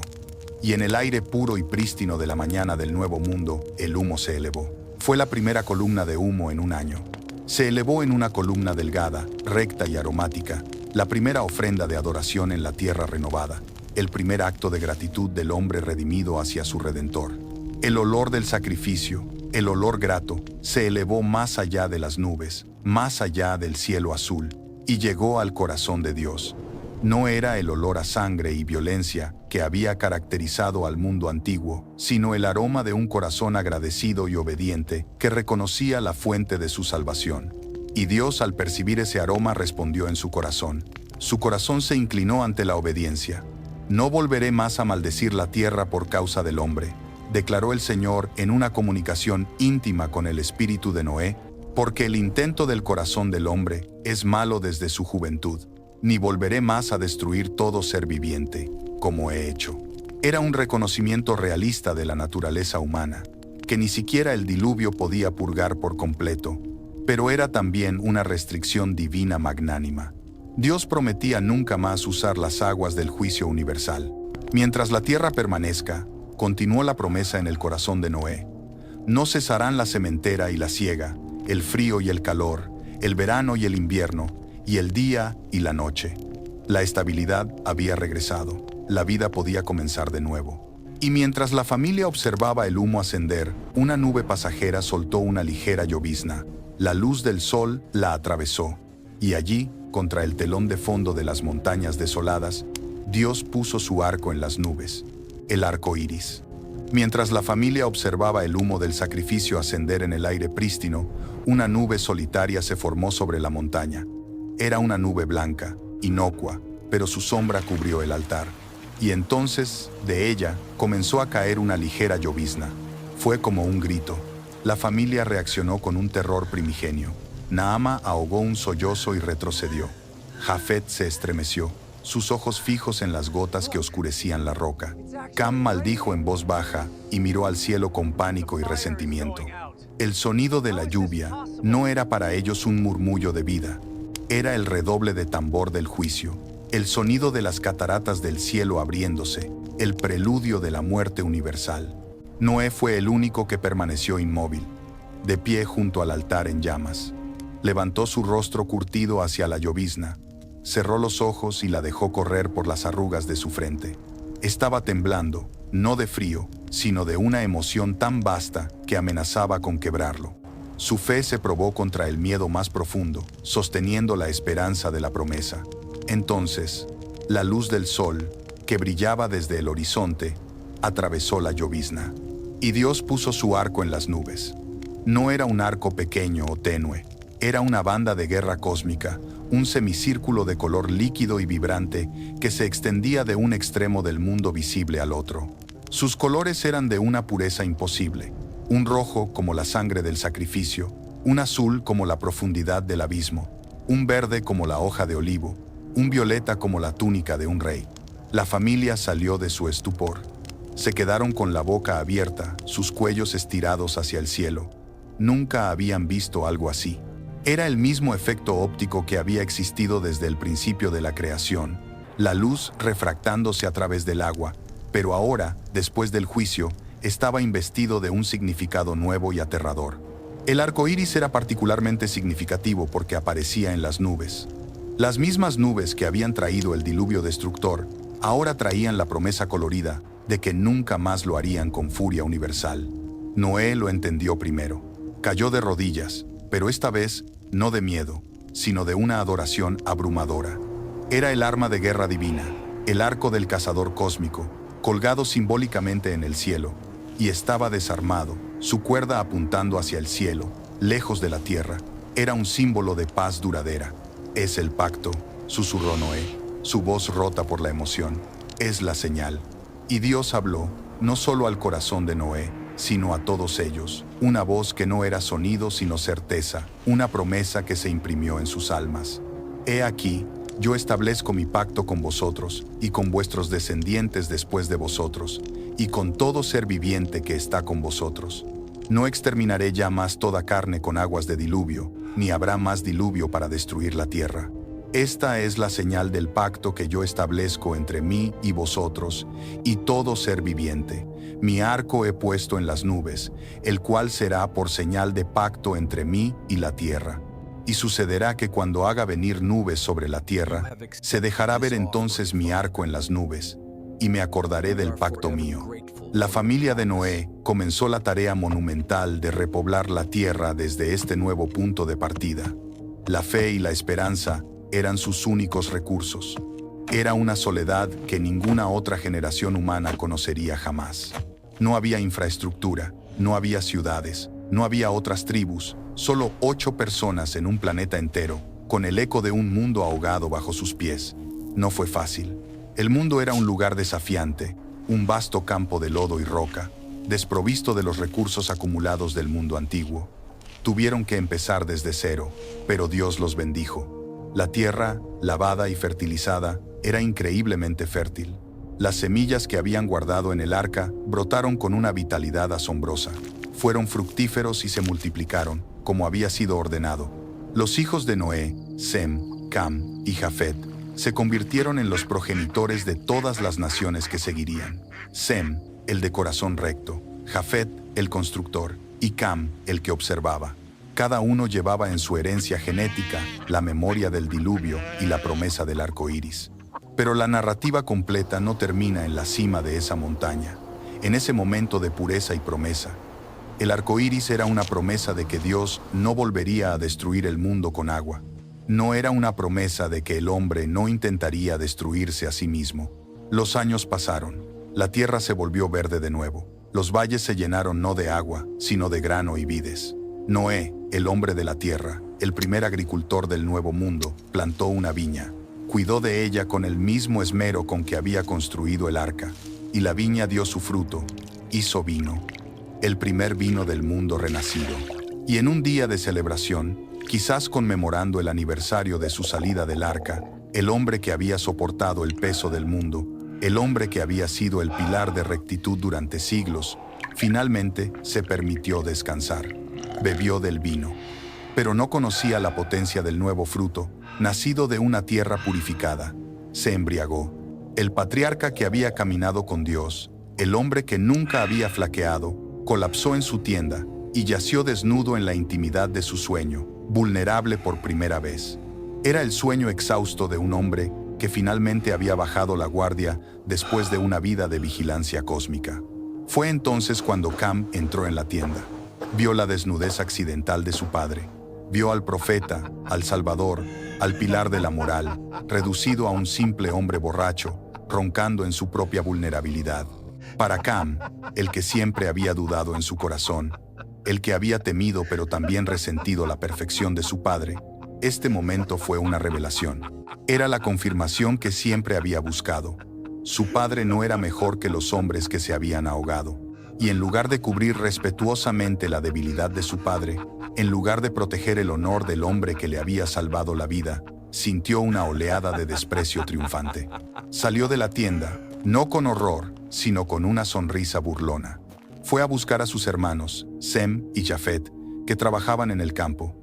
y en el aire puro y prístino de la mañana del nuevo mundo, el humo se elevó. Fue la primera columna de humo en un año. Se elevó en una columna delgada, recta y aromática, la primera ofrenda de adoración en la tierra renovada, el primer acto de gratitud del hombre redimido hacia su Redentor. El olor del sacrificio, el olor grato, se elevó más allá de las nubes, más allá del cielo azul, y llegó al corazón de Dios. No era el olor a sangre y violencia que había caracterizado al mundo antiguo, sino el aroma de un corazón agradecido y obediente que reconocía la fuente de su salvación. Y Dios, al percibir ese aroma, respondió en su corazón. Su corazón se inclinó ante la obediencia. «No volveré más a maldecir la tierra por causa del hombre», declaró el Señor en una comunicación íntima con el espíritu de Noé, «porque el intento del corazón del hombre es malo desde su juventud. Ni volveré más a destruir todo ser viviente, como he hecho». Era un reconocimiento realista de la naturaleza humana, que ni siquiera el diluvio podía purgar por completo, pero era también una restricción divina magnánima. Dios prometía nunca más usar las aguas del juicio universal. Mientras la tierra permanezca, continuó la promesa en el corazón de Noé, no cesarán la sementera y la siega, el frío y el calor, el verano y el invierno, y el día y la noche. La estabilidad había regresado, la vida podía comenzar de nuevo. Y mientras la familia observaba el humo ascender, una nube pasajera soltó una ligera llovizna. La luz del sol la atravesó, y allí, contra el telón de fondo de las montañas desoladas, Dios puso su arco en las nubes, el arco iris. Mientras la familia observaba el humo del sacrificio ascender en el aire prístino, una nube solitaria se formó sobre la montaña. Era una nube blanca, inocua, pero su sombra cubrió el altar. Y entonces, de ella, comenzó a caer una ligera llovizna. Fue como un grito. La familia reaccionó con un terror primigenio. Naama ahogó un sollozo y retrocedió. Jafet se estremeció, sus ojos fijos en las gotas que oscurecían la roca. Cam maldijo en voz baja y miró al cielo con pánico y resentimiento. El sonido de la lluvia no era para ellos un murmullo de vida. Era el redoble de tambor del juicio, el sonido de las cataratas del cielo abriéndose, el preludio de la muerte universal. Noé fue el único que permaneció inmóvil, de pie junto al altar en llamas. Levantó su rostro curtido hacia la llovizna, cerró los ojos y la dejó correr por las arrugas de su frente. Estaba temblando, no de frío, sino de una emoción tan vasta que amenazaba con quebrarlo. Su fe se probó contra el miedo más profundo, sosteniendo la esperanza de la promesa. Entonces, la luz del sol, que brillaba desde el horizonte, atravesó la llovizna. Y Dios puso su arco en las nubes. No era un arco pequeño o tenue, era una banda de guerra cósmica, un semicírculo de color líquido y vibrante que se extendía de un extremo del mundo visible al otro. Sus colores eran de una pureza imposible, un rojo como la sangre del sacrificio, un azul como la profundidad del abismo, un verde como la hoja de olivo, un violeta como la túnica de un rey. La familia salió de su estupor. Se quedaron con la boca abierta, sus cuellos estirados hacia el cielo. Nunca habían visto algo así. Era el mismo efecto óptico que había existido desde el principio de la creación, la luz refractándose a través del agua, pero ahora, después del juicio, estaba investido de un significado nuevo y aterrador. El arco iris era particularmente significativo porque aparecía en las nubes. Las mismas nubes que habían traído el diluvio destructor, ahora traían la promesa colorida de que nunca más lo harían con furia universal. Noé lo entendió primero. Cayó de rodillas, pero esta vez no de miedo, sino de una adoración abrumadora. Era el arma de guerra divina, el arco del cazador cósmico, colgado simbólicamente en el cielo, y estaba desarmado, su cuerda apuntando hacia el cielo, lejos de la tierra. Era un símbolo de paz duradera. «Es el pacto», susurró Noé, su voz rota por la emoción. «Es la señal». Y Dios habló, no solo al corazón de Noé, sino a todos ellos, una voz que no era sonido sino certeza, una promesa que se imprimió en sus almas. «He aquí, yo establezco mi pacto con vosotros, y con vuestros descendientes después de vosotros, y con todo ser viviente que está con vosotros. No exterminaré ya más toda carne con aguas de diluvio, ni habrá más diluvio para destruir la tierra. Esta es la señal del pacto que yo establezco entre mí y vosotros, y todo ser viviente. Mi arco he puesto en las nubes, el cual será por señal de pacto entre mí y la tierra. Y sucederá que cuando haga venir nubes sobre la tierra, se dejará ver entonces mi arco en las nubes, y me acordaré del pacto mío». La familia de Noé comenzó la tarea monumental de repoblar la tierra desde este nuevo punto de partida. La fe y la esperanza eran sus únicos recursos. Era una soledad que ninguna otra generación humana conocería jamás. No había infraestructura, no había ciudades, no había otras tribus, solo 8 personas en un planeta entero, con el eco de un mundo ahogado bajo sus pies. No fue fácil. El mundo era un lugar desafiante, un vasto campo de lodo y roca, desprovisto de los recursos acumulados del mundo antiguo. Tuvieron que empezar desde cero, pero Dios los bendijo. La tierra, lavada y fertilizada, era increíblemente fértil. Las semillas que habían guardado en el arca brotaron con una vitalidad asombrosa. Fueron fructíferos y se multiplicaron, como había sido ordenado. Los hijos de Noé, Sem, Cam y Jafet, se convirtieron en los progenitores de todas las naciones que seguirían. Sem, el de corazón recto, Jafet, el constructor, y Cam, el que observaba. Cada uno llevaba en su herencia genética la memoria del diluvio y la promesa del arco iris. Pero la narrativa completa no termina en la cima de esa montaña, en ese momento de pureza y promesa. El arco iris era una promesa de que Dios no volvería a destruir el mundo con agua. No era una promesa de que el hombre no intentaría destruirse a sí mismo. Los años pasaron. La tierra se volvió verde de nuevo. Los valles se llenaron no de agua, sino de grano y vides. Noé, el hombre de la tierra, el primer agricultor del nuevo mundo, plantó una viña. Cuidó de ella con el mismo esmero con que había construido el arca. Y la viña dio su fruto, hizo vino. El primer vino del mundo renacido. Y en un día de celebración, quizás conmemorando el aniversario de su salida del arca, el hombre que había soportado el peso del mundo, el hombre que había sido el pilar de rectitud durante siglos, finalmente se permitió descansar. Bebió del vino. Pero no conocía la potencia del nuevo fruto, nacido de una tierra purificada. Se embriagó. El patriarca que había caminado con Dios, el hombre que nunca había flaqueado, colapsó en su tienda y yació desnudo en la intimidad de su sueño, vulnerable por primera vez. Era el sueño exhausto de un hombre que finalmente había bajado la guardia después de una vida de vigilancia cósmica. Fue entonces cuando Cam entró en la tienda. Vio la desnudez accidental de su padre. Vio al profeta, al Salvador, al pilar de la moral, reducido a un simple hombre borracho, roncando en su propia vulnerabilidad. Para Cam, el que siempre había dudado en su corazón, el que había temido pero también resentido la perfección de su padre, este momento fue una revelación. Era la confirmación que siempre había buscado. Su padre no era mejor que los hombres que se habían ahogado. Y en lugar de cubrir respetuosamente la debilidad de su padre, en lugar de proteger el honor del hombre que le había salvado la vida, sintió una oleada de desprecio triunfante. Salió de la tienda, no con horror, sino con una sonrisa burlona. Fue a buscar a sus hermanos, Sem y Jafet, que trabajaban en el campo.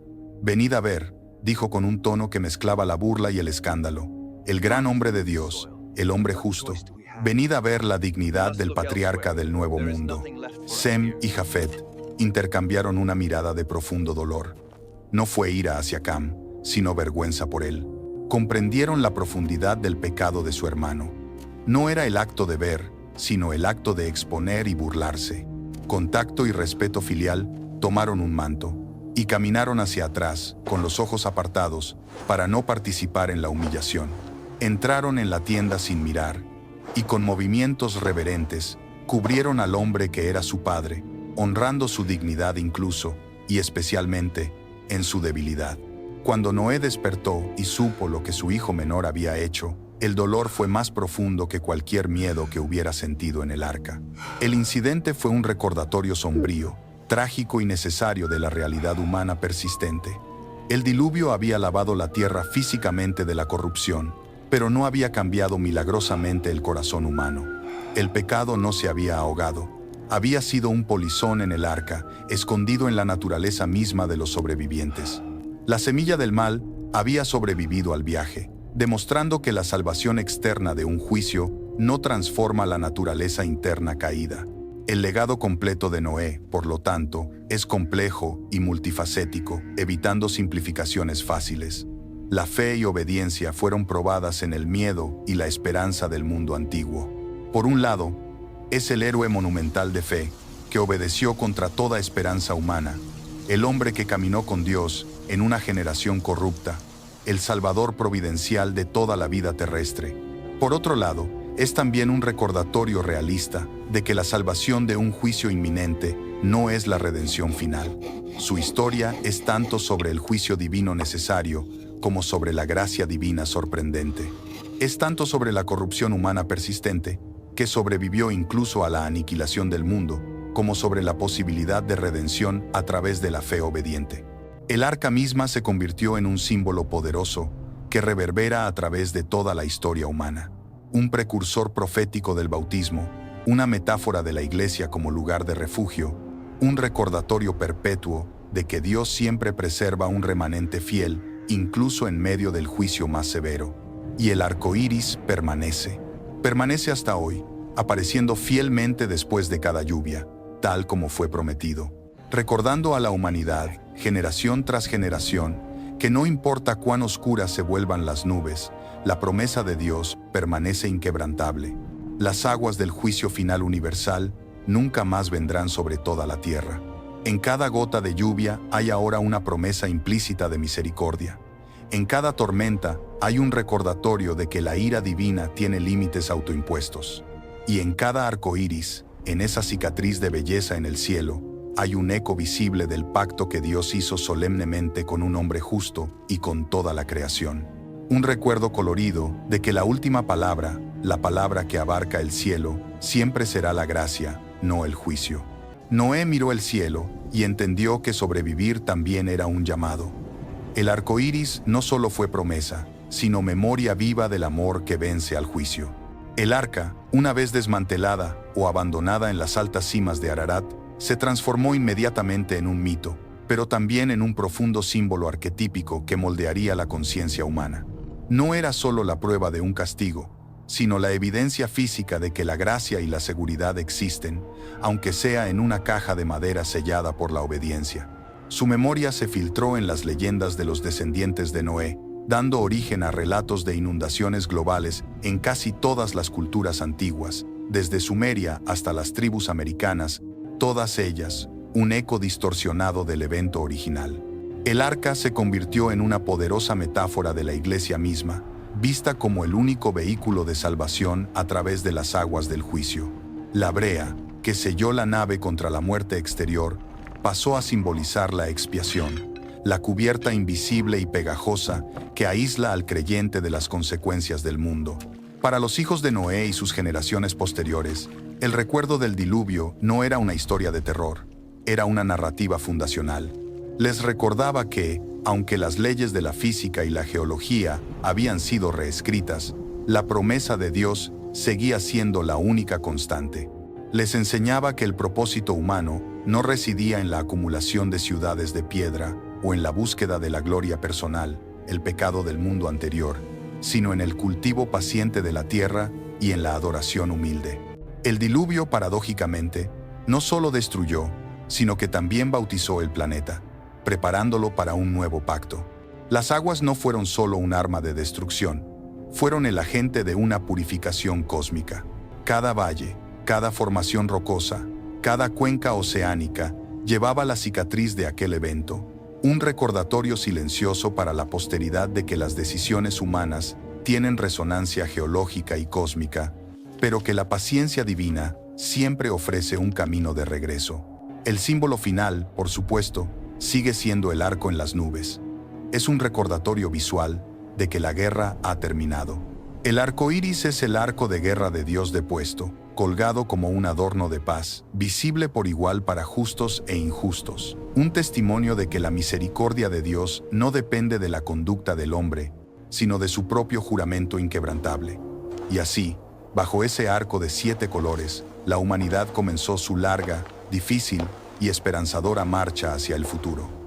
«Venid a ver», dijo con un tono que mezclaba la burla y el escándalo, «el gran hombre de Dios, el hombre justo. Venid a ver la dignidad del patriarca del nuevo mundo». Sem y Jafet intercambiaron una mirada de profundo dolor. No fue ira hacia Cam, sino vergüenza por él. Comprendieron la profundidad del pecado de su hermano. No era el acto de ver, sino el acto de exponer y burlarse. Con tacto y respeto filial, tomaron un manto y caminaron hacia atrás, con los ojos apartados, para no participar en la humillación. Entraron en la tienda sin mirar, y con movimientos reverentes, cubrieron al hombre que era su padre, honrando su dignidad incluso, y especialmente, en su debilidad. Cuando Noé despertó y supo lo que su hijo menor había hecho, el dolor fue más profundo que cualquier miedo que hubiera sentido en el arca. El incidente fue un recordatorio sombrío, trágico y necesario de la realidad humana persistente. El diluvio había lavado la tierra físicamente de la corrupción, pero no había cambiado milagrosamente el corazón humano. El pecado no se había ahogado. Había sido un polizón en el arca, escondido en la naturaleza misma de los sobrevivientes. La semilla del mal había sobrevivido al viaje, demostrando que la salvación externa de un juicio no transforma la naturaleza interna caída. El legado completo de Noé, por lo tanto, es complejo y multifacético, evitando simplificaciones fáciles. La fe y obediencia fueron probadas en el miedo y la esperanza del mundo antiguo. Por un lado, es el héroe monumental de fe, que obedeció contra toda esperanza humana, el hombre que caminó con Dios en una generación corrupta, el salvador providencial de toda la vida terrestre. Por otro lado, es también un recordatorio realista de que la salvación de un juicio inminente no es la redención final. Su historia es tanto sobre el juicio divino necesario como sobre la gracia divina sorprendente. Es tanto sobre la corrupción humana persistente, que sobrevivió incluso a la aniquilación del mundo, como sobre la posibilidad de redención a través de la fe obediente. El arca misma se convirtió en un símbolo poderoso que reverbera a través de toda la historia humana. Un precursor profético del bautismo, una metáfora de la Iglesia como lugar de refugio, un recordatorio perpetuo de que Dios siempre preserva un remanente fiel, incluso en medio del juicio más severo. Y el arco iris permanece hasta hoy, apareciendo fielmente después de cada lluvia, tal como fue prometido, recordando a la humanidad, generación tras generación, que no importa cuán oscuras se vuelvan las nubes, la promesa de Dios permanece inquebrantable. Las aguas del juicio final universal nunca más vendrán sobre toda la tierra. En cada gota de lluvia hay ahora una promesa implícita de misericordia. En cada tormenta hay un recordatorio de que la ira divina tiene límites autoimpuestos. Y en cada arco iris, en esa cicatriz de belleza en el cielo, hay un eco visible del pacto que Dios hizo solemnemente con un hombre justo y con toda la creación. Un recuerdo colorido de que la última palabra, la palabra que abarca el cielo, siempre será la gracia, no el juicio. Noé miró el cielo y entendió que sobrevivir también era un llamado. El arco iris no solo fue promesa, sino memoria viva del amor que vence al juicio. El arca, una vez desmantelada o abandonada en las altas cimas de Ararat, se transformó inmediatamente en un mito, pero también en un profundo símbolo arquetípico que moldearía la conciencia humana. No era solo la prueba de un castigo, sino la evidencia física de que la gracia y la seguridad existen, aunque sea en una caja de madera sellada por la obediencia. Su memoria se filtró en las leyendas de los descendientes de Noé, dando origen a relatos de inundaciones globales en casi todas las culturas antiguas, desde Sumeria hasta las tribus americanas, todas ellas un eco distorsionado del evento original. El arca se convirtió en una poderosa metáfora de la Iglesia misma, vista como el único vehículo de salvación a través de las aguas del juicio. La brea, que selló la nave contra la muerte exterior, pasó a simbolizar la expiación, la cubierta invisible y pegajosa que aísla al creyente de las consecuencias del mundo. Para los hijos de Noé y sus generaciones posteriores, el recuerdo del diluvio no era una historia de terror, era una narrativa fundacional. Les recordaba que, aunque las leyes de la física y la geología habían sido reescritas, la promesa de Dios seguía siendo la única constante. Les enseñaba que el propósito humano no residía en la acumulación de ciudades de piedra o en la búsqueda de la gloria personal, el pecado del mundo anterior, sino en el cultivo paciente de la tierra y en la adoración humilde. El diluvio, paradójicamente, no solo destruyó, sino que también bautizó el planeta, preparándolo para un nuevo pacto. Las aguas no fueron solo un arma de destrucción, fueron el agente de una purificación cósmica. Cada valle, cada formación rocosa, cada cuenca oceánica Llevaba la cicatriz de aquel evento, un recordatorio silencioso para la posteridad de que las decisiones humanas tienen resonancia geológica y cósmica, pero que la paciencia divina siempre ofrece un camino de regreso. El símbolo final, por supuesto, sigue siendo el arco en las nubes. Es un recordatorio visual de que la guerra ha terminado. El arco iris es el arco de guerra de Dios depuesto, colgado como un adorno de paz, visible por igual para justos e injustos. Un testimonio de que la misericordia de Dios no depende de la conducta del hombre, sino de su propio juramento inquebrantable. Y así, bajo ese arco de 7 colores, la humanidad comenzó su larga, difícil y esperanzadora marcha hacia el futuro.